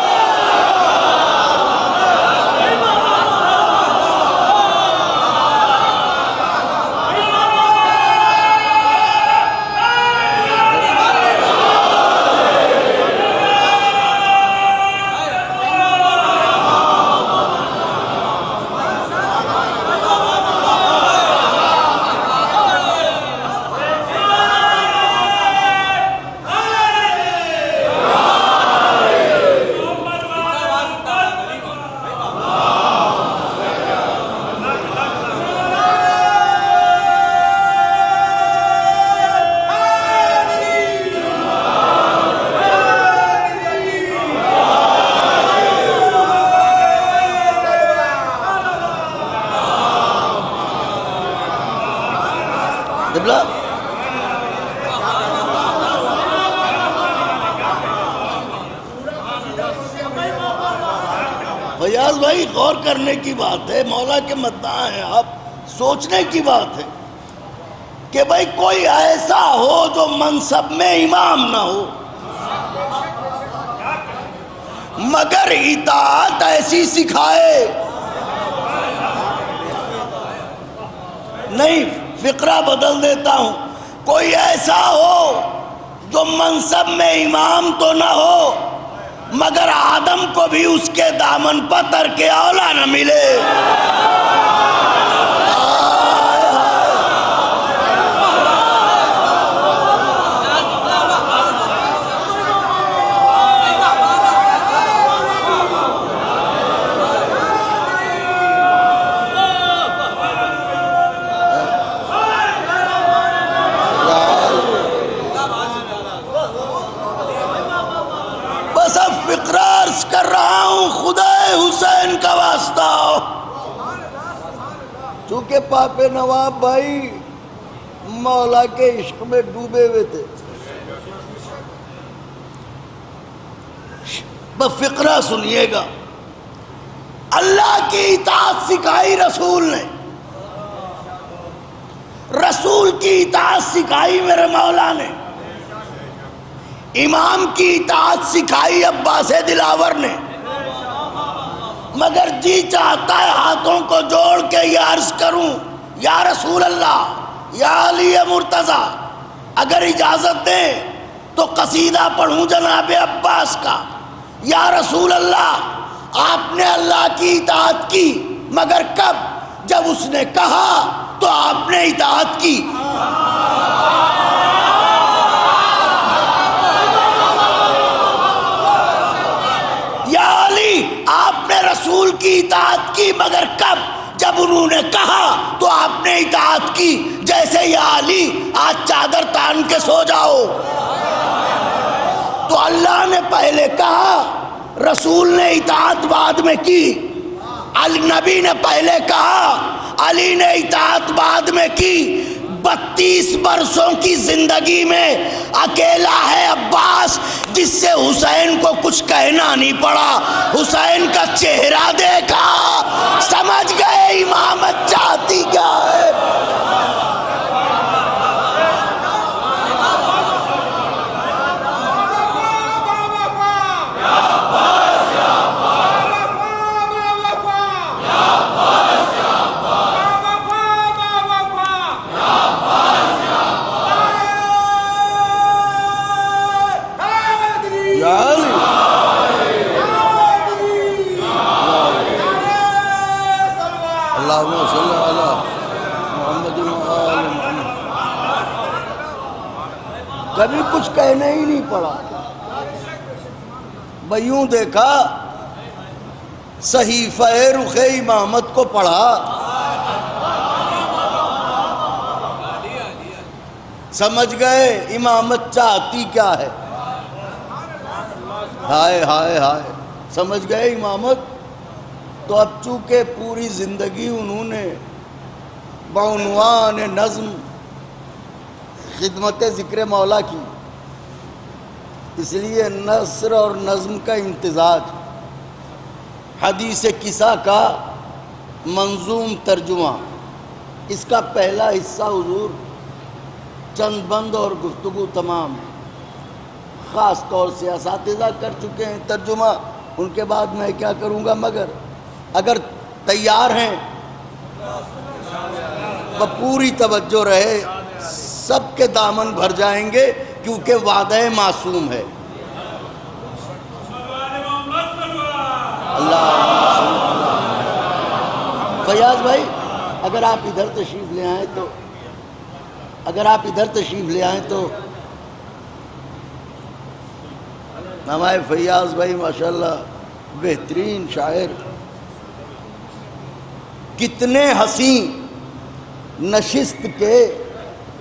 فیاض بھائی غور کرنے کی بات ہے، مولا کے مدعا ہیں آپ، سوچنے کی بات ہے کہ بھائی کوئی ایسا ہو جو منصب میں امام نہ ہو، مگر اطاعت ایسی سکھائے۔ نہیں، فقرہ بدل دیتا ہوں، کوئی ایسا ہو جو منصب میں امام تو نہ ہو، مگر آدم کو بھی اس کے دامن پر ترک اولا نہ ملے۔ بس اب فقرہ عرض کر رہا ہوں، خدا حسین کا واسطہ، چونکہ پاپ نواب بھائی مولا کے عشق میں ڈوبے ہوئے تھے۔ بس فقرہ سنیے گا، اللہ کی اطاعت سکھائی رسول نے، رسول کی اطاعت سکھائی میرے مولا نے، امام کی اطاعت سکھائی عباس دلاور نے، مگر جی چاہتا ہے ہاتھوں کو جوڑ کے یہ عرض کروں، یا رسول اللہ، یا علی مرتضیٰ، اگر اجازت دیں تو قصیدہ پڑھوں جناب عباس کا۔ یا رسول اللہ، آپ نے اللہ کی اطاعت کی، مگر کب؟ جب اس نے کہا تو آپ نے اطاعت کی۔ یا علی، آپ نے رسول کی اطاعت کی، مگر کب؟ جب انہوں نے کہا تو آپ نے اطاعت کی۔ جیسے یا علی آج چادر تان کے سو جاؤ، تو اللہ نے پہلے کہا، رسول نے اطاعت بعد میں کی، نبی نے پہلے کہا، علی نے اطاعت بعد میں کی۔ 32 برسوں کی زندگی میں اکیلا ہے عباس جس سے حسین کو کچھ کہنا نہیں پڑا. حسین کا چہرہ دیکھا, سمجھ گئے امامت چاہتی کیا ہے. کبھی کچھ کہنے ہی نہیں پڑا. بیوں دیکھا, صحیفہ رخ امامت کو پڑھا, سمجھ گئے امامت چاہتی کیا ہے. ہائے ہائے ہائے, سمجھ گئے امامت. تو اب چونکہ پوری زندگی انہوں نے بعنوان نظم خدمت ذکر مولا کی, اس لیے نثر اور نظم کا امتزاج. حدیث کسا کا منظوم ترجمہ, اس کا پہلا حصہ حضور چند بند اور گفتگو تمام خاص طور سے اساتذہ کر چکے ہیں ترجمہ. ان کے بعد میں کیا کروں گا, مگر اگر تیار ہیں پوری توجہ رہے, سب کے دامن بھر جائیں گے کیونکہ وعدہ معصوم ہے. اللہ فیاض بھائی, اگر آپ ادھر تشریف لے آئیں تو, ہمارے فیاض بھائی ماشاءاللہ بہترین شاعر, کتنے حسین نشست کے,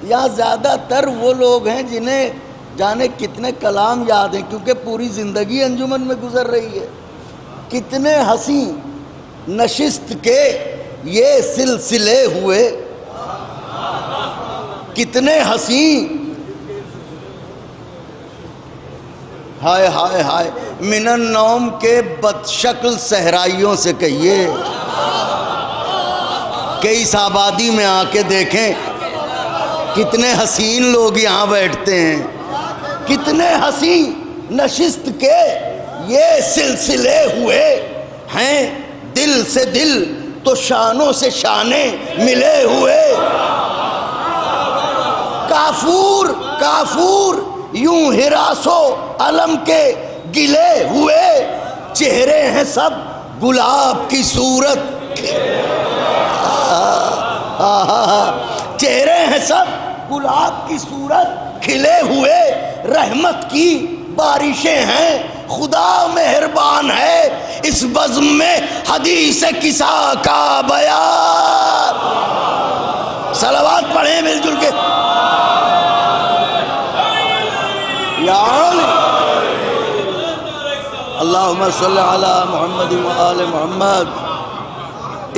یا زیادہ تر وہ لوگ ہیں جنہیں جانے کتنے کلام یاد ہیں کیونکہ پوری زندگی انجمن میں گزر رہی ہے. کتنے حسین نشست کے یہ سلسلے ہوئے, کتنے حسین, ہائے ہائے ہائے. من النوم کے بدشکل صحرائیوں سے کہیے کہ اس آبادی میں آ کے دیکھیں کتنے حسین لوگ یہاں بیٹھتے ہیں, کتنے حسین نشست کے یہ سلسلے ہوئے ہیں. دل سے دل تو شانوں سے شانے ملے ہوئے. کافور کافور یوں ہراس و علم کے گلے ہوئے, چہرے ہیں سب گلاب کی صورت, چہرے ہیں سب گلاب کی صورت کھلے ہوئے. رحمت کی بارشیں ہیں, خدا مہربان ہے اس بزم میں حدیث کسا کا بیان. صلوات پڑھیں مل جل کے. یا اللہم صلی علی محمد و آل محمد.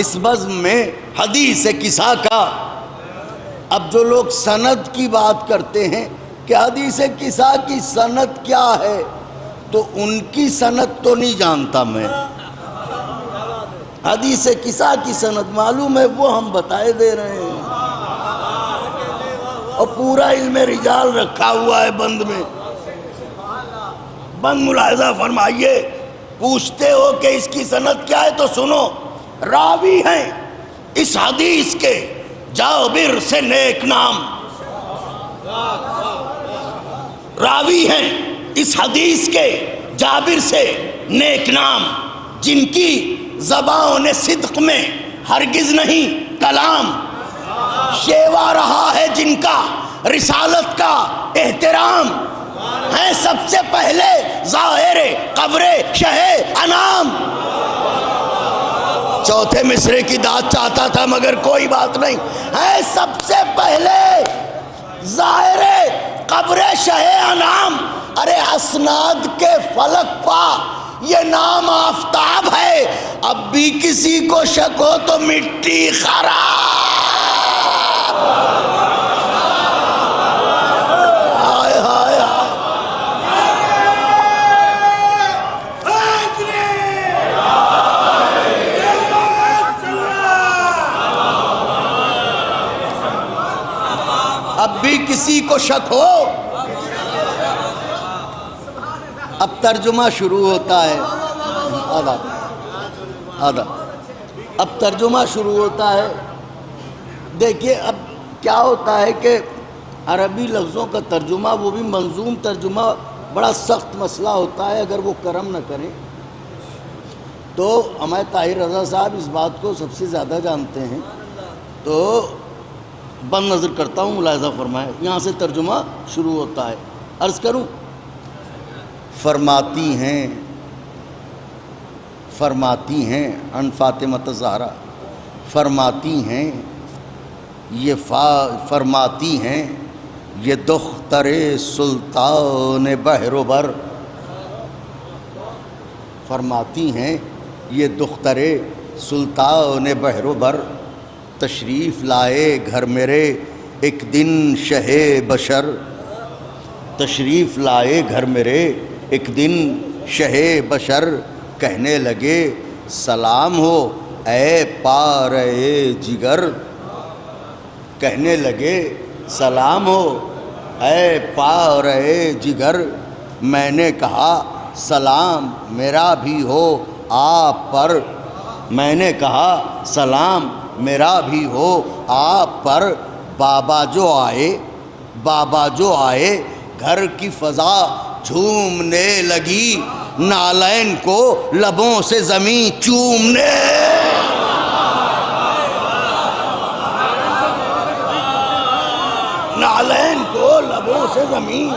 اس بزم میں حدیث کسا کا, اب جو لوگ سند کی بات کرتے ہیں کہ حدیث کسا کی سند کیا ہے, تو ان کی سند تو نہیں جانتا میں. حدیث کسا کی سند معلوم ہے, وہ ہم بتائے دے رہے ہیں, اور پورا علم رجال رکھا ہوا ہے بند میں. بند ملاحظہ فرمائیے. پوچھتے ہو کہ اس کی سند کیا ہے تو سنو. راوی ہیں اس حدیث کے جابر سے نیک نام, راوی ہیں اس حدیث کے جابر سے نیک نام, جن کی زبان صدق میں ہرگز نہیں کلام. شیوا رہا ہے جن کا رسالت کا احترام, ہیں سب سے پہلے ظاہر قبر شہ انام. چوتھے مصرے کی داد چاہتا تھا مگر کوئی بات نہیں. ہے سب سے پہلے ظاہر قبر شہ انام. ارے اسناد کے فلک پا یہ نام آفتاب ہے, اب بھی کسی کو شک ہو تو مٹی خراب. کسی کو شک ہو. اب ترجمہ شروع ہوتا ہے. آدھا اب ترجمہ شروع ہوتا ہے. دیکھیے اب کیا ہوتا ہے کہ عربی لفظوں کا ترجمہ، وہ بھی منظوم ترجمہ، بڑا سخت مسئلہ ہوتا ہے. اگر وہ کرم نہ کریں تو ہمارے طاہر رضا صاحب اس بات کو سب سے زیادہ جانتے ہیں. تو بند نظر کرتا ہوں، ملاحظہ فرمائیں. یہاں سے ترجمہ شروع ہوتا ہے. عرض کروں، فرماتی ہیں ان فاطمہ الزہرا، فرماتی ہیں یہ دختر سلطان بحر و بر، فرماتی ہیں یہ دختر سلطان بحر و بر، تشریف لائے گھر میرے ایک دن شہ بشر، تشریف لائے گھر میرے ایک دن شہ بشر، کہنے لگے سلام ہو اے پارے جگر، کہنے لگے سلام ہو اے پارے جگر، میں نے کہا سلام میرا بھی ہو آپ پر، میں نے کہا سلام میرا بھی ہو آپ پر، بابا جو آئے گھر کی فضا جھومنے لگی، نالین کو لبوں سے زمین چومنے، نالین کو لبوں سے زمین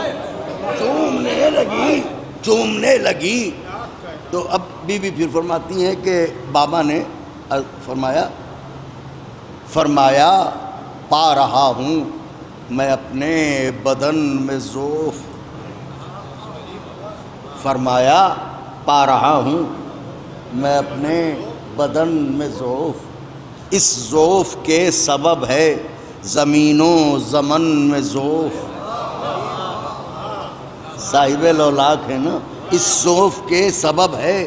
چومنے لگی. تو اب بی بی پھر فرماتی ہیں کہ بابا نے فرمایا پا رہا ہوں میں اپنے بدن میں ذوف، فرمایا پا رہا ہوں میں اپنے بدن میں ذوف، اس ذوف کے سبب ہے زمین و زمن میں ذوف، صاحب لولاک ہے نا، اس ذوف کے سبب ہے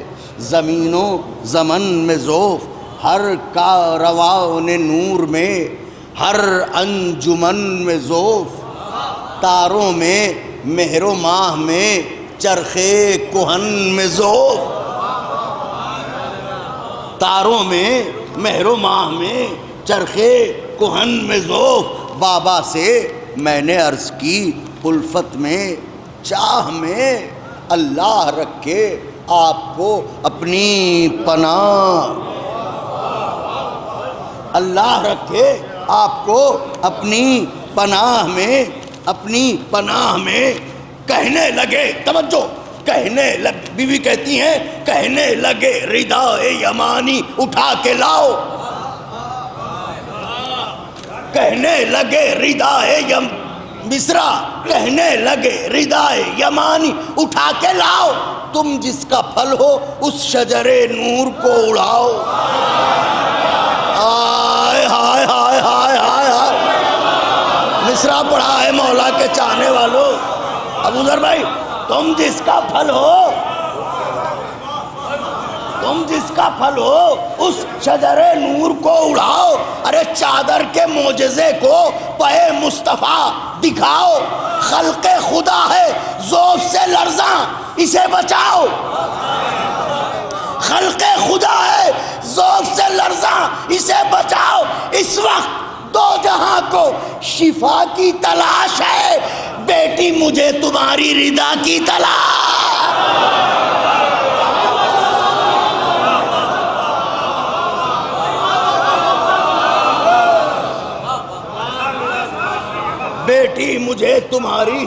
زمین و زمن میں ذوف، ہر کارواں نور میں ہر انجمن میں ذوف، تاروں میں مہر و ماہ میں چرخے کہن میں ذوف، تاروں میں مہر و ماہ میں چرخے کہن میں ذوف. بابا سے میں نے عرض کی الفت میں چاہ میں، اللہ رکھے آپ کو اپنی پناہ، اللہ رکھے آپ کو اپنی پناہ میں، کہنے لگے، توجہ، بی بی کہتی ہیں کہنے لگے ردائے یمانی اٹھا کے لاؤ، کہنے لگے ردائے مصرا، کہنے لگے ردائے یمانی اٹھا کے لاؤ، تم جس کا پھل ہو اس شجر نور کو اڑاؤ. ہائے ہائے ہائے ہائے ہائے ہائے، مصرا پڑھا ہے مولا کے چاہنے والوں. ابو ذر بھائی، تم جس کا پھل ہو اس شجر نور کو اڑاؤ. ارے چادر کے معجزے کو پہ مصطفیٰ دکھاؤ، خلق خدا ہے ذوف سے لرزاں اسے بچاؤ، خلق خدا ہے ذوف سے لرزاں اسے بچاؤ. اس وقت دو جہاں کو شفا کی تلاش ہے، بیٹی مجھے تمہاری رضا کی تلاش. بیٹی مجھے تمہاری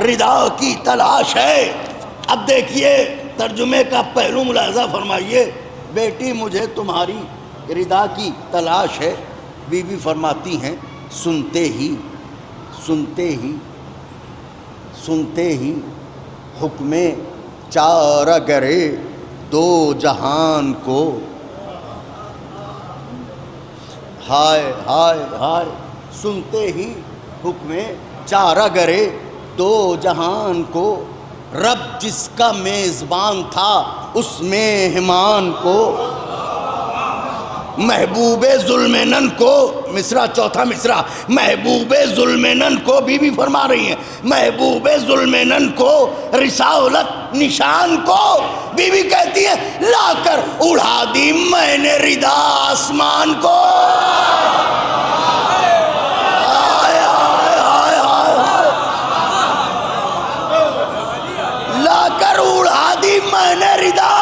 رضا کی تلاش ہے. اب دیکھیے ترجمے کا پہلو ملاحظہ فرمائیے، بیٹی مجھے تمہاری رضا کی تلاش ہے. بی بی فرماتی ہیں سنتے ہی حکم چارہ گرے دو جہان کو، ہائے ہائے ہائے، سنتے ہی حکم چارہ گرے دو جہان کو، رب جس کا میزبان تھا اس مہمان کو، محبوب ذوالمنن کو، مصرع چوتھا مصرع، محبوب ذوالمنن کو بی بی فرما رہی ہیں، محبوب ذوالمنن کو رسالت نشان کو بی بی کہتی ہے لا کر اڑا دی میں نے ردا آسمان کو، لا کر اڑا دی میں نے ردا۔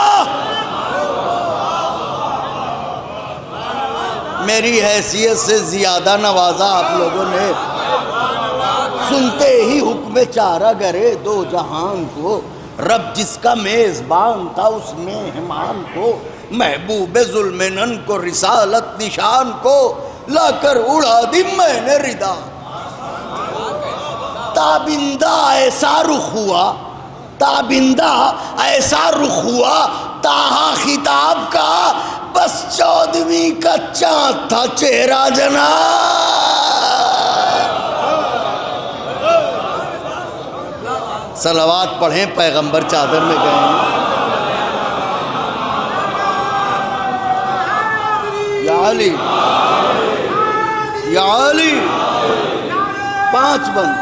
میری حیثیت سے زیادہ نوازا آپ لوگوں نے، سنتے ہی حکم چارہ گرے دو جہان کو، رب جس کا میزبان تھا اس مہمان کو، محبوب ذوالمنن کو رسالت نشان کو لا کر اڑا دی میں نے ردا۔ تابندہ ایسا رخ ہوا، تابندہ ایسا رخ ہوا تاہا خطاب کا، بس 14ویں کا چاند تھا چہرہ جناب۔ صلوات پڑھیں، پیغمبر چادر میں گئے ہیں۔ یا علی یا علی، 5 بند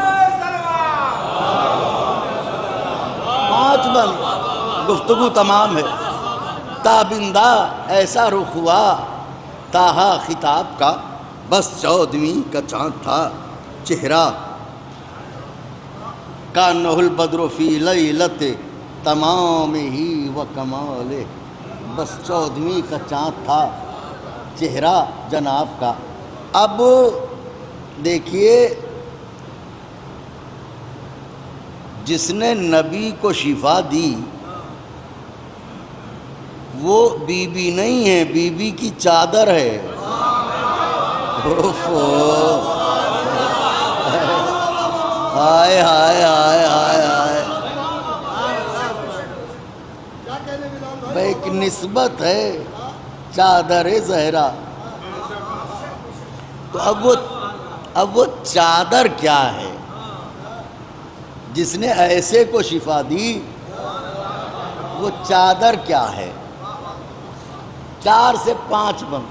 5 بند، گفتگو تمام ہے۔ تابندہ ایسا رخ ہوا تاہا خطاب کا، بس 14ویں کا چاند تھا چہرہ، کانہ البدر فی لیلت تمام ہی و کمال، بس 14ویں کا چاند تھا چہرہ جناب کا۔ اب دیکھیے، جس نے نبی کو شفا دی وہ بی بی نہیں ہے، بی بی کی چادر ہے۔ ہائے ہائے ہائے ہائے ہائے، ایک نسبت ہے چادر زہرا۔ تو اب وہ چادر کیا ہے جس نے ایسے کو شفا دی؟ وہ چادر کیا ہے؟ 4 سے 5 بند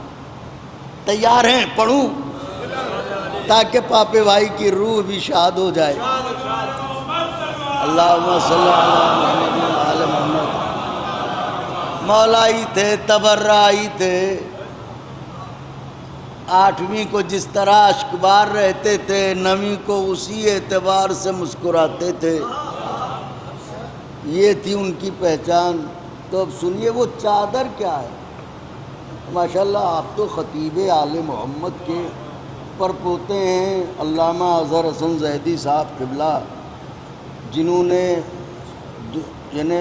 تیار ہیں؟ پڑھوں تاکہ پاپے بھائی کی روح بھی شاد ہو جائے۔ اللہم صلی اللہ علیہ محمد۔ مولائی تھے، تبرائی تھے، 8ویں کو جس طرح اشکبار رہتے تھے، 9ویں کو اسی اعتبار سے مسکراتے تھے، یہ تھی ان کی پہچان۔ تو اب سنیے وہ چادر کیا ہے۔ ماشاءاللہ آپ تو خطیب آل محمد کے پرپوتے ہیں، علامہ اظہر حسن زیدی صاحب قبلہ، جنہوں نے یعنی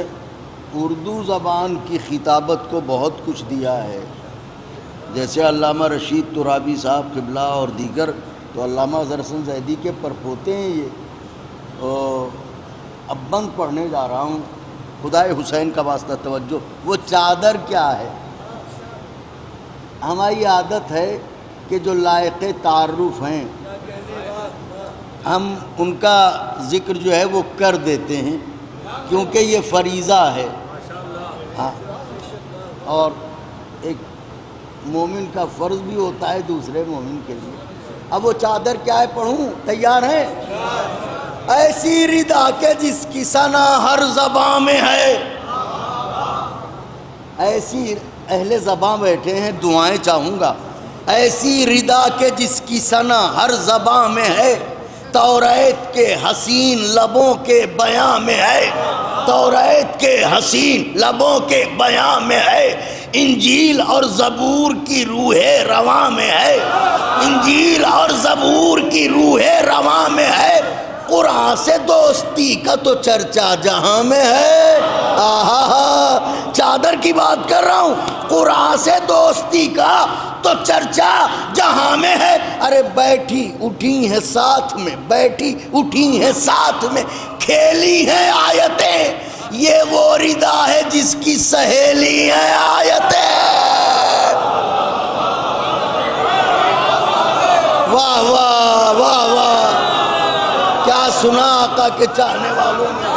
اردو زبان کی خطابت کو بہت کچھ دیا ہے، جیسے علامہ رشید ترابی صاحب قبلہ اور دیگر، تو علامہ اظہر حسن زیدی کے پرپوتے ہیں یہ۔ اب بند پڑھنے جا رہا ہوں، خدائے حسین کا واسطہ توجہ۔ وہ چادر کیا ہے؟ ہماری عادت ہے کہ جو لائق تعارف ہیں ہم ان کا ذکر جو ہے وہ کر دیتے ہیں، کیونکہ یہ فریضہ ہے، ہاں، اور ایک مومن کا فرض بھی ہوتا ہے دوسرے مومن کے لیے۔ اب وہ چادر کیا ہے؟ پڑھوں؟ تیار ہیں؟ ایسی ردا کے جس کی ثنا ہر زباں میں ہے، ایسی اہل زباں بیٹھے ہیں، دعائیں چاہوں گا۔ ایسی ردا کے جس کی ثنا ہر زباں میں ہے، توریت کے حسین لبوں کے بیاں میں ہے، توریت کے حسین لبوں کے بیاں میں ہے، انجیل اور زبور کی روح رواں میں ہے، انجیل اور زبور کی روح رواں میں ہے، قرآن سے دوستی کا تو چرچا جہاں میں ہے۔ آہا، چادر کی بات کر رہا ہوں، قرآن سے دوستی کا تو چرچا جہاں میں ہے۔ ارے بیٹھی اٹھی ہیں ساتھ میں، بیٹھی اٹھی ہیں ساتھ میں، کھیلی ہیں آیتیں، یہ وہ ردا ہے جس کی سہیلی ہیں آیتیں۔ واہ واہ واہ واہ، کیا سنا آقا کے چاہنے والوں نے۔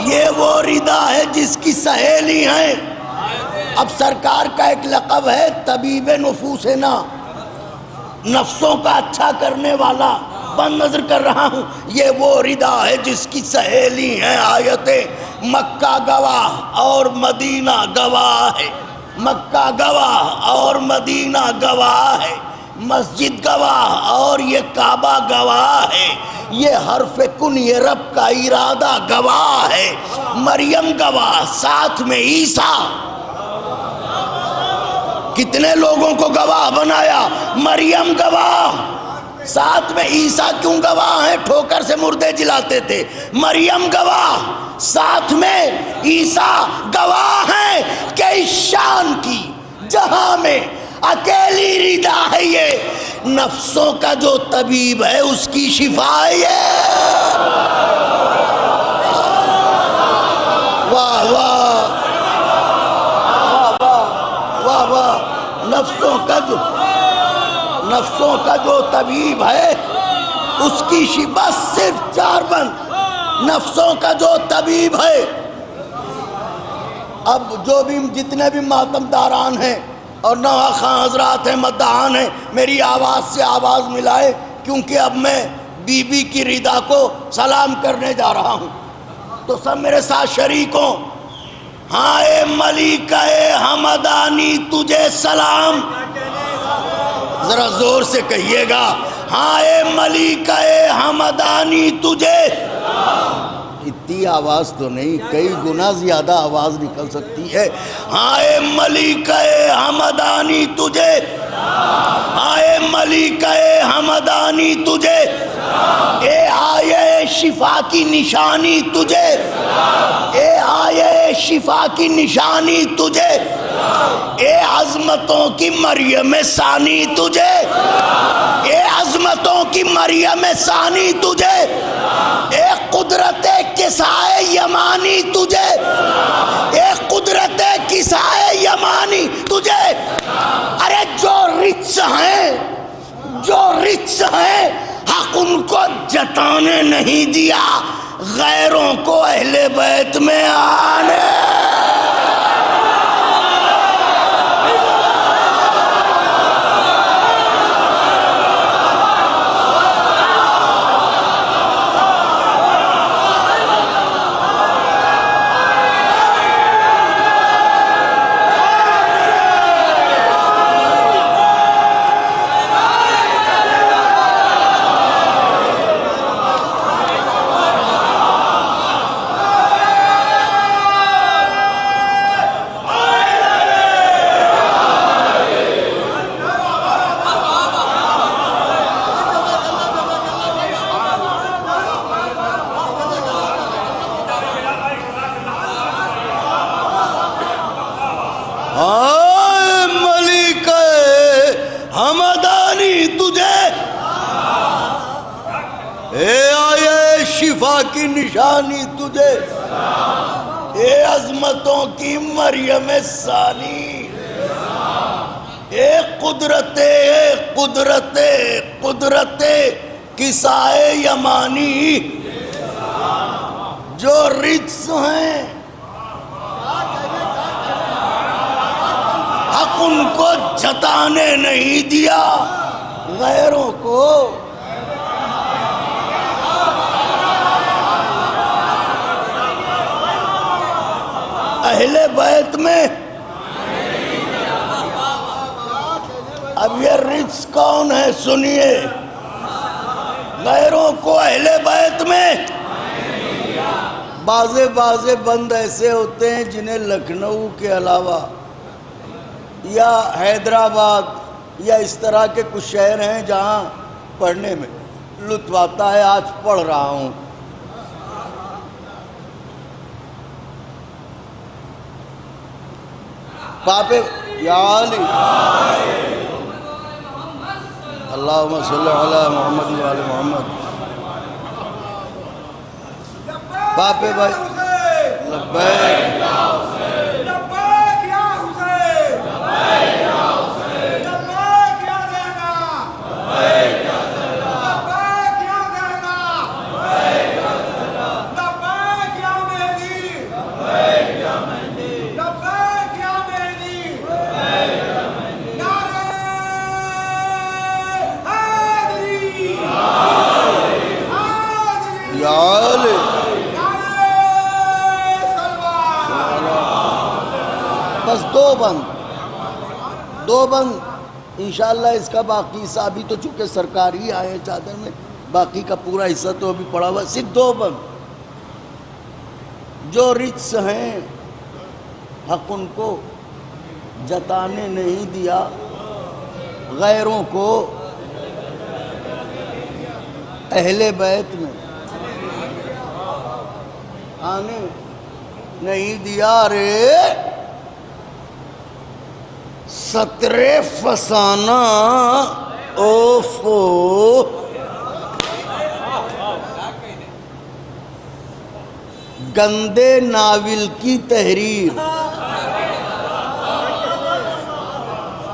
یہ وہ ردا ہے جس کی سہیلی ہیں اب سرکار کا ایک لقب ہے طبیب نفوسنا، نفسوں کا اچھا کرنے والا. بند نظر کر رہا ہوں، یہ وہ ردا ہے جس کی سہیلی ہیں آیتیں. مکہ گواہ اور مدینہ گواہ ہے، مکہ گواہ اور مدینہ گواہ ہے، مسجد گواہ اور یہ کعبہ گواہ ہے، یہ حرف کن یہ رب کا ارادہ گواہ ہے. مریم گواہ، ساتھ میں عیسیٰ. کتنے لوگوں کو گواہ بنایا؟ مریم گواہ، ساتھ میں عیسیٰ کیوں گواہ ہیں؟ ٹھوکر سے مردے جلاتے تھے. مریم گواہ، ساتھ میں عیسیٰ گواہ ہیں کہ اس شان کی جہاں میں اکیلی ردا ہے یہ، نفسوں کا جو طبیب ہے اس کی شفا ہے یہ. واہ واہ واہ واہ. نفسوں کا جو طبیب ہے اس کی شفا، صرف 4 بند. نفسوں کا جو طبیب ہے. اب جو بھی جتنے بھی ماتم داران ہیں اور نوا خان حضرات ہیں، مدعان ہیں، میری آواز سے آواز ملائے، کیونکہ اب میں بی بی کی ردا کو سلام کرنے جا رہا ہوں. تو سب میرے ساتھ شریک ہوں. ہاں اے ملکہ حمدانی تجھے سلام. ذرا زور سے کہیے گا، ہاں اے ملکہ حمدانی تجھے. اتنی آواز تو نہیں، کئی گنا زیادہ آواز نکل سکتی ہے. ہاں اے ملکہ حمدانی تجھے، ہاں اے ملکہ حمدانی تجھے. اے آیے شفا کی نشانی تجھے، اے آیے شفا کی نشانی تجھے. اے عظمتوں کی مریم ثانی تجھے، اے عظمتوں کی مریم ثانی تجھے. اے قدرت کسائے یمانی تجھے، اے قدرت کسائے یمانی تجھے. ارے جو رچ ہیں، جو رچ ہیں، حق ان کو جتانے نہیں دیا، غیروں کو اہل بیت میں آنے. کی نشانی تجھے، اے عظمتوں کی مریم ثانی. اے قدرت قدرت قدرت کسائے یمانی. جو رجس ہیں حق ان کو جتانے نہیں دیا، غیروں کو. اہل بیت میں اب یہ رجس کون ہے سنیے. غیروں کو اہل بیت میں بازے بند ایسے ہوتے ہیں جنہیں لکھنؤ کے علاوہ یا حیدرآباد یا اس طرح کے کچھ شہر ہیں جہاں پڑھنے میں لطف آتا ہے. آج پڑھ رہا ہوں. پاپے یا علی اللہم صلی علی محمد و علی محمد. پاپے بھائی لبیک بند انشاءاللہ اس کا باقی حصہ ابھی تو چونکہ سرکاری آئے ہیں چادر میں، باقی کا پورا حصہ تو ابھی پڑا ہوا ہے. صرف 2 بند جو رجس ہیں حق ان کو جتانے نہیں دیا، غیروں کو اہل بیت میں آنے نہیں دیا. رے 17 فسانہ اوفو گندے ناول کی تحریر،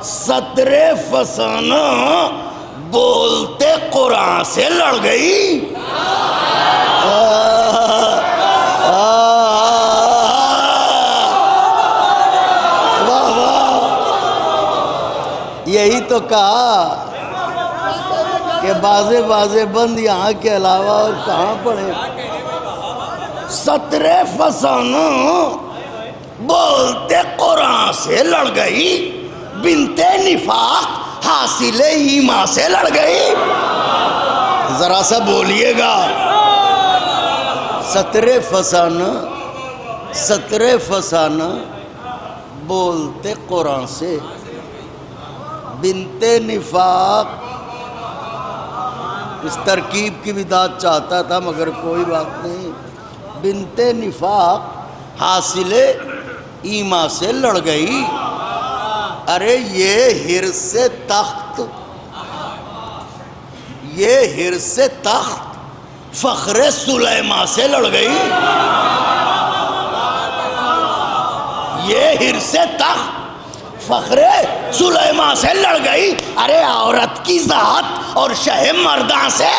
17 فسانہ بولتے قرآن سے لڑ گئی. یہی تو کہا کہ بازے بند یہاں کے علاوہ اور کہاں پڑے. 17 فسانہ بولتے قرآن سے لڑ گئی، بنت نفاق حاصل ایمان سے لڑ گئی. ذرا سا بولیے گا. 17 فسانہ بولتے قرآن سے، بنت نفاق. اس ترکیب کی بھی داد چاہتا تھا مگر کوئی بات نہیں. بنت نفاق حاصل ایمان سے لڑ گئی. ارے یہ حرص تخت، یہ حرص تخت فخر سلیمان سے لڑ گئی. یہ حرص تخت فخر سلیمان سے لڑ گئی. ارے عورت کی ذات اور شہ مرداں سے.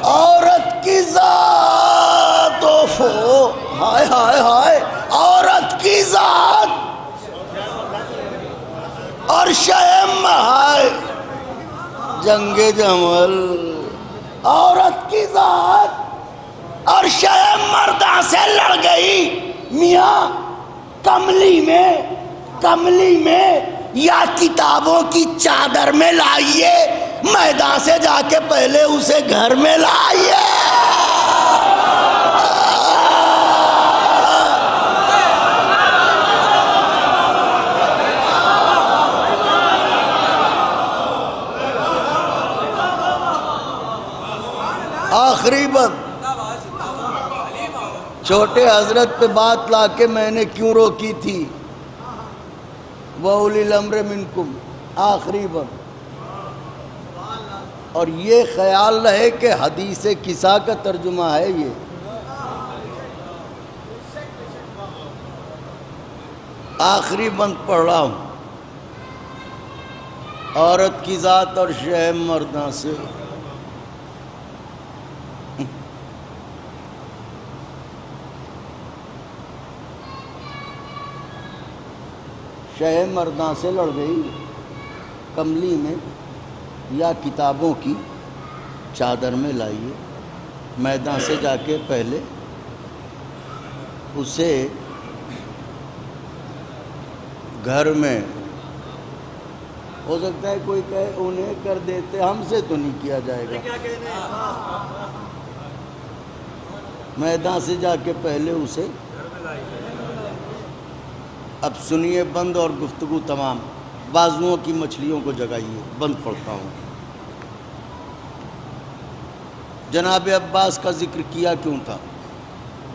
عورت کی ذات ہائے ہائے ہائے، عورت کی ذات اور شہم ہے جنگ جمل. عورت کی ذات اور شہم مردہ سے لڑ گئی. میاں کملی میں یا کتابوں کی چادر میں لائیے، میدان سے جا کے پہلے اسے گھر میں لائیے. آخری بات، چھوٹے حضرت پہ بات لا کے میں نے کیوں روکی تھی؟ وَأُولِي الْأَمْرِ مِنْكُمْ. آخری بات، اور یہ خیال رہے کہ حدیث کسا کا ترجمہ ہے. یہ آخری بند پڑھ رہا ہوں. عورت کی ذات اور شہم مرداں سے. شہ مرداں سے لڑ گئی، کملی میں یا کتابوں کی چادر میں لائیے، میدان سے جا کے پہلے اسے گھر میں. ہو سکتا ہے کوئی کہے انہیں کر دیتے، ہم سے تو نہیں کیا جائے گا. میدان سے جا کے پہلے اسے. اب سنیے بند اور گفتگو تمام. بازوؤں کی مچھلیوں کو جگائیے. بند پڑھتا ہوں. جناب عباس کا ذکر کیا کیوں تھا؟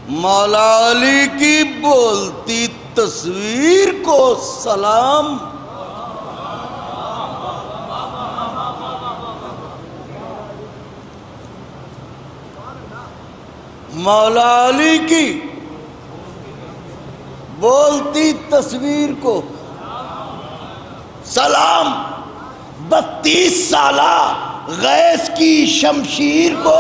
مولا علی کی بولتی تصویر کو سلام. مولا علی کی بولتی تصویر کو سلام. 32 سالہ غیث کی شمشیر کو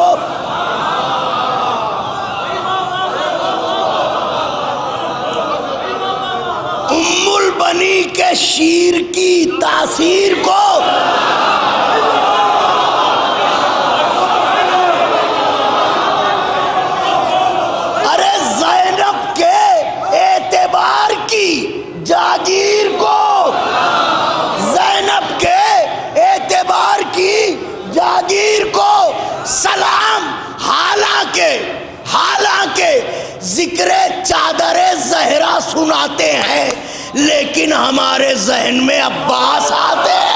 ام بنی کے شیر کی تاثیر کو ارے زینب کے اعتبار کی جاگیر کو، زینب کے اعتبار کی جاگیر کو سلام، حالانکہ ذکر چادر زہرا سناتے ہیں لیکن ہمارے ذہن میں عباس آتے ہیں۔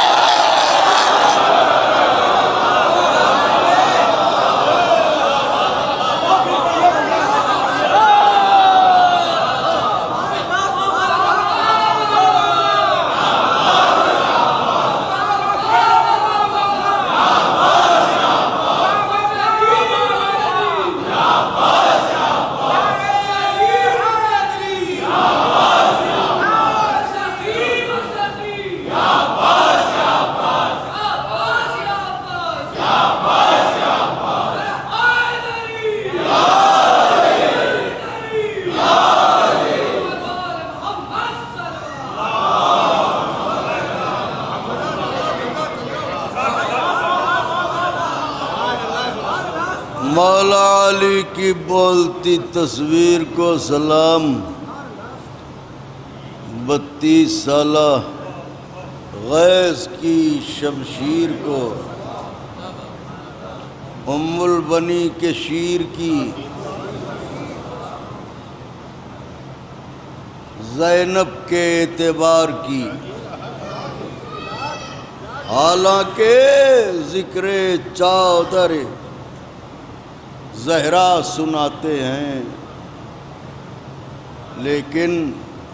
مولا علی کی بولتی تصویر کو سلام، 32 سالہ غیث کی شمشیر کو، ام البنی کے شیر کی، زینب کے اعتبار کی، حالانکہ ذکر چادر زہرا سناتے ہیں لیکن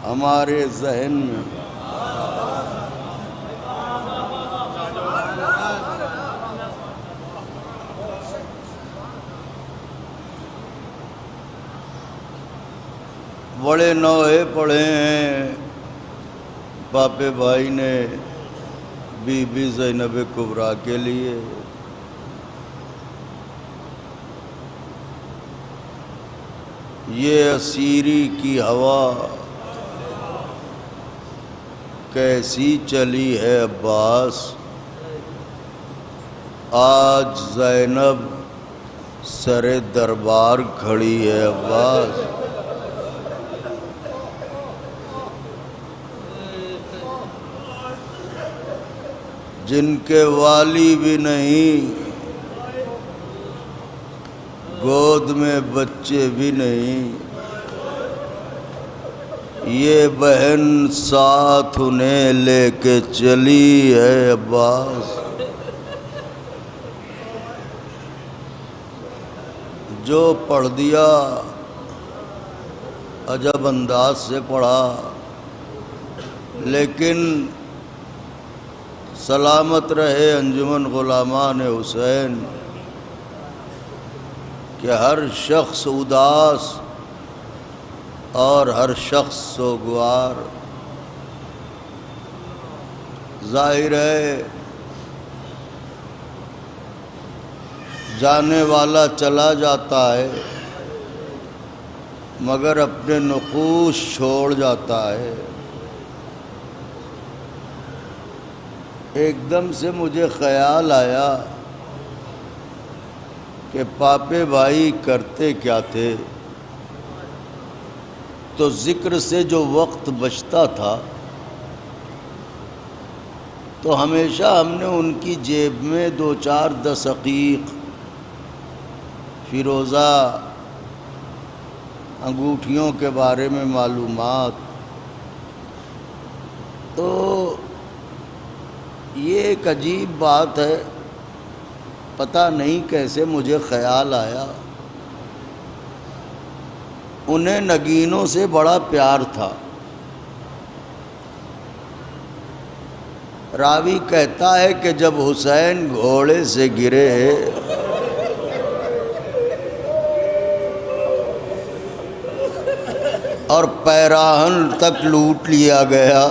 ہمارے ذہن میں بڑے نوحے پڑھے ہیں پاپے بھائی نے بی بی زینب کبریٰ کے لیے۔ یہ اسیری کی ہوا کیسی چلی ہے عباس، آج زینب سر دربار کھڑی ہے عباس۔ جن کے والی بھی نہیں، گود میں بچے بھی نہیں، یہ بہن ساتھ انہیں لے کے چلی ہے عباس۔ جو پڑھ دیا عجب انداز سے پڑھا، لیکن سلامت رہے انجمن غلامان حسین کہ ہر شخص اداس اور ہر شخص سوگوار۔ ظاہر ہے جانے والا چلا جاتا ہے مگر اپنے نقوش چھوڑ جاتا ہے۔ ایک دم سے مجھے خیال آیا کہ پاپے بھائی کرتے کیا تھے، تو ذکر سے جو وقت بچتا تھا تو ہمیشہ ہم نے ان کی جیب میں 2-4 10 عقیق، فیروزہ، انگوٹھیوں کے بارے میں معلومات، تو یہ ایک عجیب بات ہے، پتہ نہیں کیسے مجھے خیال آیا۔ انہیں نگینوں سے بڑا پیار تھا۔ راوی کہتا ہے کہ جب حسین گھوڑے سے گرے اور پیراہن تک لوٹ لیا گیا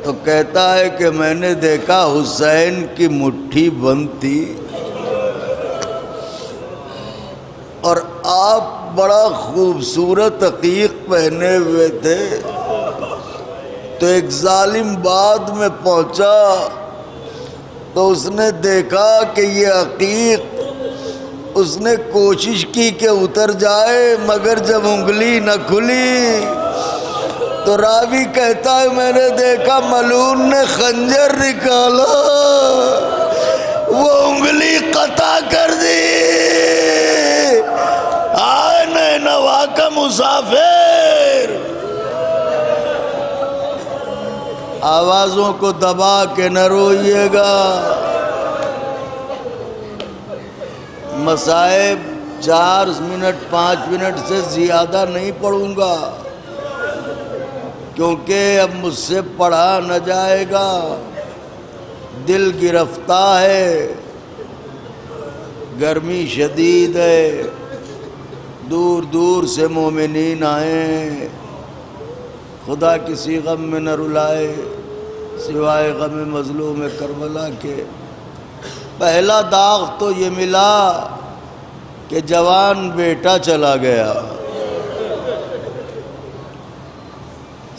تو کہتا ہے کہ میں نے دیکھا حسین کی مٹھی بند تھی اور آپ بڑا خوبصورت عقیق پہنے ہوئے تھے، تو ایک ظالم بعد میں پہنچا تو اس نے دیکھا کہ یہ عقیق، اس نے کوشش کی کہ اتر جائے مگر جب انگلی نہ کھلی تو راوی کہتا ہے میں نے دیکھا ملعون نے خنجر نکالا، وہ انگلی قطع کر دی۔ آئے نینوا کا مسافر، آوازوں کو دبا کے نہ روئیے گا۔ مصائب 4 منٹ 5 منٹ سے زیادہ نہیں پڑھوں گا کیونکہ اب مجھ سے پڑھا نہ جائے گا، دل گرفتہ ہے، گرمی شدید ہے، دور دور سے مومنین آئے، خدا کسی غم میں نہ رلائے سوائے غم مظلوم کربلا کے۔ پہلا داغ تو یہ ملا کہ جوان بیٹا چلا گیا،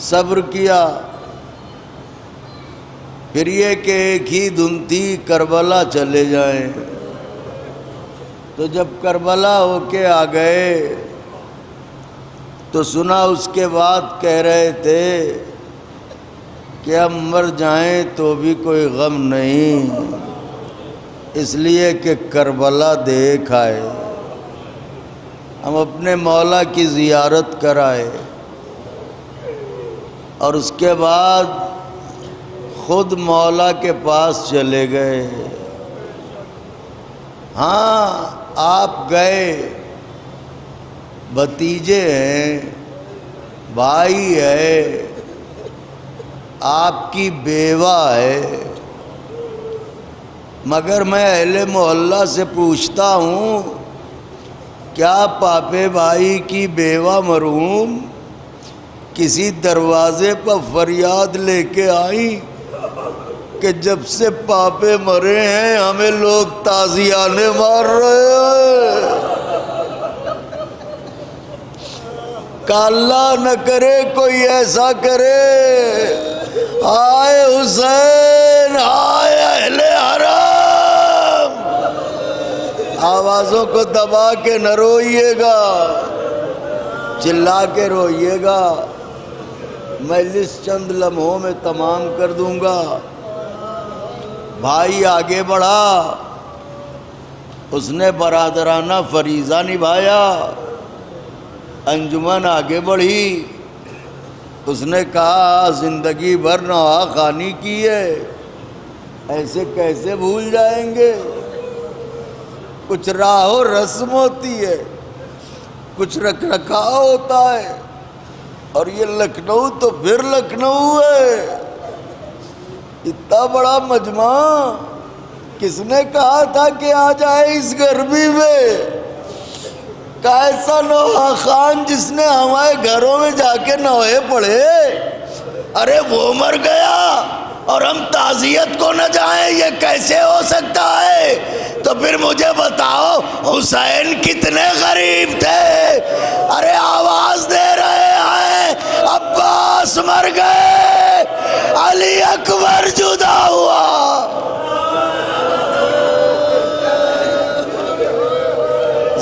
صبر کیا، پھر یہ کہ ایک ہی دھن تھی کربلا چلے جائیں، تو جب کربلا ہو کے آ گئے تو سنا اس کے بعد کہہ رہے تھے کہ ہم مر جائیں تو بھی کوئی غم نہیں، اس لیے کہ کربلا دیکھ آئے، ہم اپنے مولا کی زیارت کرائے۔ اور اس کے بعد خود مولا کے پاس چلے گئے۔ ہاں آپ گئے، بھتیجے ہیں، بھائی ہے، آپ کی بیوہ ہے، مگر میں اہل محلہ سے پوچھتا ہوں کیا پاپے بھائی کی بیوہ مرحوم کسی دروازے پر فریاد لے کے آئی کہ جب سے پاپے مرے ہیں ہمیں لوگ تازیانے مار رہے ہیں؟ کہ اللہ نہ کرے کوئی ایسا کرے، آئے حسین، آئے اہل حرم۔ آوازوں کو دبا کے نہ روئیے گا، چلا کے روئیے گا، مجلس چند لمحوں میں تمام کر دوں گا۔ بھائی آگے بڑھا، اس نے برادرانہ فریضہ نبھایا، انجمن آگے بڑھی، اس نے کہا زندگی بھر نوا خوانی کی ہے، ایسے کیسے بھول جائیں گے؟ کچھ راہ و رسم ہوتی ہے، کچھ رکھ رکھاؤ ہوتا ہے، اور یہ لکھنؤ تو پھر لکھنؤ ہے، اتنا بڑا مجمع کس نے کہا تھا کہ آ جائے اس گرمی میں؟ کیسا نوحہ خان جس نے ہمارے گھروں میں جا کے نوحے پڑھے، ارے وہ مر گیا اور ہم تعزیت کو نہ جائیں، یہ کیسے ہو سکتا ہے؟ تو پھر مجھے بتاؤ حسین کتنے غریب تھے؟ ارے آواز دے رہے ہیں عباس مر گئے، علی اکبر جدا ہوا۔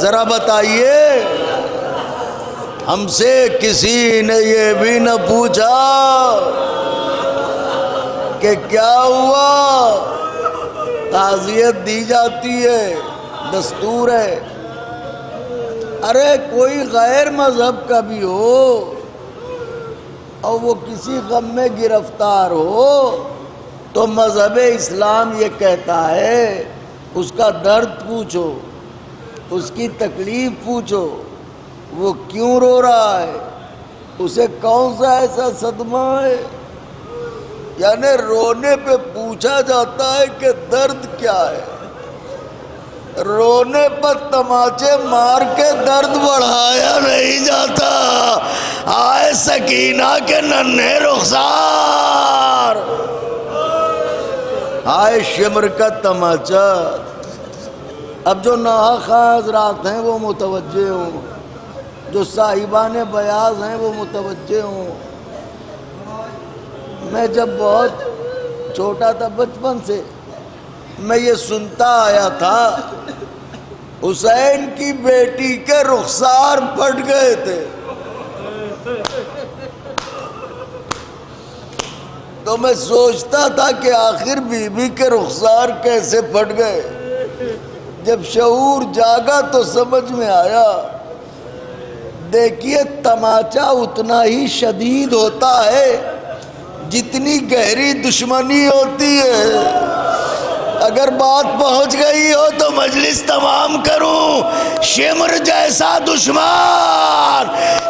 ذرا بتائیے، ہم سے کسی نے یہ بھی نہ پوچھا کہ کیا ہوا؟ تعزیت دی جاتی ہے، دستور ہے۔ ارے کوئی غیر مذہب کا بھی ہو اور وہ کسی غم میں گرفتار ہو تو مذہب اسلام یہ کہتا ہے اس کا درد پوچھو، اس کی تکلیف پوچھو، وہ کیوں رو رہا ہے، اسے کون سا ایسا صدمہ ہے؟ یعنی رونے پہ پوچھا جاتا ہے کہ درد کیا ہے، رونے پر تماچے مار کے درد بڑھایا نہیں جاتا۔ آئے سکینہ کے ننھے رخسار، آئے شمر کا تماچا۔ اب جو نوحہ خواہ حضرات ہیں وہ متوجہ ہوں، جو صاحبان بیاض ہیں وہ متوجہ ہوں۔ میں جب بہت چھوٹا تھا بچپن سے میں یہ سنتا آیا تھا حسین کی بیٹی کے رخسار پھٹ گئے تھے، تو میں سوچتا تھا کہ آخر بی بی کے رخسار کیسے پھٹ گئے۔ جب شعور جاگا تو سمجھ میں آیا، دیکھیے تماچا اتنا ہی شدید ہوتا ہے جتنی گہری دشمنی ہوتی ہے۔ اگر بات پہنچ گئی ہو تو مجلس تمام کروں۔ شمر جیسا دشمن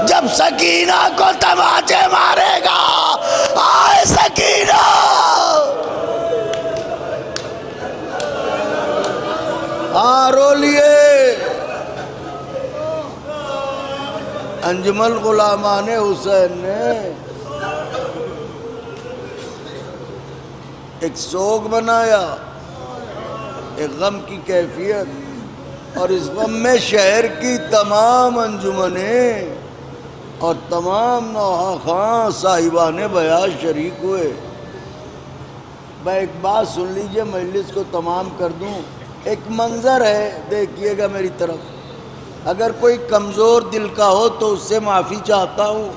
جب سکینہ کو تماچے مارے گا، آئے سکینہ ہاں رو لیے۔ انجمن غلامان حسین نے ایک سوگ بنایا، ایک غم کی کیفیت، اور اس غم میں شہر کی تمام انجمنیں اور تمام نوحہ خاں صاحبان بیان شریک ہوئے۔ میں ایک بات سن لیجئے، مجلس کو تمام کر دوں۔ ایک منظر ہے، دیکھیے گا میری طرف، اگر کوئی کمزور دل کا ہو تو اس سے معافی چاہتا ہوں۔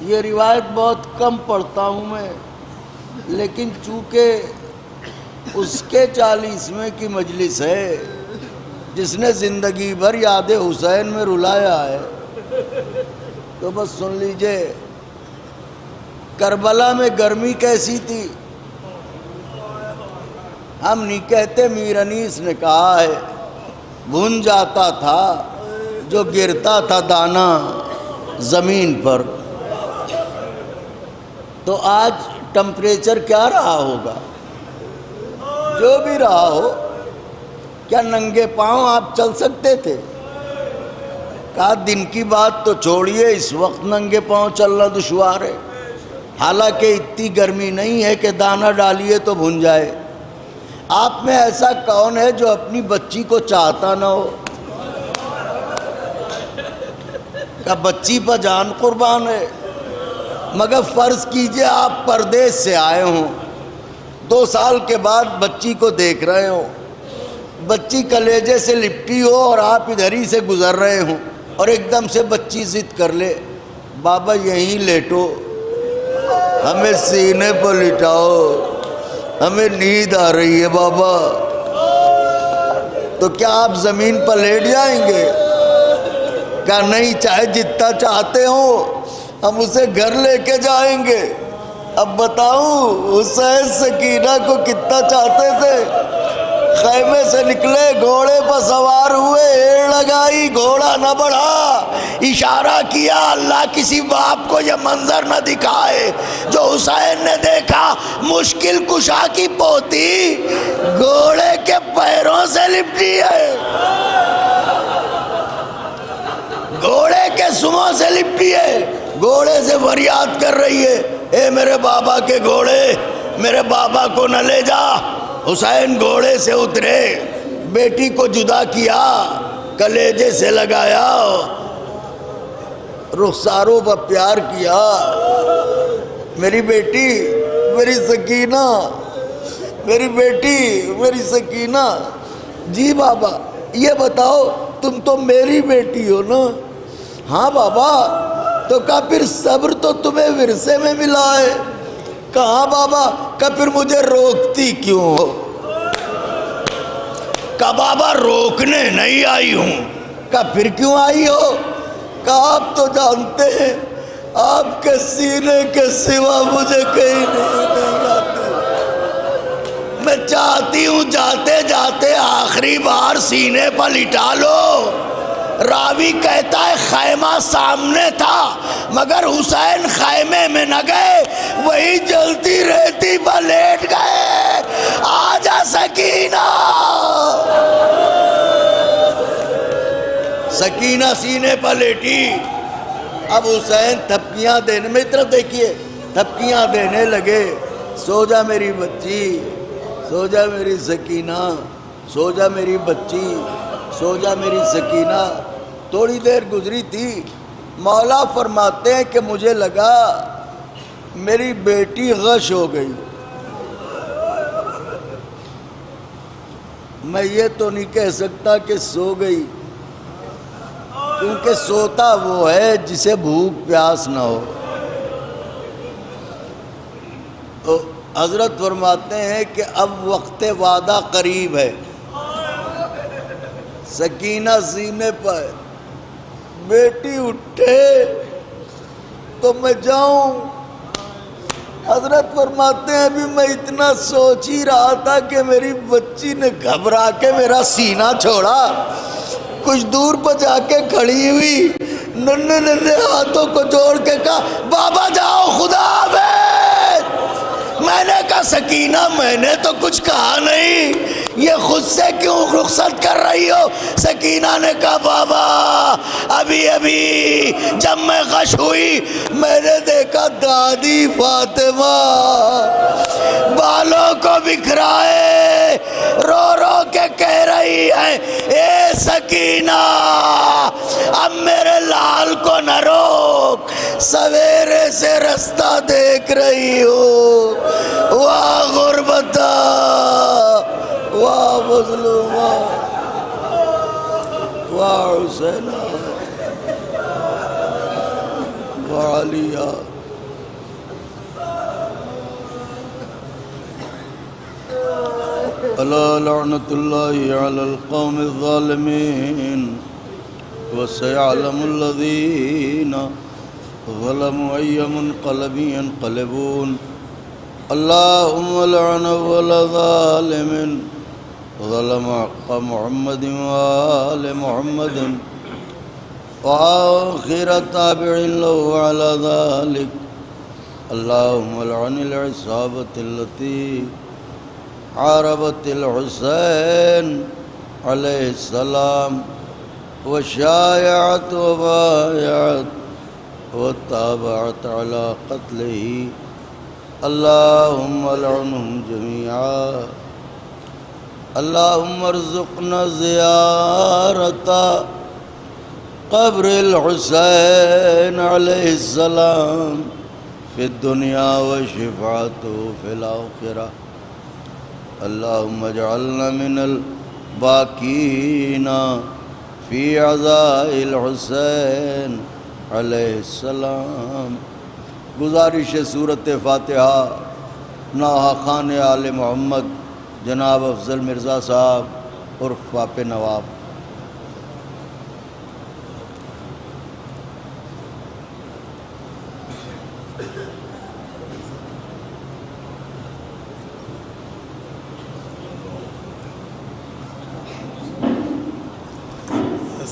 یہ روایت بہت کم پڑھتا ہوں میں، لیکن چونکہ اس کے 40ویں کی مجلس ہے جس نے زندگی بھر یاد حسین میں رلایا ہے، تو بس سن لیجئے۔ کربلا میں گرمی کیسی تھی؟ ہم نہیں کہتے، میر انیس نے کہا ہے، بھن جاتا تھا جو گرتا تھا دانہ زمین پر۔ تو آج ٹمپریچر کیا رہا ہوگا؟ جو بھی رہا ہو، کیا ننگے پاؤں آپ چل سکتے تھے؟ کہا دن کی بات تو چھوڑیے، اس وقت ننگے پاؤں چلنا دشوار ہے، حالانکہ اتنی گرمی نہیں ہے کہ دانہ ڈالیے تو بھن جائے۔ آپ میں ایسا کون ہے جو اپنی بچی کو چاہتا نہ ہو؟ کہ بچی پر جان قربان ہے۔ مگر فرض کیجئے آپ پردیس سے آئے ہوں، 2 سال کے بعد بچی کو دیکھ رہے ہوں، بچی کلیجے سے لپٹی ہو اور آپ ادھر ہی سے گزر رہے ہوں، اور ایک دم سے بچی ضد کر لے، بابا یہیں لیٹو، ہمیں سینے پر لٹاؤ، ہمیں نیند آ رہی ہے بابا، تو کیا آپ زمین پر لیٹ جائیں گے؟ کہا نہیں، چاہے جتنا چاہتے ہو ہم اسے گھر لے کے جائیں گے۔ اب بتاؤں حسین سکینہ کو کتنا چاہتے تھے؟ خیمے سے نکلے، گھوڑے پر سوار ہوئے، ایڑ لگائی، گھوڑا نہ بڑھا، اشارہ کیا اللہ کسی باپ کو یہ منظر نہ دکھائے جو حسین نے دیکھا۔ مشکل کشا کی پوتی گھوڑے کے پیروں سے لپٹی ہے، گھوڑے کے سموں سے لپٹی ہے، گھوڑے سے فریاد کر رہی ہے، اے میرے بابا کے گھوڑے، میرے بابا کو نہ لے جا۔ حسین گھوڑے سے اترے، بیٹی کو جدا کیا، کلیجے سے لگایا، رخساروں پر پیار کیا۔ میری بیٹی، میری سکینہ، میری بیٹی، میری سکینہ۔ جی بابا، یہ بتاؤ تم تو میری بیٹی ہو نا؟ ہاں بابا۔ تو کہا پھر صبر تو تمہیں ورثے میں ملا ہے۔ کہاں بابا؟ کہا پھر مجھے روکتی کیوں ہو؟ کہا بابا روکنے نہیں آئی ہوں۔ کہا پھر کیوں آئی ہو؟ کہا آپ تو جانتے ہیں آپ کے سینے کے سوا مجھے کہیں نہیں آتے، میں چاہتی ہوں جاتے جاتے آخری بار سینے پر لٹا لو۔ راوی کہتا ہے خیمہ سامنے تھا مگر حسین خیمے میں نہ گئے، وہی جلتی رہتی پر لیٹ گئے۔ آجا سکینہ۔ سکینہ سینے پر لیٹی۔ اب حسین تھپکیاں دینے، میری طرف دیکھیے، تھپکیاں دینے لگے، سو جا میری بچی، سو جا میری سکینہ، سو جا میری بچی، سو جا میری سکینہ۔ تھوڑی دیر گزری تھی، مولا فرماتے ہیں کہ مجھے لگا میری بیٹی غش ہو گئی. میں یہ تو نہیں کہہ سکتا کہ سو گئی، کیونکہ سوتا وہ ہے جسے بھوک پیاس نہ ہو. تو حضرت فرماتے ہیں کہ اب وقت وعدہ قریب ہے. سکینہ سینے پر، بیٹی اٹھے تو میں جاؤں. حضرت فرماتے ہیں ابھی میں اتنا سوچ ہی رہا تھا کہ میری بچی نے گھبرا کے میرا سینہ چھوڑا، کچھ دور پہ جا کے کھڑی ہوئی، ننھے ننھے ہاتھوں کو جوڑ کے کہا بابا جاؤ خدا حافظ. میں نے کہا سکینہ میں نے تو کچھ کہا نہیں، یہ خود سے کیوں رخصت کر رہی ہو؟ سکینہ نے کہا بابا ابھی جب میں غش ہوئی میں نے دیکھا دادی فاطمہ بالوں کو بکھرائے رو رو کے کہہ رہی ہے اے سکینہ اب میرے لال کو نہ روک، سویرے سے رستہ دیکھ رہی ہو. واہ غربتہ، واہ مظلومہ، واہ حسینہ، واہ علیہ. الا لعنت اللہ علی القوم الظالمین وسيعلم الذين ظلموا أي منقلب ينقلبون. اللهم لعن أول ظالم ظلم حق محمد وآل محمد وآخر تابع له على ذلك. اللهم لعن العصابة التي عاربت الحسين عليه السلام وشايعت وبايعت وتابعت على قتله. اللهم لعنهم جميعا. اللهم ارزقنا زيارة قبر الحسين عليه السلام في الدنيا وشفاعته في الآخرة. اللهم اجعلنا من الباكين في عزاء الحسين علیہ السلام. گزارش سورت فاتحہ نوحہ خان آل محمد جناب افضل مرزا صاحب عرف پاپ نواب.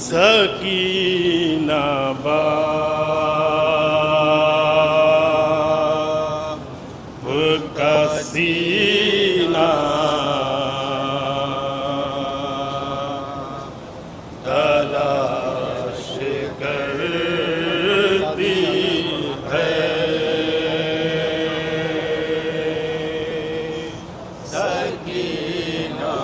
سکینہ باپ کا سینہ تلاش کرتی ہے. سکینہ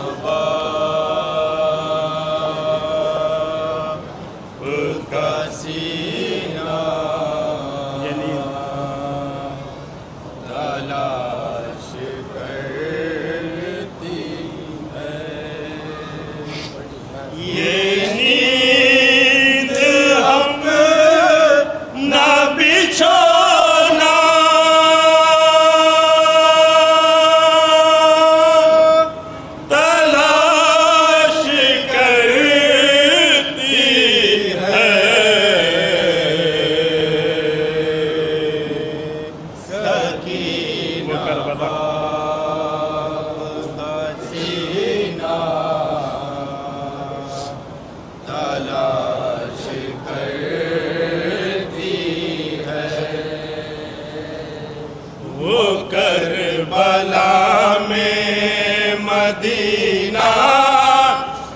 مدینہ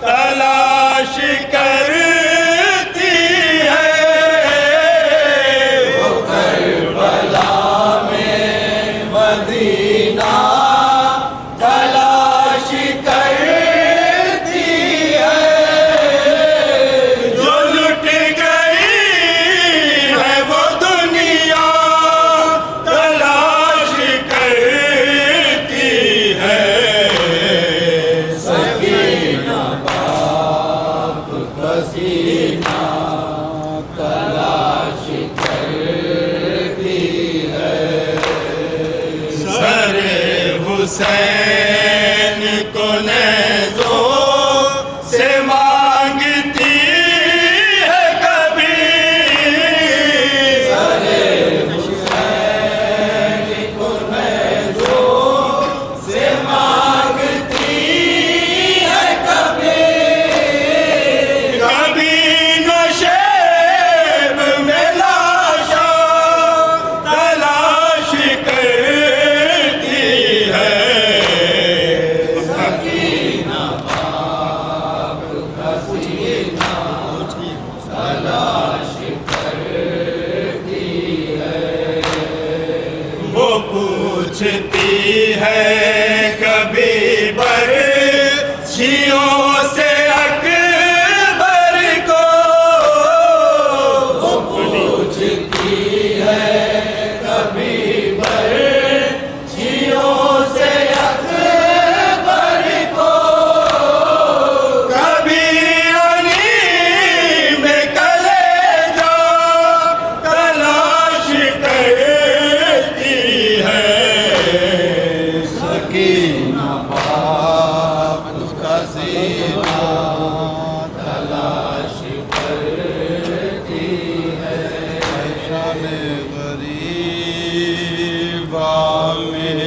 تلاش کرتی ہے. وہ کربلا میں مدینہ تلاش کرتی ہے. جو لٹ گئی ہے وہ دنیا تلاش حسین کو نیزوں سے مانگتی ہے کبھی حسین کو نیزوں سے مانگتی ہے کبھی کبھی نشیب میں لاشا تلاش کرتی ہے سکینہ پاک کا سینہ تلاش کرتی ہے وہ پوچھتی ہے کبھی برچھیوں سے اکبر کو وہ پوچھتی ہے کبھی برچھیوں سے اکبر کو کبھی علی میں کلیجہ تلاش کرتی ہے سکینہ پاک کا سینہ تلاش کرتی ہے شان غریبہ میں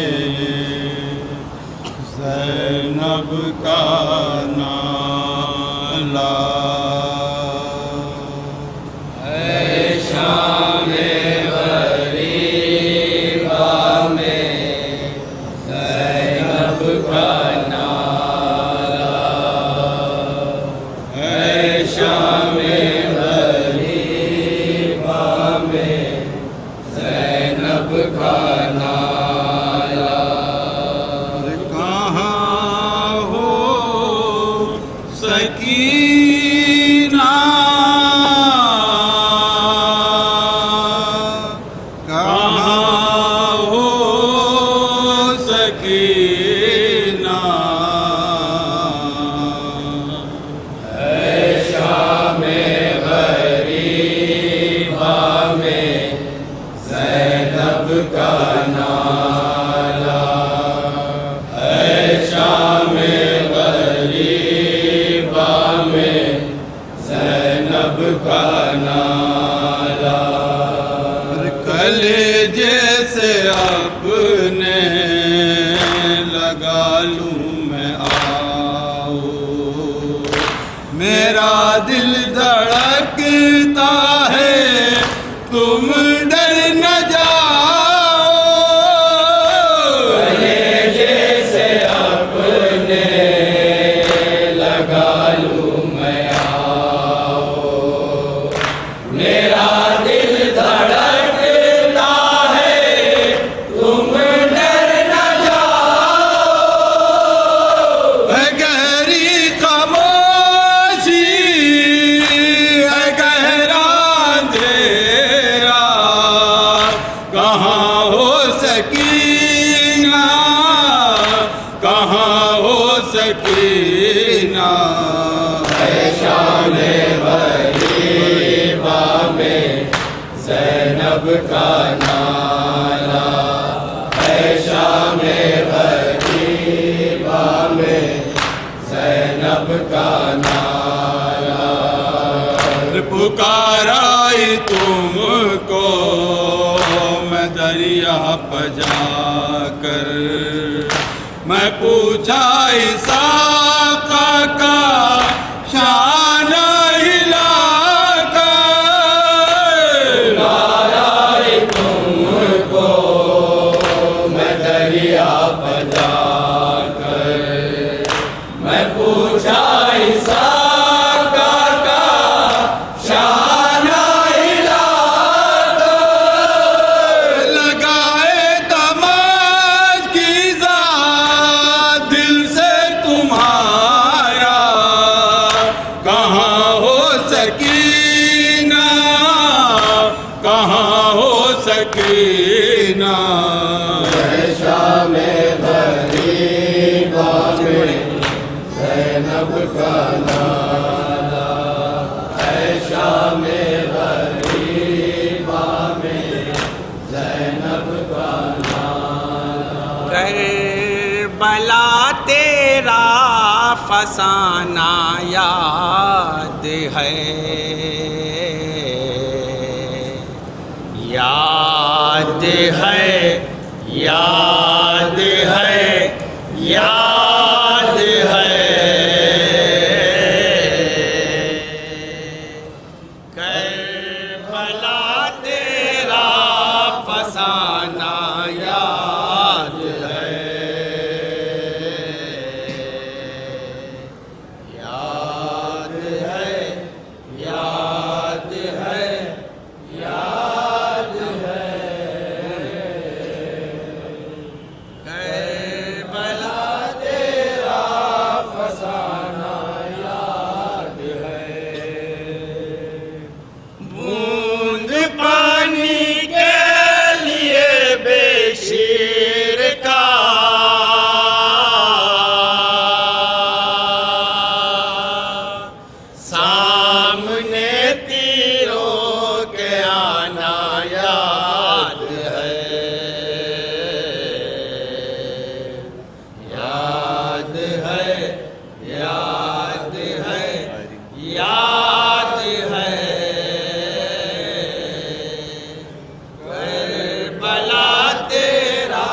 زینب کا نالا اے شان غریبہ میں زینب کا نالا اے شان غریبہ میں زینب کا نالا کہاں ہو سکینہ کہاں ہو سکینہ اے شام غریبہ میں زینب کا نالا اے شام غریبہ میں زینب کا نالا کلیجے سے اپنے لگا لوں میں آؤ میرا دل دھڑکتا ہے تم ڈر نہ جاؤ کلیجے سے اپنے لگا لوں میں آؤ میرا دل دھڑکتا ہے تم ڈر نہ جاؤ اے گہری خاموشی اے گہرا اندھیرا کہاں ہو سکینہ کہاں ہو سکینہ اے شان غریبہ میں زینب کا نالا اے شان غریبہ میں زینب کا نالا پکارائی تم کو میں دریا پہ جا کر میں پوچھا اسحاق کا شان ہلا کر پکارائی تم کو میں دریا پہ جا کر میں پوچھا اسحاق کا شان ہلا کر لگائے تماش کی ذات دل سے تمہارا کہاں ہو سکینہ کہاں ہو سکینہ اے شام غریبہ میں زینب کا نالا اے شام غریبہ میں زینب کا نالا کربلا تیرا فسانہ یاد ہے، یاد ہے، یاد ہے، یاد ہے، کربلا تیرا فسانہ یاد ہے، یاد ہے، یاد ہے، یاد ہے، کربلا تیرا فسانہ یاد ہے، بوند پانی کے لیے بے شیر کا سامنے تیروں کے آنا یاد ہے، یاد ہے، یاد ہے، یاد ہے، کربلا تیرا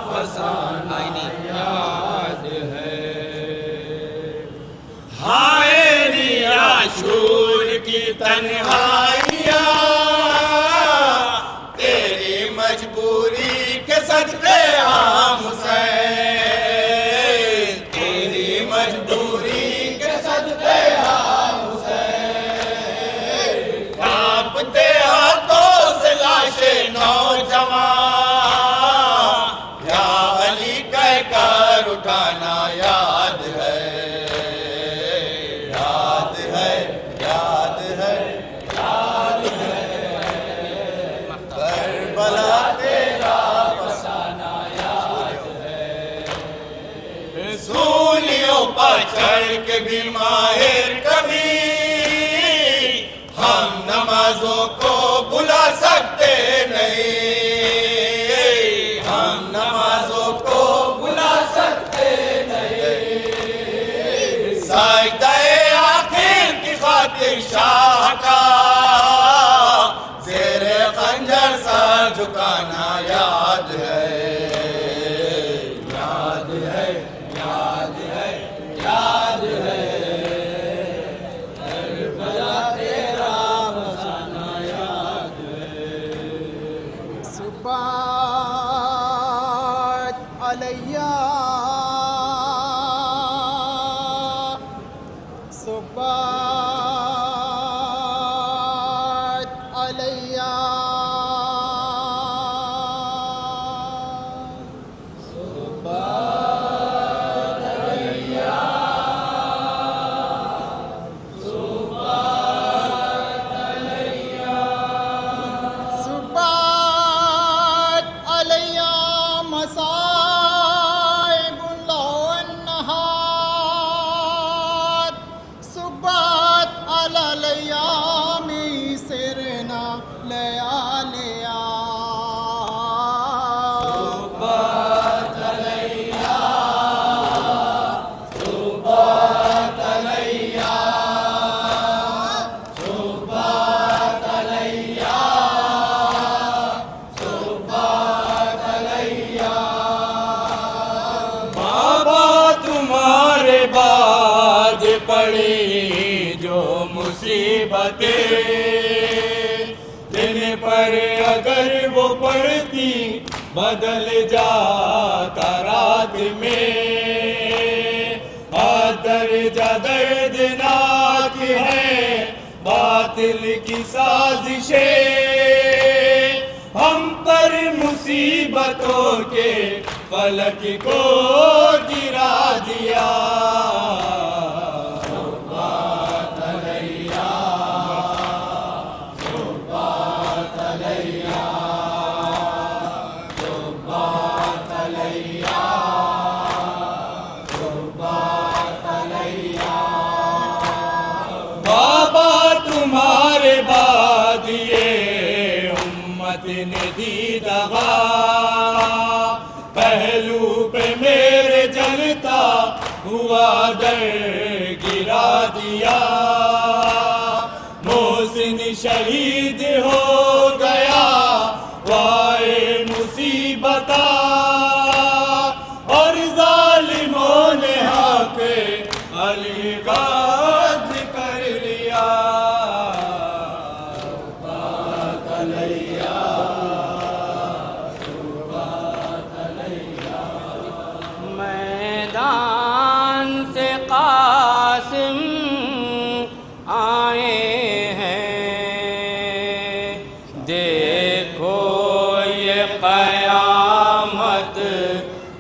فسانہ یاد ہے، ہائے عاشور کی تنہائیاں تیری مجبوری کے صدقے عام حسین، تیری مجبوری کے صدقے عام حسین، کانپتے ہاتھوں سے لاشیں نوجوان یا علی کہہ کر اٹھانا یاد ہے، یاد ہے، یاد ہے، یاد ہے، کربلا تیرا فسانہ یاد ہے، سولیوں پر چڑھ کے بھی ماہر کبھی ہم نمازوں کو بلا سکتے نہیں، ہم نمازوں کو بلا سکتے نہیں، سجدہ آخر کی خاطر شاہ کا زیر خنجر سر جھکانا یاد ہے، یاد ہے، یاد ہے، یاد ہے، کربلا تیرا فسانہ یاد ہے، صبات علیہ، صبات علیہ، صبات علیہ، صبات علیہ، صبات علیہ، مصائب اللہ النہار، صبات علی الیام سرنا لیالیا، صبات علیہ، صبات علیہ، صبات علیہ، صبات علیہ، بابا تمہارے بعد پڑی جو مصیبتیں دن پر اگر وہ پڑتی بدل جاتا رات میں، درجہ دردناک ہے باطل کی سازشیں، ہم پر مصیبتوں کے فلک کو گرا دیا، صبات علیہ، صبات علیہ، صبات علیہ، صبات علیہ، بابا تمہارے بعد یہ امت نے دی دغا، پہلو پہ میرے ہوا در گرا دیا، محسن شہید ہو گیا وائے مصیبت، اور ظالموں نے حق علی کا ذکر لیا، بات علیہ میدان سے قاسم آئے ہیں، دیکھو یہ قیامت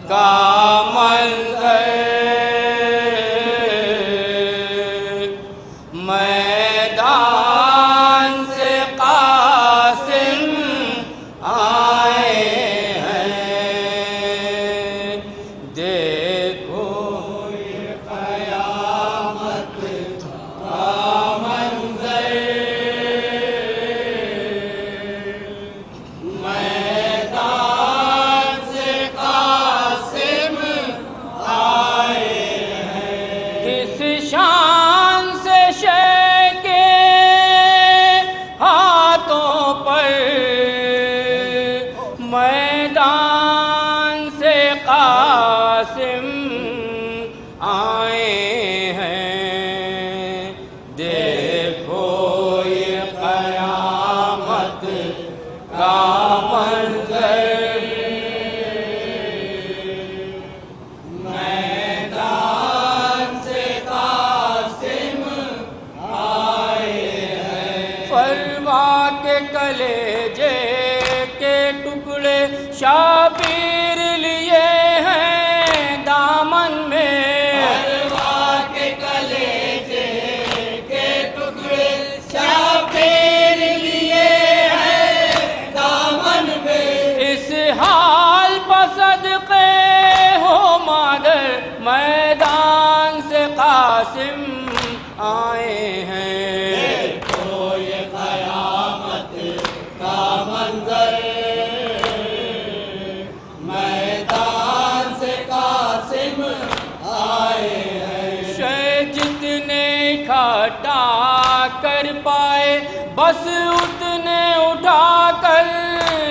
کا منظر، میدان سے قاسم آئے ہیں، دیکھو یہ قیامت کا منظر، میدان سے قاسم آئے ہیں، کس شان سے شے کے ہاتھوں پر میدان سے قاسم آئے ہیں، دیکھو یہ قیامت کا منظر، میدان سے قاسم آئے ہیں، فرما کے کلیجے کے ٹکڑے شابیر لیے ہیں دامن میں، فرما کے کلیجے کے ٹکڑے شابیر لیے ہیں دامن میں، اس حال پر صدقے ہو مادر، میدان سے قاسم آئے ہیں، دیکھو یہ قیامت کا منظر، میدان سے قاسم آئے ہیں، شے جتنے اکٹھا کر پائے بس اتنے اٹھا کر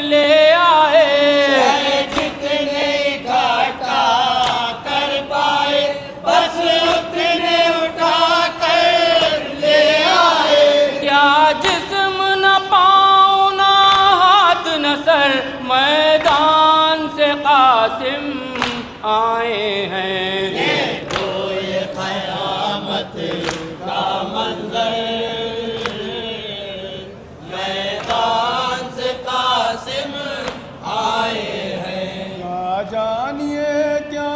لے آئے، شے جتنے اکٹھا کر پائے بس اتنے اٹھا کر لے آئے، کیا جسم نہ پاؤں نہ ہاتھ نہ سر، میدان سے قاسم آئے ہیں، دیکھو یہ قیامت کا منظر، میدان سے قاسم آئے ہیں، کیا جانیے کیا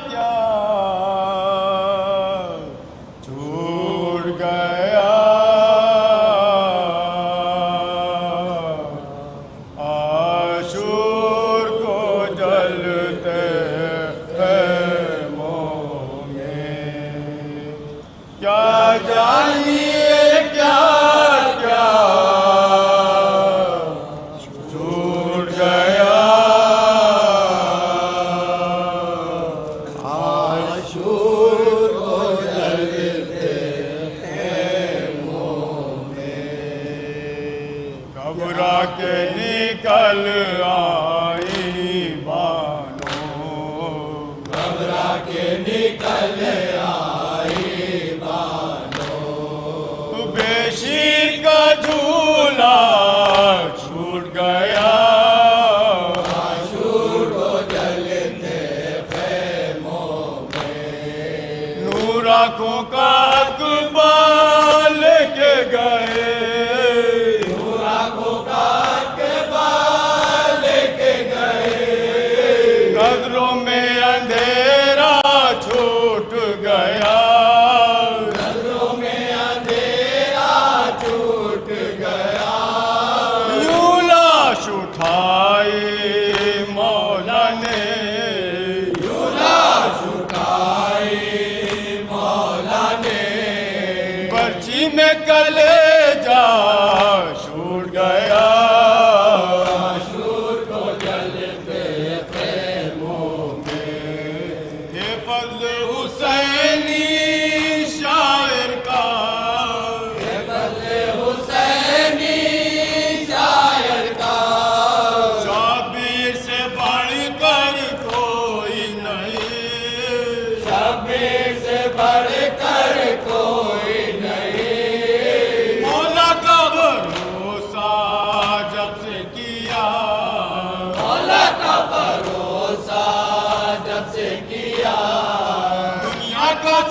کیا چھوٹ گیا، عاشور کو جلتے خیموں میں، کیا جانیے کیا کیا چھوٹ گیا، عاشور کو جلتے خیموں میں، گھبرا کے نکل آئی بانو، گھبرا کے نکل آئی بانو، بے شیر کا جھولا چھوٹ گیا، عاشور کو جلتے خیموں میں، نور آنکھوں کا اقبال کے گئے، نور آنکھوں کا اقبال کے گئے، نظروں میں اندھیرا چھوٹ گیا، نظروں میں اندھیرا چھوٹ گیا، یوں لاش اٹھائی مولا نے، یوں لاش اٹھائی مولا نے، برچی میں کلیجہ چھوٹ گیا، عاشور کو جلتے خیموں میں، یہ فضل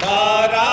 12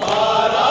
12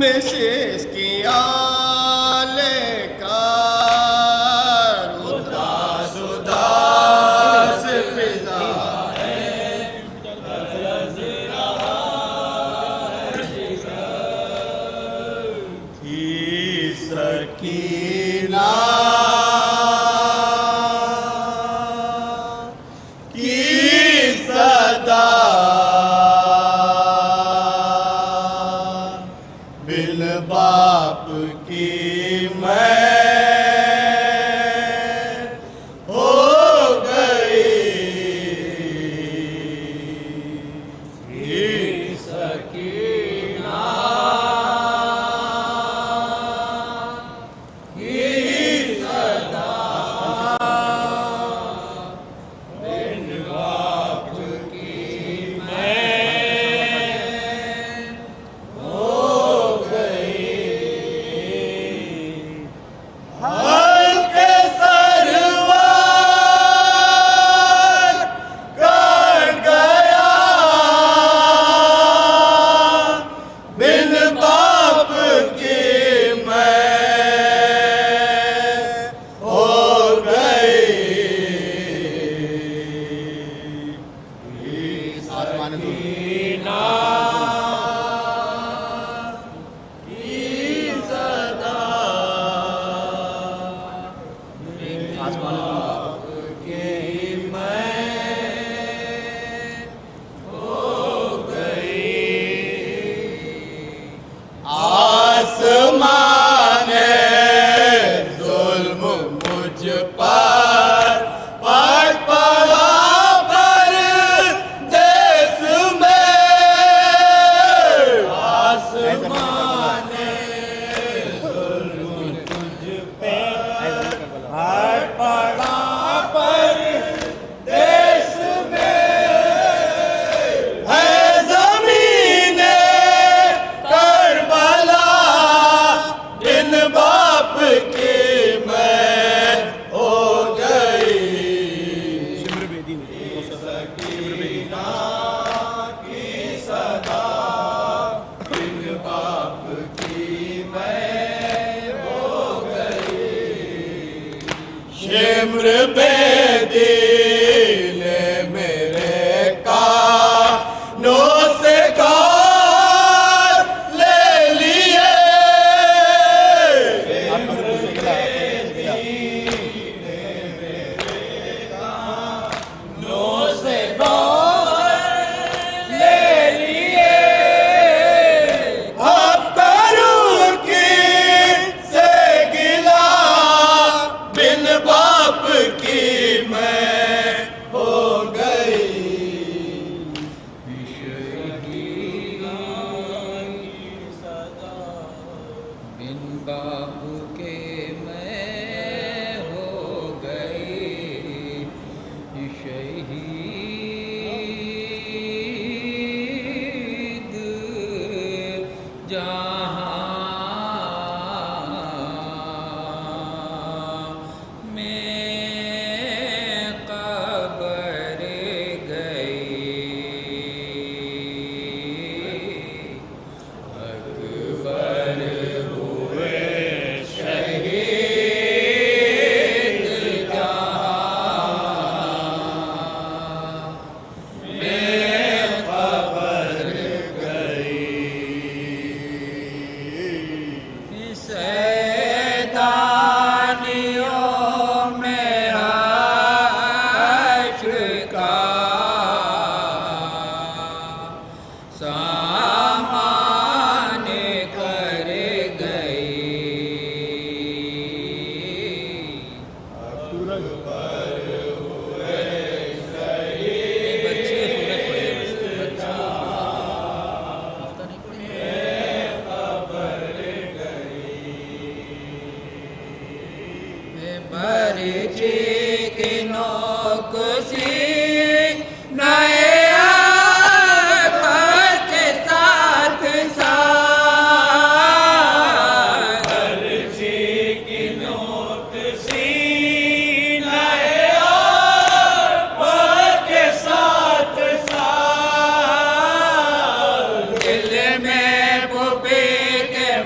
مسیس کی آلے کار اداس اداس فضا تھی سکینہ باپ کی میں ہو گئی سکینہ کی صدا بن باپ کی میں ہو گئی شمر بے دل میرے کانوں سے کار لے لیے کانوں سے کار لے لیے اب کروں کی سے گلا بن باپ کی میں ہو گئی بن باپ کے میں ہو گئی شہید جہاں دل میں پوپے کے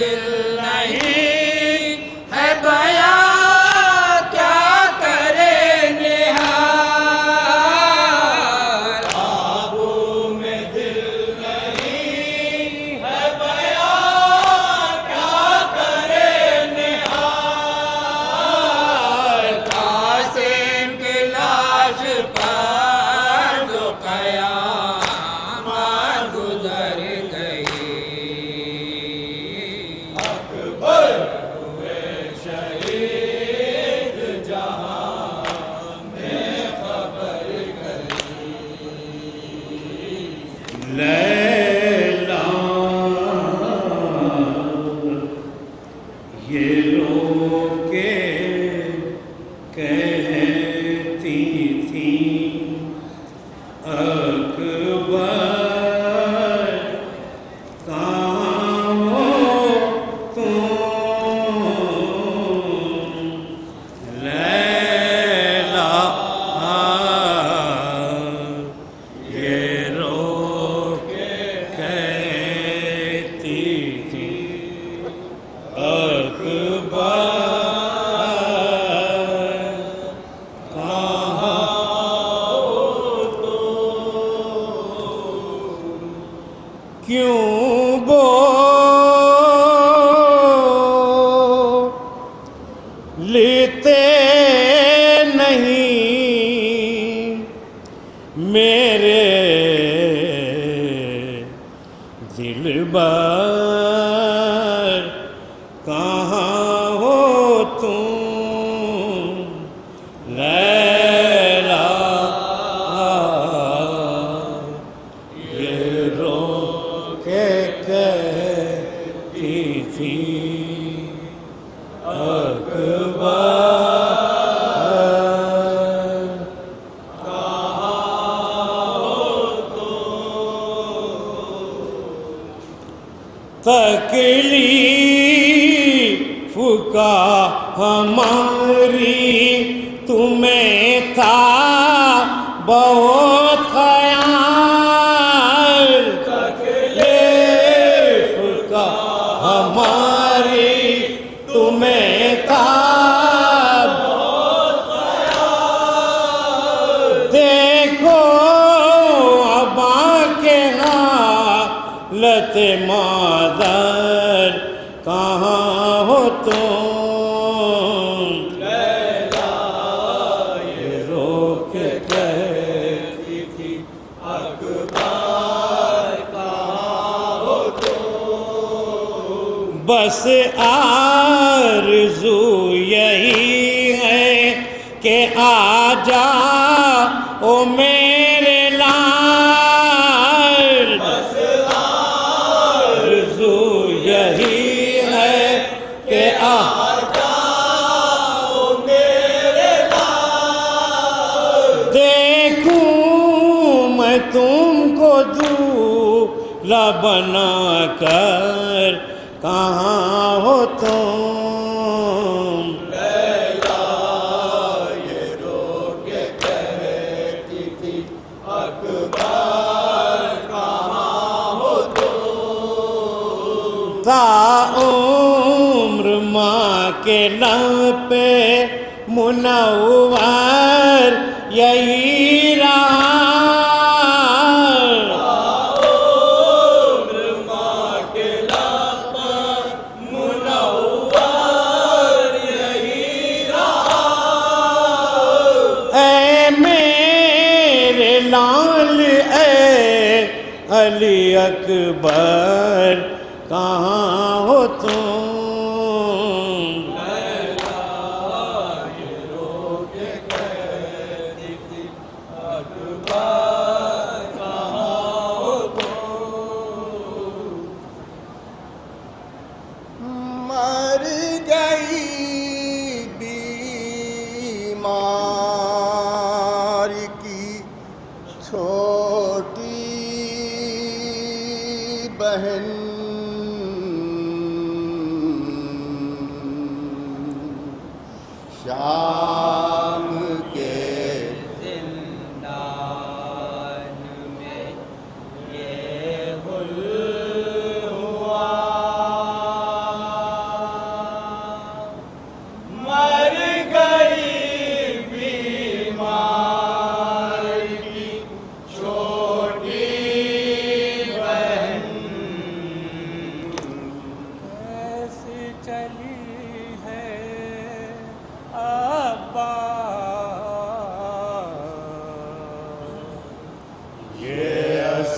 دل نہیں ہے بیاں کیا کرے نہال خوابوں میں دل نہیں ہے بیاں کیا کرے نہال قاسم کی لاش پر جو قیامت گزر گئی اکبر ہوئے شہید جہاں میں خبر گئی لیلا یہ رو کے کہتی تھی اکبر کہاں ہو تم لیلا یہ رو کے کہتی تھی اکبر کیوں لیتے نہیں میرے دلبر کہاں ہو تم لیلا یہ رو کے کہتی تھی اکبر تکلیف کا ہماری تمہیں تھا بہت خیال تکلیف کا ہماری تمہیں تھا بہت خیال دیکھو ابا کے حالت مادر کہاں ہو تم لیلا یہ رو کے کہتی تھی اکبر کہاں ہو تم بس آرزو یہی ہے کہ آ جا او میرے لال بس آرزو یہی ہے کہ آ جاؤ میرے لال دیکھوں میں تم کو دولہا بنا کر کہاں ہو تم لیلا یہ رو کے کہتی تھی اکبر کہاں ہو تم تا عمر ماں کے لب پہ منور یہی رہا علی اکبر کہاں ہو تم لیلا یہ رو کے کہتی تھی اکبر کہاں ہو تم مر گئی بیمار کی چھوٹی بہن شام کے زندان میں یہ گل ہوا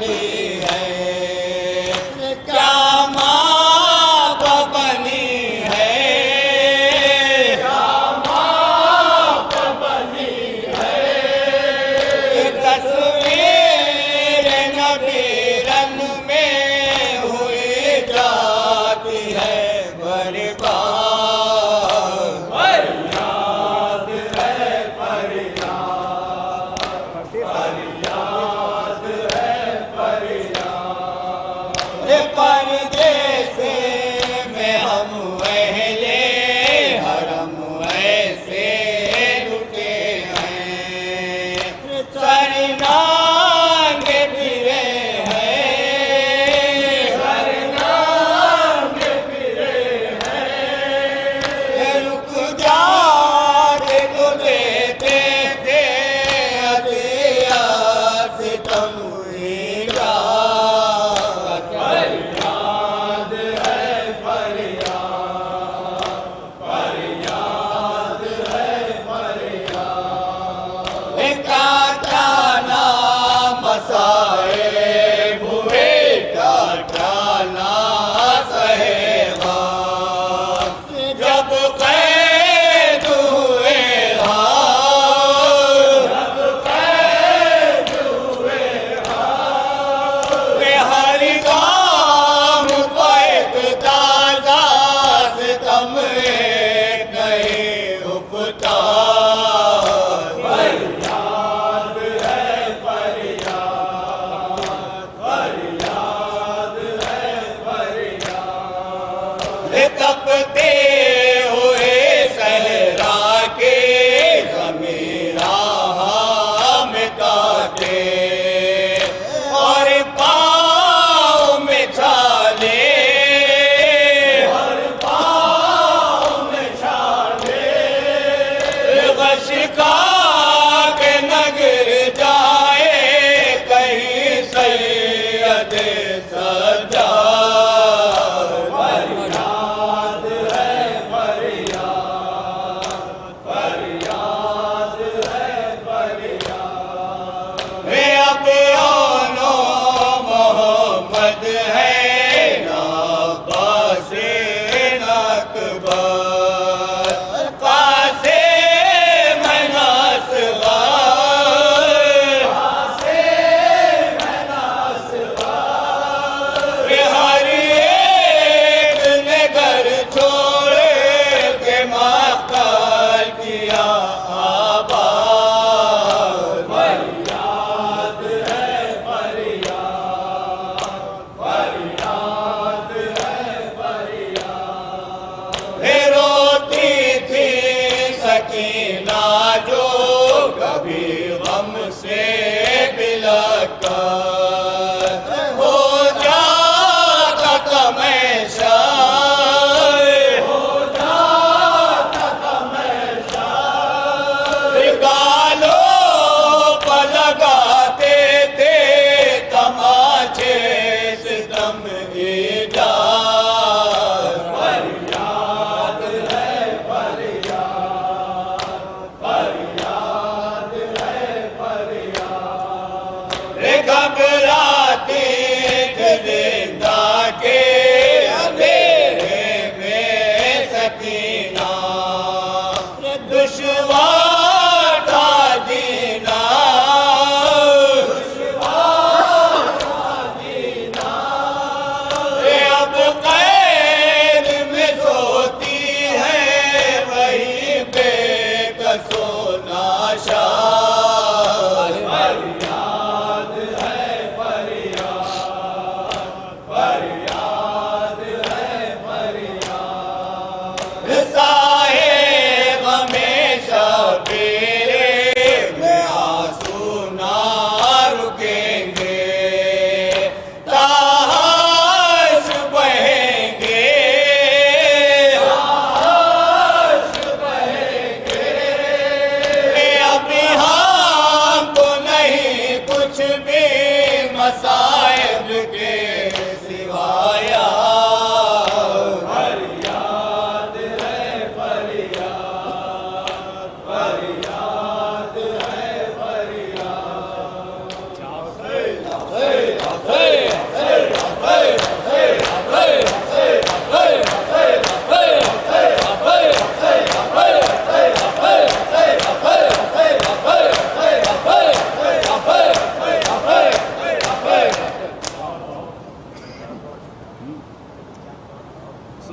لگی ہے کیا ماں کو بنی ہے کیا ماں کو بنی ہے تصویر نبی رن میں ہوئی جاتی ہے برباد پردیسے میں ہم اہل حرم ایسے لٹے ہیں سر نانگے پھرے ہیں سر نانگے پھرے ہیں رک جاتے تو دیتے تھے عطیات ستم ہوئی تپتے ہوئے صحرا کے زمین راہ میں کاٹے اور پاؤں میں چھالے اور پاؤں میں چھالے غش کا کے نگر جائے کہیں سید سجاد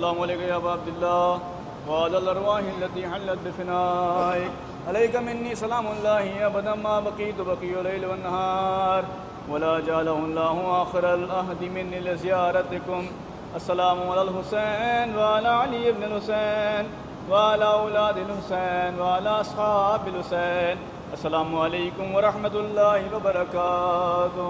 السلام عليك يا أبا عبد الله وعلى الأرواح التي حلت بفنائك عليك مني سلام الله أبدا ما بقيت بقي الليل والنهار ولا جعله الله آخر الأهد مني لزيارتكم. السلام على الحسين وعلى علي بن الحسين وعلى أولاد الحسين وعلى أصحاب الحسين. السلام علیکم ورحمۃ اللہ وبرکاتہ.